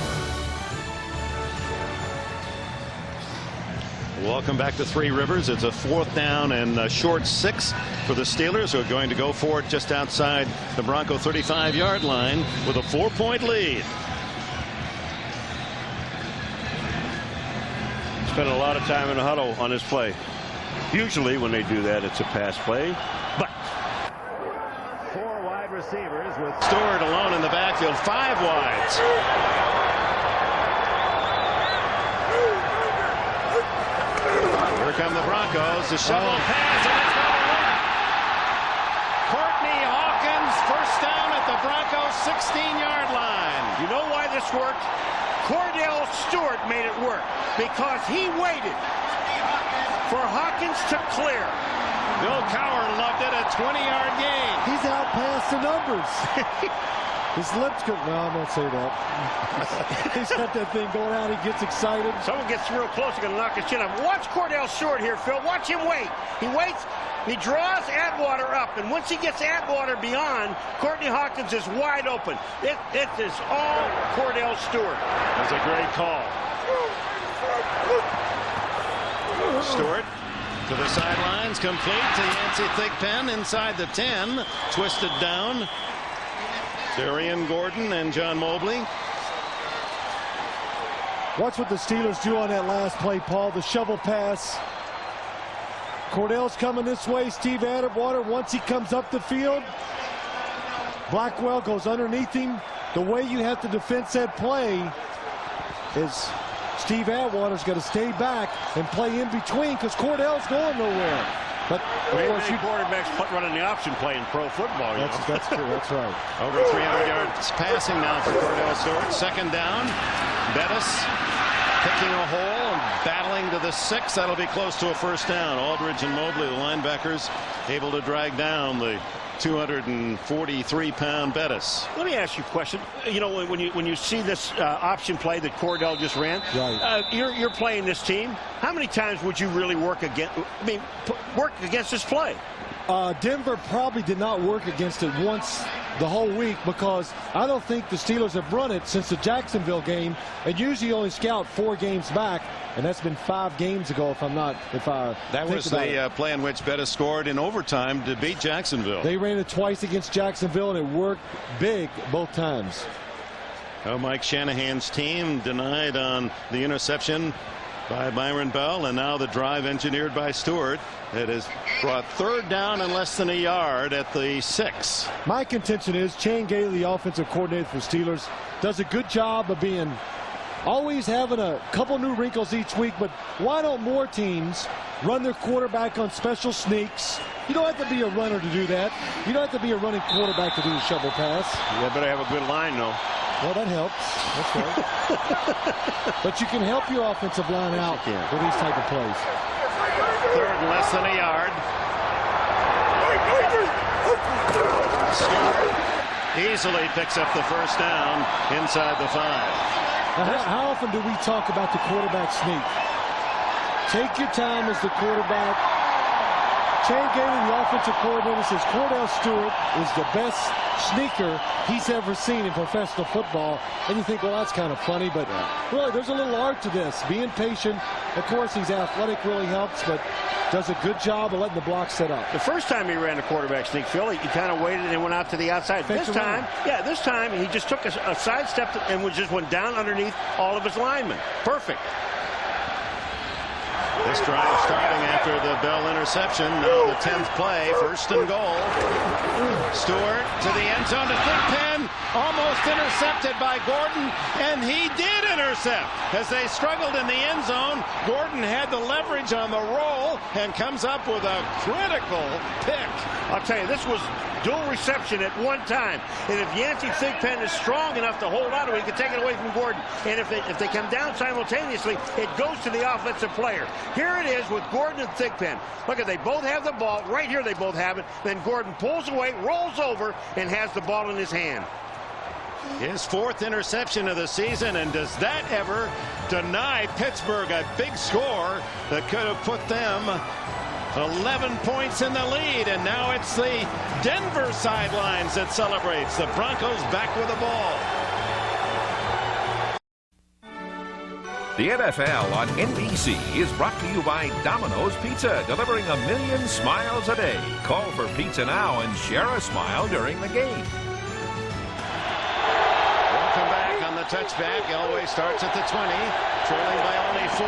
Welcome back to Three Rivers. It's a 4th down and a short 6 for the Steelers, who are going to go for it just outside the Bronco 35-yard line with a 4-point lead. Spent a lot of time in the huddle on this play. Usually when they do that, it's a pass play. But 4 wide receivers with Stewart alone in the backfield. 5 wides. Here come the Broncos. The shovel pass, and it's going to work. Courtney Hawkins, first down at the Broncos 16-yard line. You know why this worked? Kordell Stewart made it work because he waited for Hawkins to clear. Bill Cowher loved it, a 20-yard gain. He's out past the numbers. His lips go. No, I won't say that. He's got that thing going out. He gets excited. Someone gets real close. He's going to knock his chin off. Watch Kordell Stewart here, Phil. Watch him wait. He waits. He draws Atwater up, and once he gets Atwater beyond, Courtney Hawkins is wide open. It is all Kordell Stewart. That's a great call. Stewart to the sidelines, complete to Yancey Thigpen inside the 10, twisted down. Darian Gordon and John Mobley. Watch what the Steelers do on that last play, Paul. The shovel pass. Kordell's coming this way. Steve Atwater, once he comes up the field, Blackwell goes underneath him. The way you have to defend that play is Steve Atwater's got to stay back and play in between because Kordell's going nowhere. But of course, quarterbacks running the option play in pro football. That's true. That's right. Over 300 yards passing now for Kordell Stewart. 2nd down. Bettis picking a hole, and battling to the 6. That'll be close to a first down. Aldridge and Mobley, the linebackers, able to drag down the 243-pound Bettis. Let me ask you a question. You know, when you see this option play that Kordell just ran, right. You're playing this team. How many times would you really work against this play? Denver probably did not work against it once the whole week, because I don't think the Steelers have run it since the Jacksonville game, and usually only scout 4 games back, and that's been 5 games ago that was the play in which Bettis scored in overtime to beat Jacksonville. They ran it twice against Jacksonville, and it worked big both times. Oh, Mike Shanahan's team denied on the interception by Byron Bell, and now the drive engineered by Stewart. It has brought 3rd down and less than a yard at the 6. My contention is Chan Gailey, the offensive coordinator for Steelers, does a good job of always having a couple new wrinkles each week, but why don't more teams run their quarterback on special sneaks? You don't have to be a runner to do that. You don't have to be a running quarterback to do the shovel pass. You better have a good line, though. Well, that helps. That's right. But you can help your offensive line out with these type of plays. 3rd and less than a yard. Easily picks up the first down inside the 5. Now, how often do we talk about the quarterback sneak? Take your time as the quarterback. Chan Gailey, the offensive coordinator, says Kordell Stewart is the best sneaker he's ever seen in professional football. And you think, well, that's kind of funny, but really, there's a little art to this. Being patient. Of course, he's athletic, really helps, but does a good job of letting the block set up. The first time he ran a quarterback sneak, Phil, he kind of waited and went out to the outside. This time he just took a sidestep and just went down underneath all of his linemen. Perfect. This drive starting after the Bell interception. Now the 10th play, 1st and goal. Stewart to the end zone to Thigpen. Almost intercepted by Gordon, and he did intercept. As they struggled in the end zone, Gordon had the leverage on the roll and comes up with a critical pick. I'll tell you, this was dual reception at one time. And if Yancey Thigpen is strong enough to hold on to it, he can take it away from Gordon. And if they come down simultaneously, it goes to the offensive player. Here it is with Gordon and Thigpen. Look, they both have the ball. Right here they both have it. Then Gordon pulls away, rolls over, and has the ball in his hand. His 4th interception of the season, and does that ever deny Pittsburgh a big score that could have put them 11 points in the lead? And now it's the Denver sidelines that celebrates. The Broncos back with the ball. The NFL on NBC is brought to you by Domino's Pizza, delivering 1 million smiles a day. Call for pizza now and share a smile during the game. Welcome back on the touchback. Elway starts at the 20, trailing by only 4.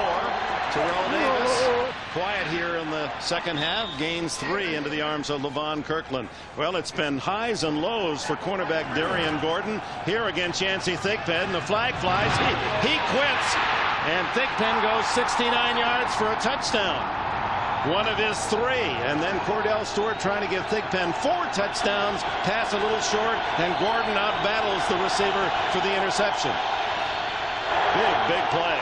Terrell Davis, quiet here in the second half, gains 3 into the arms of LaVon Kirkland. Well, it's been highs and lows for cornerback Darian Gordon. Here against Yancey Thigpen, the flag flies. He quits, and Thigpen goes 69 yards for a touchdown. One of his 3, and then Kordell Stewart trying to give Thigpen 4 touchdowns, pass a little short, and Gordon out-battles the receiver for the interception. Big play.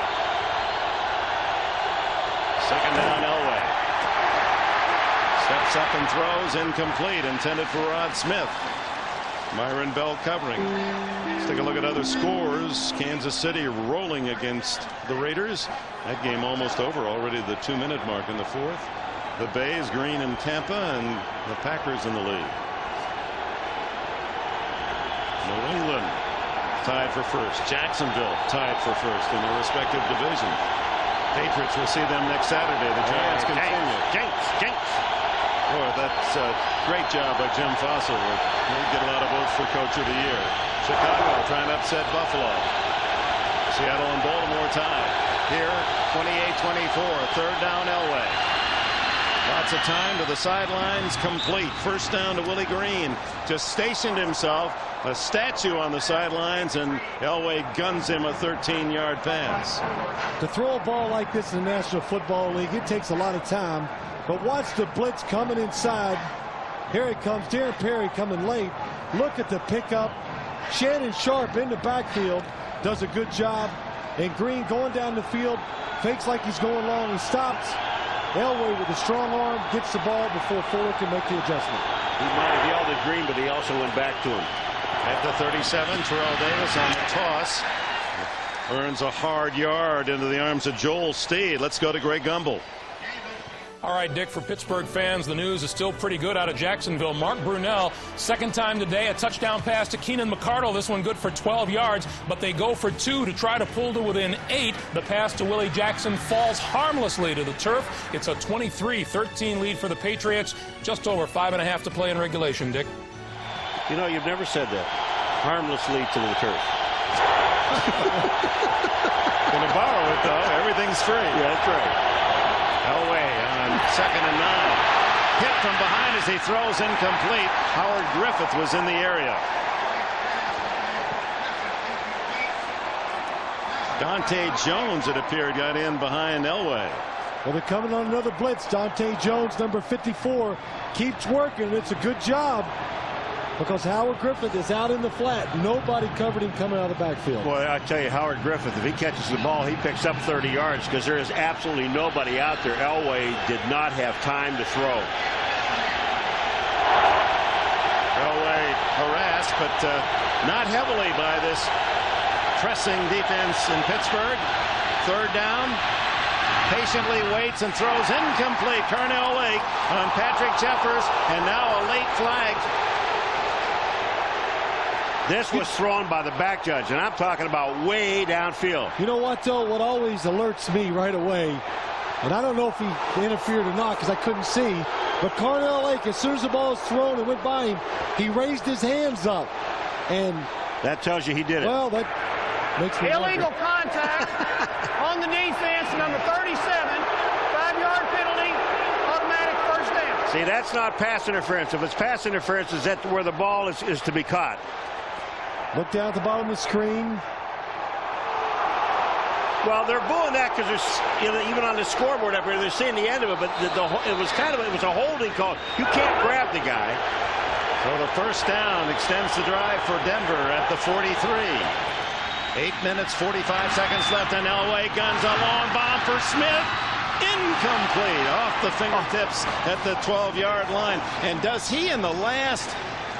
Second down, Elway. Steps up and throws, incomplete, intended for Rod Smith. Myron Bell covering. Let's take a look at other scores. Kansas City rolling against the Raiders. That game almost over, already the 2-minute mark in the 4th. The Bays, Green, and Tampa, and the Packers in the lead. New England tied for 1st. Jacksonville tied for 1st in their respective division. Patriots will see them next Saturday. The Giants continue. Jinx. Boy, that's a great job by Jim Fossil. He'll get a lot of votes for Coach of the Year. Chicago trying to upset Buffalo. Seattle and Baltimore tied. Here, 28-24. 3rd down, Elway. Lots of time to the sidelines, complete. 1st down to Willie Green. Just stationed himself, a statue on the sidelines, and Elway guns him a 13-yard pass. To throw a ball like this in the National Football League, it takes a lot of time. But watch the blitz coming inside. Here it comes. Darren Perry coming late. Look at the pickup. Shannon Sharp in the backfield does a good job. And Green going down the field, fakes like he's going long. He stops. Elway with a strong arm gets the ball before Fuller can make the adjustment. He might have yelled at Green, but he also went back to him. At the 37, Terrell Davis on the toss. Earns a hard yard into the arms of Joel Steed. Let's go to Greg Gumbel. All right, Dick, for Pittsburgh fans, the news is still pretty good out of Jacksonville. Mark Brunell, second time today, a touchdown pass to Keenan McCardle. This one good for 12 yards, but they go for 2 to try to pull to within 8. The pass to Willie Jackson falls harmlessly to the turf. It's a 23-13 lead for the Patriots. Just over 5.5 to play in regulation, Dick. You know, you've never said that. Harmlessly to the turf. Gonna borrow it, though. Everything's free. Yeah, that's right. Elway on 2nd and 9. Hit from behind as he throws incomplete. Howard Griffith was in the area. Dante Jones, it appeared, got in behind Elway. Well, they're coming on another blitz. Dante Jones, number 54, keeps working. It's a good job because Howard Griffith is out in the flat. Nobody covered him coming out of the backfield. Boy, I tell you, Howard Griffith, if he catches the ball, he picks up 30 yards because there is absolutely nobody out there. Elway did not have time to throw. Elway harassed, but not heavily by this pressing defense in Pittsburgh. 3rd down. Patiently waits and throws incomplete. Kordell Lake on Patrick Jeffers, and now a late flag. This was thrown by the back judge, and I'm talking about way downfield. You know what, though? What always alerts me right away, and I don't know if he interfered or not because I couldn't see, but Kordell Lake, as soon as the ball was thrown and went by him, he raised his hands up. And that tells you he did it. Well, that makes me illegal wonder. contact on the defense, number 37. 5-yard penalty, automatic first down. See, that's not pass interference. If it's pass interference, is that where the ball is to be caught. Look down at the bottom of the screen. Well, they're booing that because there's, you know, even on the scoreboard up here, they're seeing the end of it. But it was a holding call. You can't grab the guy. So the first down extends the drive for Denver at the 43. 8 minutes, 45 seconds left, and Elway guns a long bomb for Smith. Incomplete off the fingertips at the 12-yard line. And does he, in the last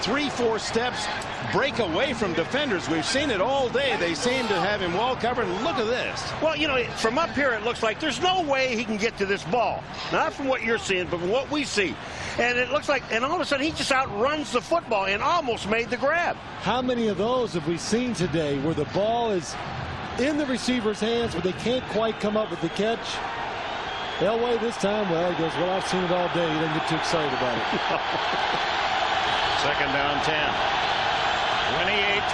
3-4 steps, break away from defenders? We've seen it all day. They seem to have him well covered. Look at this. Well, you know, from up here, it looks like there's no way he can get to this ball. Not from what you're seeing, but from what we see. And it looks like, and all of a sudden, he just outruns the football and almost made the grab. How many of those have we seen today where the ball is in the receiver's hands, but they can't quite come up with the catch? Elway this time, well, he goes, well, I've seen it all day. He doesn't get too excited about it. 2nd down 10.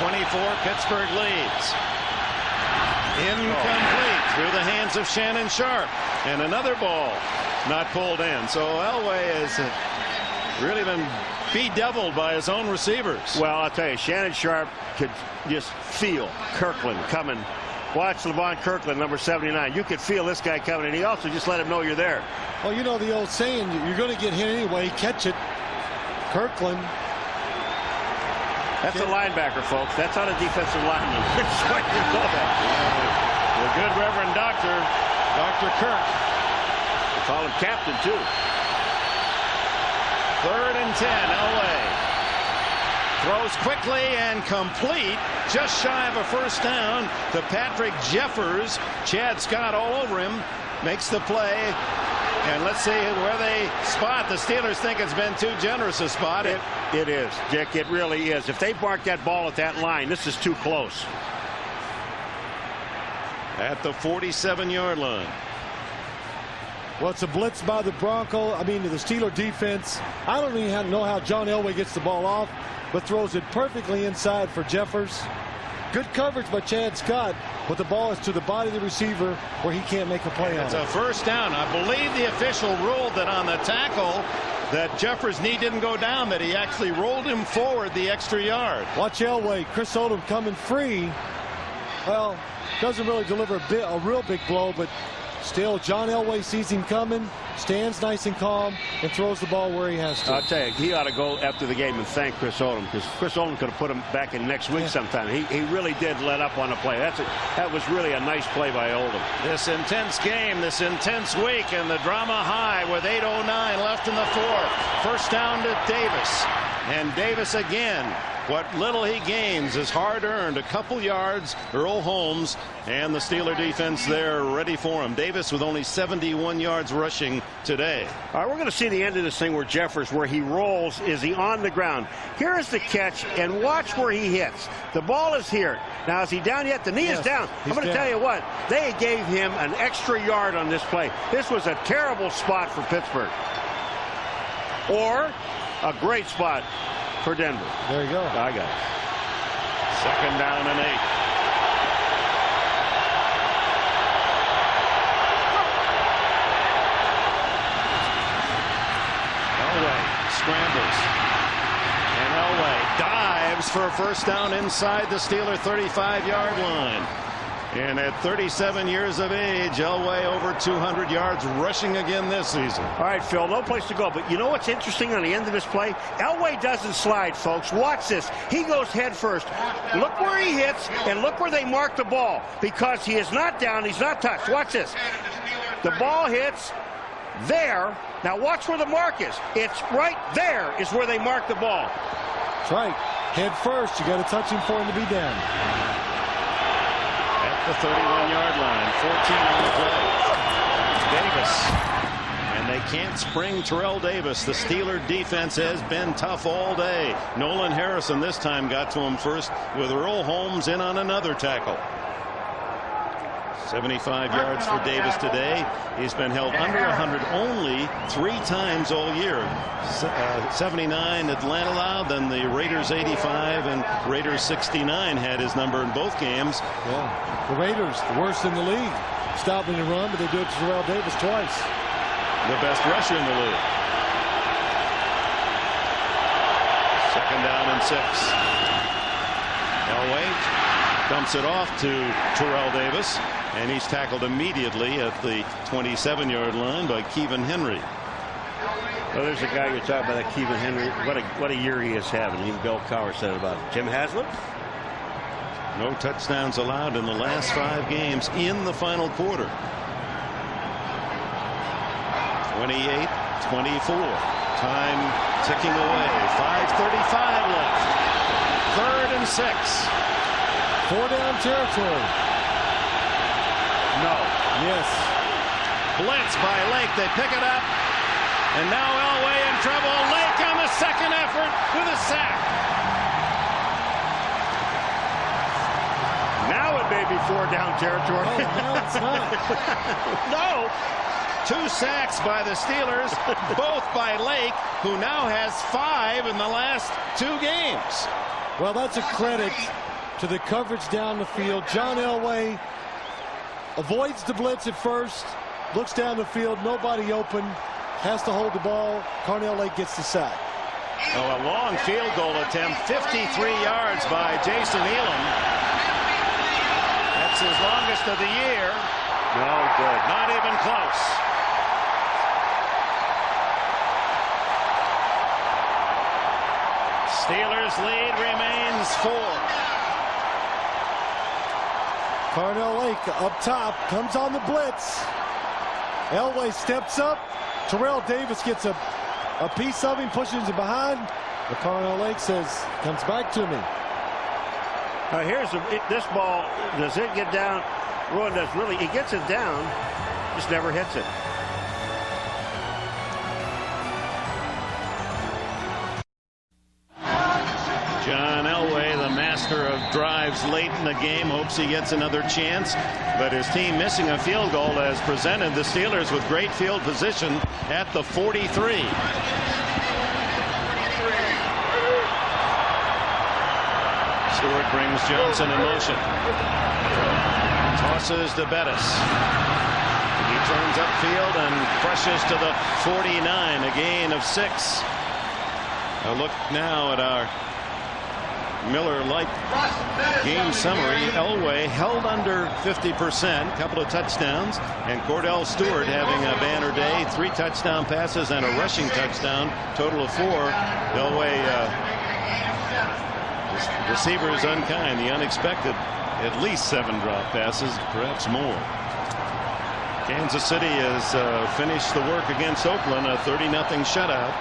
28-24, Pittsburgh leads. Incomplete through the hands of Shannon Sharp. And another ball not pulled in. So Elway has really been bedeviled by his own receivers. Well, I'll tell you, Shannon Sharp could just feel Kirkland coming. Watch LeVon Kirkland, number 79. You could feel this guy coming, and he also just let him know you're there. Well, you know the old saying, you're going to get hit anyway. Catch it. Kirkland. That's a linebacker, folks. That's not a defensive lineman. That's why you know that. The good Reverend Dr. Kirk. They call him captain, too. 3rd and 10, Elway. Throws quickly and complete, just shy of a first down to Patrick Jeffers. Chad Scott all over him, makes the play. And let's see where they spot. The Steelers think it's been too generous a spot. It is, Dick. It really is. If they mark that ball at that line, this is too close. At the 47-yard line. Well, it's a blitz by the the Steeler defense. I don't even know how John Elway gets the ball off, but throws it perfectly inside for Jeffers. Good coverage by Chad Scott, but the ball is to the body of the receiver where he can't make a play on it. It's a first down. I believe the official ruled that on the tackle that Jeffers' knee didn't go down, that he actually rolled him forward the extra yard. Watch Elway. Chris Odom coming free. Well, doesn't really deliver a real big blow, but Still, John Elway sees him coming, stands nice and calm, and throws the ball where he has to. I'll tell you, he ought to go after the game and thank Chris Odom, because Chris Odom could have put him back in next week sometime. He really did let up on the play. That was really a nice play by Odom. This intense game, this intense week, and the drama high with 8:09 left in the fourth. First down to Davis. And Davis again. What little he gains is hard-earned. A couple yards. Earl Holmes and the Steeler defense there ready for him. Davis with only 71 yards rushing today. All right, we're going to see the end of this thing where Jeffers, where he rolls. Is he on the ground? Here is the catch, and watch where he hits. The ball is here. Now, is he down yet? The knee is down. I'm going to tell you what. They gave him an extra yard on this play. This was a terrible spot for Pittsburgh. Or a great spot for Denver. There you go. I got it. Second down and 8. Elway scrambles. And Elway dives for a first down inside the Steeler 35-yard line. And at 37 years of age, Elway over 200 yards rushing again this season. All right, Phil, no place to go. But you know what's interesting on the end of this play? Elway doesn't slide, folks. Watch this. He goes head first. Look where he hits, and look where they mark the ball. Because he is not down, he's not touched. Watch this. The ball hits there. Now watch where the mark is. It's right there is where they mark the ball. That's right. Head first. You got to touch him for him to be down. The 31-yard line, 14 on the play. Davis. And they can't spring Terrell Davis. The Steeler defense has been tough all day. Nolan Harrison this time got to him first with Earl Holmes in on another tackle. 75 yards for Davis today. He's been held under 100 only 3 times all year. 79 Atlanta allowed, then the Raiders 85 and Raiders 69 had his number in both games. Yeah, the Raiders, the worst in the league, stopping the run, but they do it to Terrell Davis twice. The best rusher in the league. Second down and 6. Elway dumps it off to Terrell Davis, and he's tackled immediately at the 27-yard line by Kevin Henry. Well, there's a guy you're talking about, that Kevin Henry. What a year he is having. Even Bill Cowher said about it. Jim Haslett? No touchdowns allowed in the last 5 games in the final quarter. 28-24. Time ticking away. 5:35 left. 3rd and 6. 4-down territory. No. Yes. Blitz by Lake. They pick it up. And now Elway in trouble. Lake on the second effort with a sack. Now it may be 4-down territory. Oh, no, it's not. No. 2 sacks by the Steelers, both by Lake, who now has 5 in the last 2 games. Well, that's a credit to the coverage down the field. John Elway avoids the blitz at first, looks down the field, nobody open, has to hold the ball. Kordell Lake gets the sack. Oh, a long field goal attempt, 53 yards by Jason Elam. That's his longest of the year. No good. Not even close. Steelers lead remains 4. Kordell Lake up top, comes on the blitz. Elway steps up. Terrell Davis gets a piece of him, pushes him behind. But Kordell Lake says, comes back to me. Here's this ball. Does it get down? Rowan does really. He gets it down, just never hits it. John Elway, the master of drives late in the game, hopes he gets another chance, but his team missing a field goal has presented the Steelers with great field position at the 43. Stewart brings Johnson in motion. Tosses to Bettis. He turns upfield and crushes to the 49, a gain of 6. A look now at our Miller-like game summary. Elway held under 50%, couple of touchdowns, and Kordell Stewart having a banner day, 3 touchdown passes and a rushing touchdown, total of 4. Elway, receivers unkind, the unexpected, at least 7 drop passes, perhaps more. Kansas City has finished the work against Oakland, a 30-0 shutout.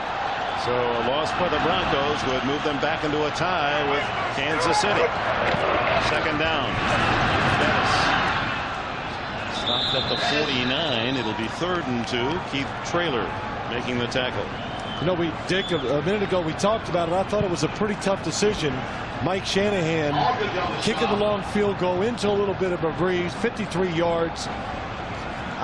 So a loss by the Broncos would move them back into a tie with Kansas City. Second down. Bettis stopped at the 49. It'll be 3rd and 2. Keith Traylor making the tackle. You know, Dick, a minute ago we talked about it. I thought it was a pretty tough decision. Mike Shanahan kicking the long field goal into a little bit of a breeze, 53 yards.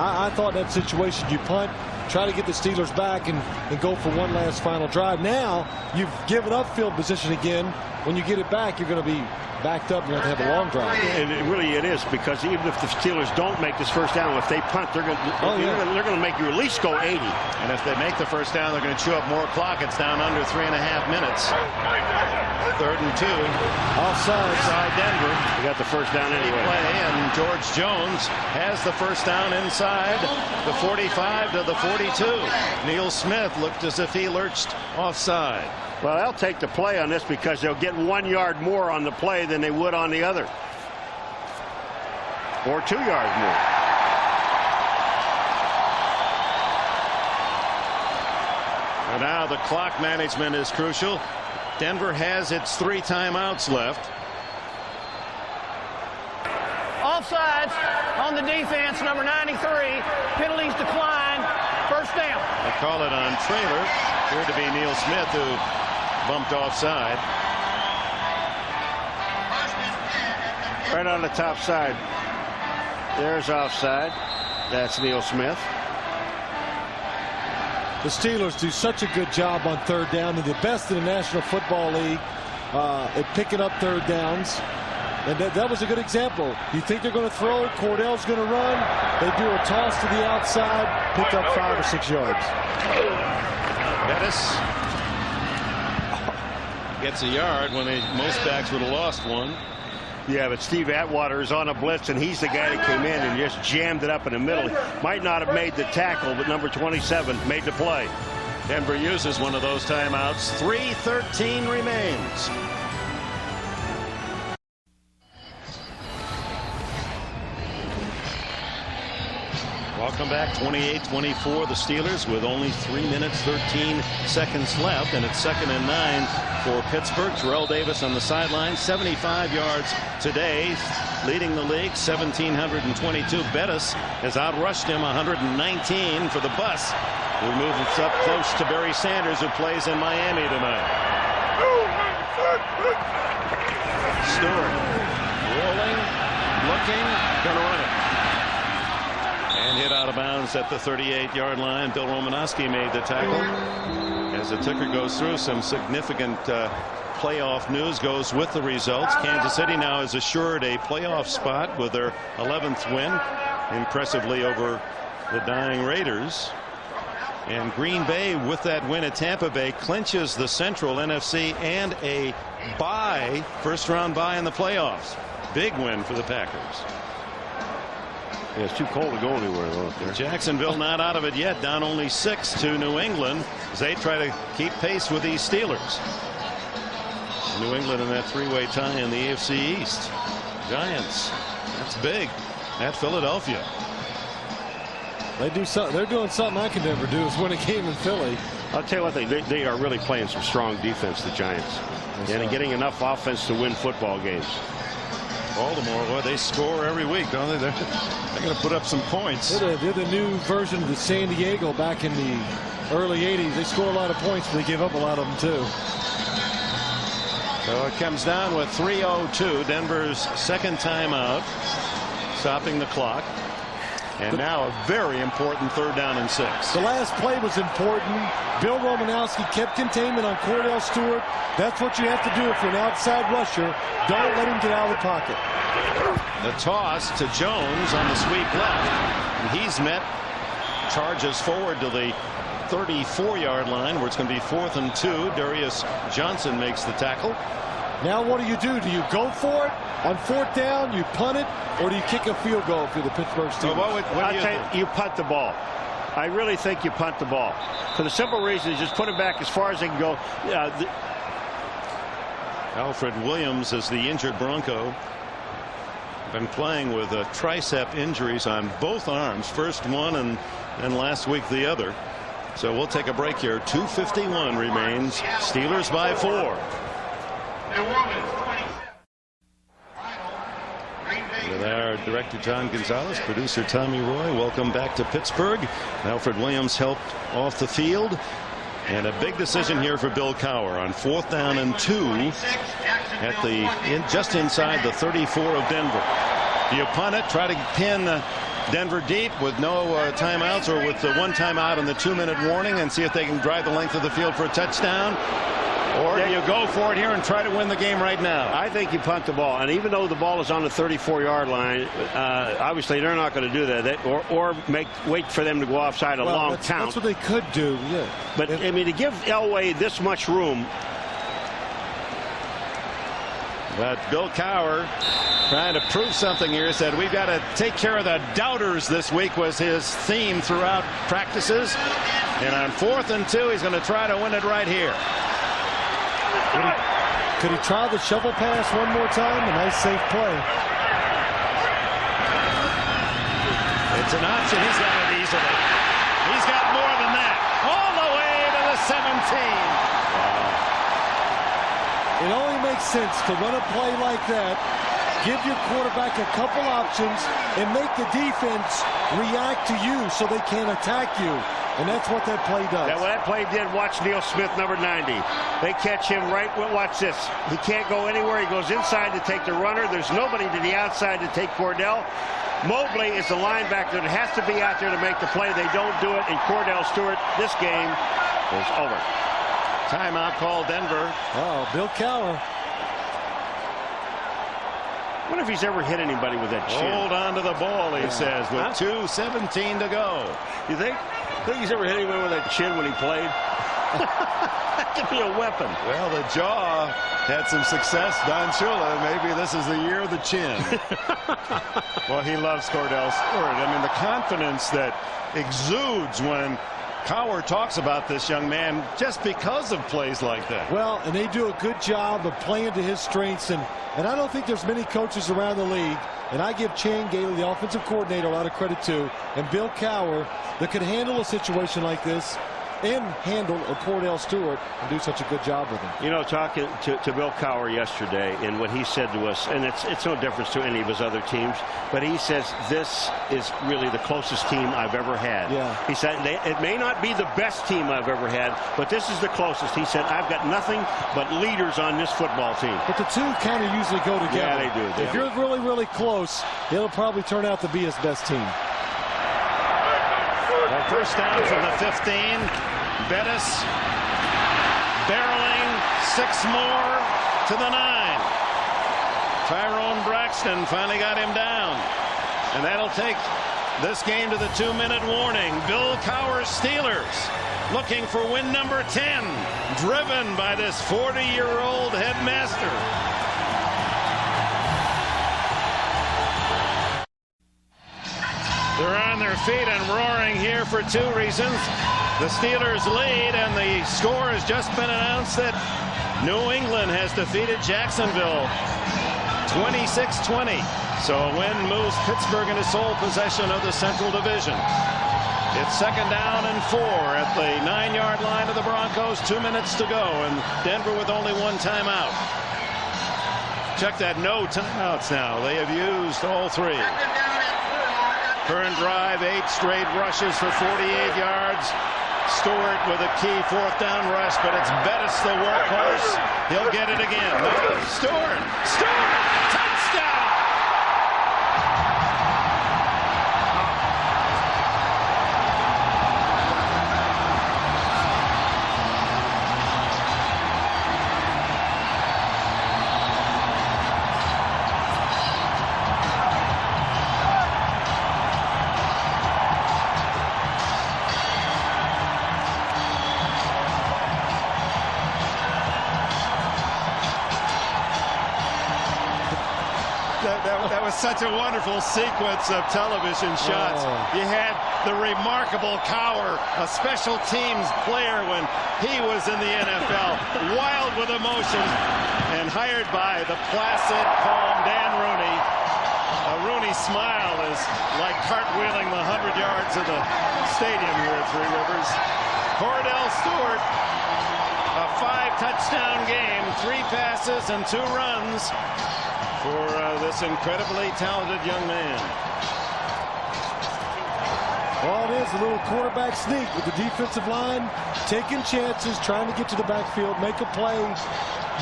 I thought in that situation you punt, try to get the Steelers back and go for one last final drive. Now you've given up field position again. When you get it back, you're going to be backed up. You have to have a long drive. And it is, because even if the Steelers don't make this first down, if they punt, they're going to make you at least go 80. And if they make the first down, they're going to chew up more clock. It's down under 3.5 minutes. 3rd and 2. Offside Denver. They got the first down anyway. Play, and George Jones has the first down inside the 45 to the 42. Neil Smith looked as if he lurched offside. Well, they'll take the play on this because they'll get 1 yard more on the play than they would on the other. Or 2 yards more. And now the clock management is crucial. Denver has its 3 timeouts left. Offsides on the defense, number 93. Penalties declined. First down. They call it on Traylor. Appeared to be Neil Smith who bumped offside. Right on the top side. There's offside. That's Neil Smith. The Steelers do such a good job on 3rd down. They're the best in the National Football League at picking up 3rd downs. And that was a good example. You think they're going to throw, Kordell's going to run. They do a toss to the outside, pick up 5 or 6 yards. Bettis gets a yard when most backs would have lost 1. Yeah, but Steve Atwater is on a blitz, and he's the guy that came in and just jammed it up in the middle. Might not have made the tackle, but number 27 made the play. Denver uses one of those timeouts. 3:13 remains. Welcome back. 28-24 the Steelers with only 3 minutes 13 seconds left, and it's 2nd and 9 for Pittsburgh. Terrell Davis on the sideline, 75 yards today, leading the league, 1,722. Bettis has outrushed him, 119 for the bus, who moves up close to Barry Sanders, who plays in Miami tonight. Stewart rolling, looking, gonna run it. And hit out of bounds at the 38-yard line. Bill Romanowski made the tackle. As the ticker goes through, some significant playoff news goes with the results. Kansas City now has assured a playoff spot with their 11th win, impressively over the dying Raiders. And Green Bay, with that win at Tampa Bay, clinches the Central NFC and a bye, first-round bye in the playoffs. Big win for the Packers. Yeah, it's too cold to go anywhere, though. Jacksonville not out of it yet, down only 6 to New England as they try to keep pace with these Steelers. New England in that 3-way tie in the AFC East. Giants, that's big, at Philadelphia. They do something. They're doing something I can never do, is win a game in Philly. I'll tell you what, they are really playing some strong defense, the Giants, and getting enough offense to win football games. Baltimore, well, they score every week, don't they? They're going to put up some points. They're the new version of the San Diego back in the early 80s. They score a lot of points, but they give up a lot of them, too. So it comes down with 3:02. Denver's 2nd timeout, stopping the clock. And now a very important 3rd down and 6. The last play was important. Bill Romanowski kept containment on Kordell Stewart. That's what you have to do if you're an outside rusher. Don't let him get out of the pocket. The toss to Jones on the sweep left. And he's met, charges forward to the 34-yard line, where it's going to be 4th and 2. Darius Johnson makes the tackle. Now what do? Do you go for it on 4th down, you punt it, or do you kick a field goal for the Pittsburgh Steelers? So you punt the ball. I really think you punt the ball. For the simple reason is just put it back as far as they can go. Alfred Williams is the injured Bronco. Been playing with tricep injuries on both arms. First one and last week the other. So we'll take a break here. 2:51 remains. Steelers by 4. With our director John Gonzalez, producer Tommy Roy, welcome back to Pittsburgh. Alfred Williams helped off the field. And a big decision here for Bill Cowher on 4th down and 2 at just inside the 34 of Denver. Do you punt it, try to pin Denver deep with no timeouts, or with the 1 timeout and the 2-minute warning, and see if they can drive the length of the field for a touchdown? Or do you go for it here and try to win the game right now? I think you punt the ball, and even though the ball is on the 34-yard line, obviously they're not going to do that, or wait for them to go offside a long count. That's what they could do. Yeah. But I mean, to give Elway this much room. But Bill Cowher trying to prove something here. Said we've got to take care of the doubters this week, was his theme throughout practices. And on 4th and 2, he's going to try to win it right here. Could he try the shovel pass one more time? A nice safe play. It's an option. He's got it easily. He's got more than that. All the way to the 17. It only makes sense to run a play like that, give your quarterback a couple options, and make the defense react to you so they can't attack you. And that's what that play does. What that play did, watch Neil Smith, number 90. They catch him right, watch this. He can't go anywhere. He goes inside to take the runner. There's nobody to the outside to take Kordell. Mobley is the linebacker that has to be out there to make the play. They don't do it, and Kordell Stewart, this game is over. Timeout call, Denver. Oh, Bill Cowher. I wonder if he's ever hit anybody with that chin. Hold on to the ball, he says, with 2:17 to go. You think he's ever hit anyone with that chin when he played? That could be a weapon. Well, the jaw had some success. Don Shula, maybe this is the year of the chin. Well, he loves Kordell Stewart. I mean, the confidence that exudes when Cowher talks about this young man just because of plays like that. Well, and they do a good job of playing to his strengths, and I don't think there's many coaches around the league, and I give Chan Gailey, the offensive coordinator, a lot of credit too, and Bill Cowher, that could handle a situation like this and handle a Kordell Stewart and do such a good job with him. You know, talking to Bill Cowher yesterday, and what he said to us, and it's no difference to any of his other teams, but he says this is really the closest team I've ever had. Yeah. He said it may not be the best team I've ever had, but this is the closest. He said, I've got nothing but leaders on this football team. But the two kind of usually go together. Yeah, they do. If you're really, really close, it'll probably turn out to be his best team. First down from the 15. Bettis barreling, 6 more to the 9. Tyrone Braxton finally got him down, and that'll take this game to the 2-minute warning. Bill Cowher's Steelers looking for win number 10, driven by this 40-year-old headmaster. They're on their feet and roaring here for 2 reasons. The Steelers lead, and the score has just been announced that New England has defeated Jacksonville 26-20. So a win moves Pittsburgh into sole possession of the Central Division. It's 2nd down and 4 at the 9-yard line of the Broncos. 2 minutes to go, and Denver with only 1 timeout. Check that, no timeouts now. They have used all 3. Current drive, 8 straight rushes for 48 yards. Stewart with a key 4th down rush, but it's Bettis the workhorse. He'll get it again. Stewart, touchdown! That was such a wonderful sequence of television shots. You had the remarkable Cowher, a special teams player when he was in the NFL, wild with emotion, and hired by the placid, calm Dan Rooney. A Rooney smile is like cartwheeling the 100 yards of the stadium here at Three Rivers. Kordell Stewart, a 5-touchdown game, 3 passes and 2 runs for this incredibly talented young man. Well, it is a little quarterback sneak with the defensive line taking chances, trying to get to the backfield, make a play.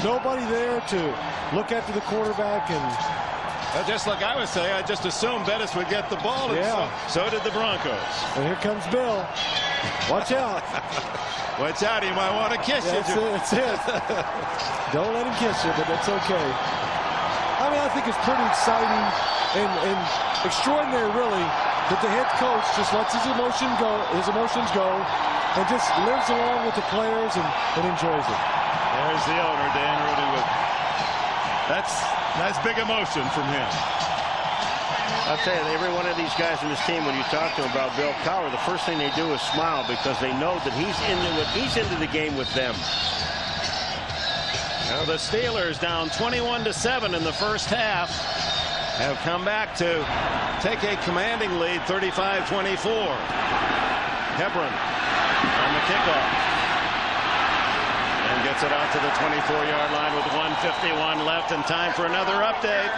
Nobody there to look after the quarterback. And just like I was saying, I just assumed Bettis would get the ball, and so did the Broncos. And here comes Bill. Watch out. Watch out, he might want to kiss you. That's it. Don't let him kiss you, but that's okay. I mean, I think it's pretty exciting and extraordinary, really, that the head coach just lets his emotions go, and just lives along with the players and enjoys it. There's the owner, Dan Rooney. That's big emotion from him. I'll tell you, every one of these guys in this team, when you talk to them about Bill Cowher, the first thing they do is smile because they know that he's into the game with them. Now the Steelers, down 21-7 in the first half, have come back to take a commanding lead, 35-24. Hebron on the kickoff. And gets it out to the 24-yard line with 1:51 left and time for another update.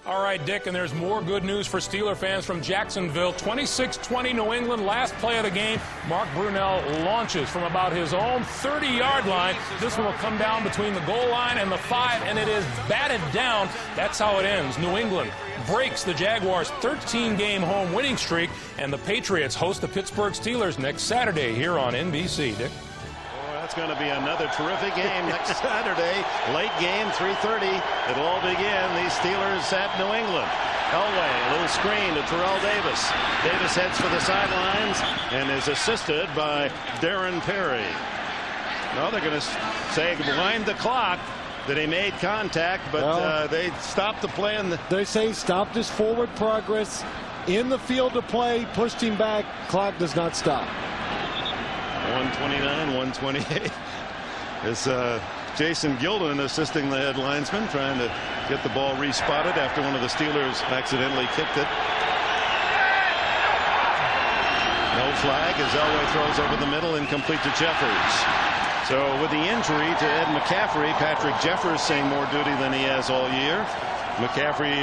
All right, Dick, and there's more good news for Steeler fans from Jacksonville. 26-20 New England, last play of the game. Mark Brunell launches from about his own 30-yard line. This one will come down between the goal line and the 5, and it is batted down. That's how it ends. New England breaks the Jaguars' 13-game home winning streak, and the Patriots host the Pittsburgh Steelers next Saturday here on NBC. Dick? That's going to be another terrific game next Saturday. Late game, 3:30. It'll all begin. These Steelers at New England. Elway, a little screen to Terrell Davis. Davis heads for the sidelines and is assisted by Darren Perry. No, they're going to say wind the clock. That he made contact, but they stopped the play. They say stopped his forward progress in the field of play, pushed him back. Clock does not stop. 129, 128. It's Jason Gilden assisting the head linesman, trying to get the ball respotted after one of the Steelers accidentally kicked it. No flag as Elway throws over the middle, incomplete to Jeffers. So with the injury to Ed McCaffrey, Patrick Jeffers seeing more duty than he has all year. McCaffrey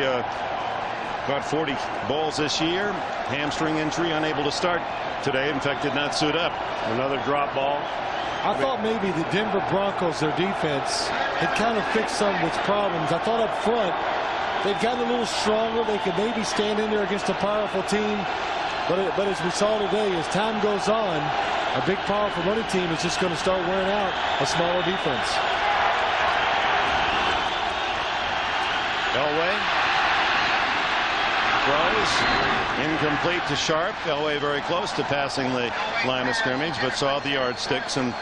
caught 40 balls this year. Hamstring injury, unable to start today. In fact, did not suit up. Another drop ball. I thought maybe the Denver Broncos, their defense, had kind of fixed some of its problems. I thought up front they've gotten a little stronger. They could maybe stand in there against a powerful team. But as we saw today, as time goes on, a big, powerful running team is just going to start wearing out a smaller defense. Elway throws incomplete to Sharp. Elway very close to passing the line of scrimmage, but saw the yardsticks and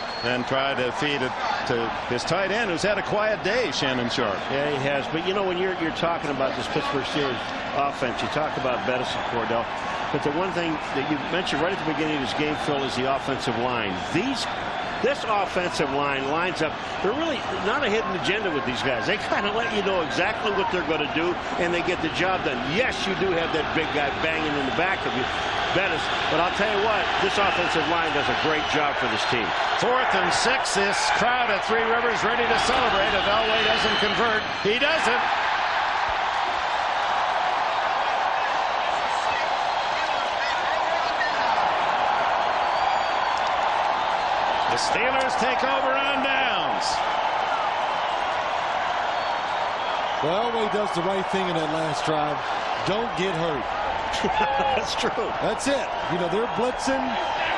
tried to feed it to his tight end, who's had a quiet day, Shannon Sharp. Yeah, he has. But you know, when you're talking about this Pittsburgh Steelers offense, you talk about Bettis and Kordell. But the one thing that you mentioned right at the beginning of this game, Phil, is the offensive line. This offensive line lines up. They're really not a hidden agenda with these guys. They kind of let you know exactly what they're going to do, and they get the job done. Yes, you do have that big guy banging in the back of you, Bettis. But I'll tell you what, this offensive line does a great job for this team. 4th and 6. This crowd at Three Rivers ready to celebrate if Elway doesn't convert. He doesn't. The Steelers take over on downs. Well, Elway does the right thing in that last drive. Don't get hurt. That's true. That's it. You know, they're blitzing.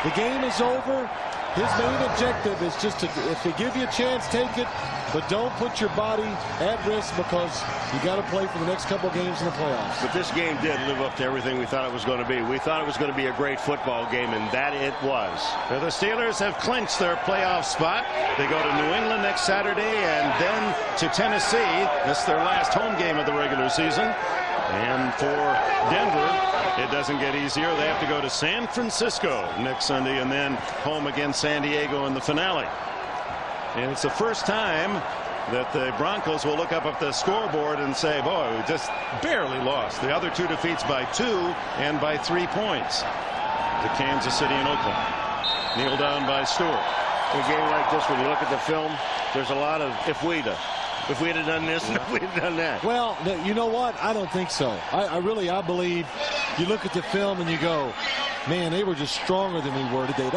The game is over. His main objective is just to, if they give you a chance, take it, but don't put your body at risk because you got to play for the next couple of games in the playoffs. But this game did live up to everything we thought it was going to be. We thought it was going to be a great football game, and that it was. Well, the Steelers have clinched their playoff spot. They go to New England next Saturday and then to Tennessee. This is their last home game of the regular season. And for Denver, it doesn't get easier. They have to go to San Francisco next Sunday and then home against San Diego in the finale. And it's the first time that the Broncos will look up at the scoreboard and say, boy, we just barely lost. The other two defeats by 2 and by 3 points to Kansas City and Oakland. Kneel down by Stewart. In a game like this, when you look at the film, there's a lot of if we'd have done this and if we'd have done that. Well, you know what? I don't think so. I believe you look at the film and you go, man, they were just stronger than we were today.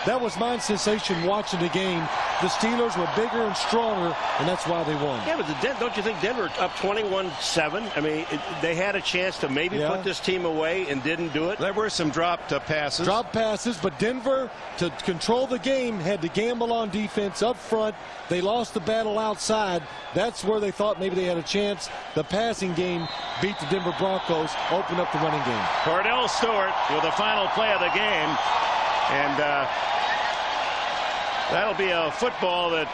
That was my sensation watching the game. The Steelers were bigger and stronger, and that's why they won. Yeah, but don't you think Denver up 21-7? I mean, they had a chance to maybe put this team away and didn't do it. There were some dropped passes. Dropped passes, but Denver, to control the game, had to gamble on defense up front. They lost the battle outside. That's where they thought maybe they had a chance. The passing game beat the Denver Broncos, opened up the running game. Kordell Stewart with the final play of the game. And that'll be a football that,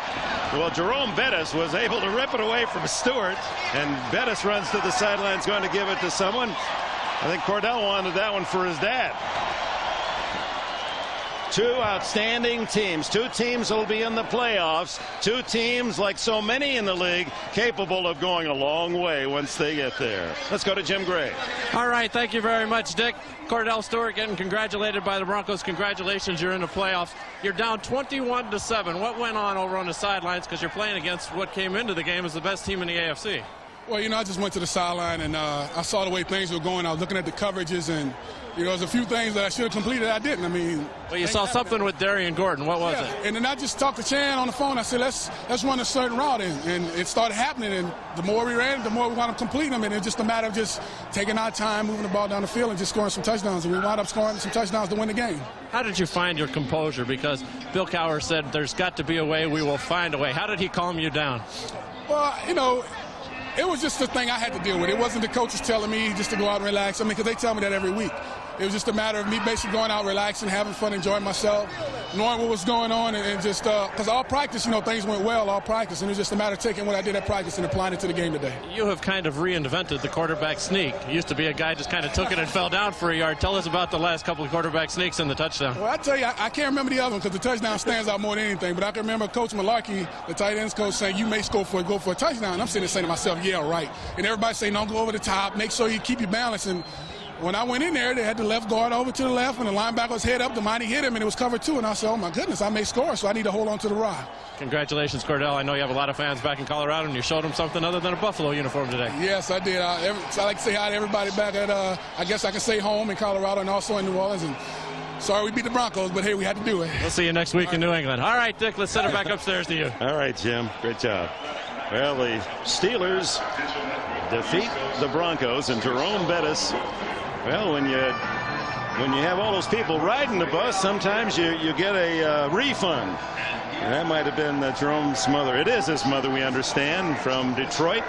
well, Jerome Bettis was able to rip it away from Stewart. And Bettis runs to the sidelines, going to give it to someone. I think Kordell wanted that one for his dad. Two outstanding teams. Two teams will be in the playoffs. Two teams, like so many in the league, capable of going a long way once they get there. Let's go to Jim Gray. All right, thank you very much, Dick. Kordell Stewart getting congratulated by the Broncos. Congratulations, you're in the playoffs. You're down 21-7. What went on over on the sidelines? Because you're playing against what came into the game as the best team in the AFC. Well, you know, I just went to the sideline and I saw the way things were going. I was looking at the coverages and, you know, there's a few things that I should have completed I didn't. I mean, well, you saw something with Darian Gordon. What was it? And then I just talked to Chan on the phone. I said, let's run a certain route, and it started happening. And the more we ran, the more we wound up completing them. And it's just a matter of just taking our time, moving the ball down the field, and just scoring some touchdowns. And we wound up scoring some touchdowns to win the game. How did you find your composure? Because Bill Cowher said there's got to be a way. We will find a way. How did he calm you down? Well, you know, it was just the thing I had to deal with. It wasn't the coaches telling me just to go out and relax. I mean, because they tell me that every week. It was just a matter of me basically going out, relaxing, having fun, enjoying myself, knowing what was going on, and just because all practice, you know, things went well, all practice, and it was just a matter of taking what I did at practice and applying it to the game today. You have kind of reinvented the quarterback sneak. It used to be a guy just kind of took it and fell down for a yard. Tell us about the last couple of quarterback sneaks and the touchdown. Well, I tell you, I can't remember the other one because the touchdown stands out more than anything, but I can remember Coach Malarkey, the tight ends coach, saying, you may go for a touchdown. And I'm sitting there saying to myself, yeah, right. And everybody saying, don't go over the top, make sure you keep your balance. And when I went in there, they had the left guard over to the left, and the linebacker was head up. The mighty hit him, and it was covered too. And I said, oh, my goodness, I may score, so I need to hold on to the ride. Congratulations, Kordell. I know you have a lot of fans back in Colorado, and you showed them something other than a Buffalo uniform today. Yes, I did. I like to say hi to everybody back at, I guess I can say home in Colorado and also in New Orleans. And sorry we beat the Broncos, but, hey, we had to do it. We'll see you next week in New England. All right, Dick, let's send it back upstairs to you. All right, Jim. Great job. Well, the Steelers defeat the Broncos, and Jerome Bettis, well, when you have all those people riding the bus, sometimes you get a refund. And that might have been Jerome's mother. It is his mother, we understand, from Detroit.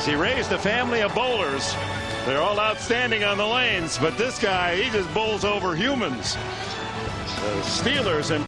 She raised a family of bowlers. They're all outstanding on the lanes, but this guy, he just bowls over humans. The Steelers and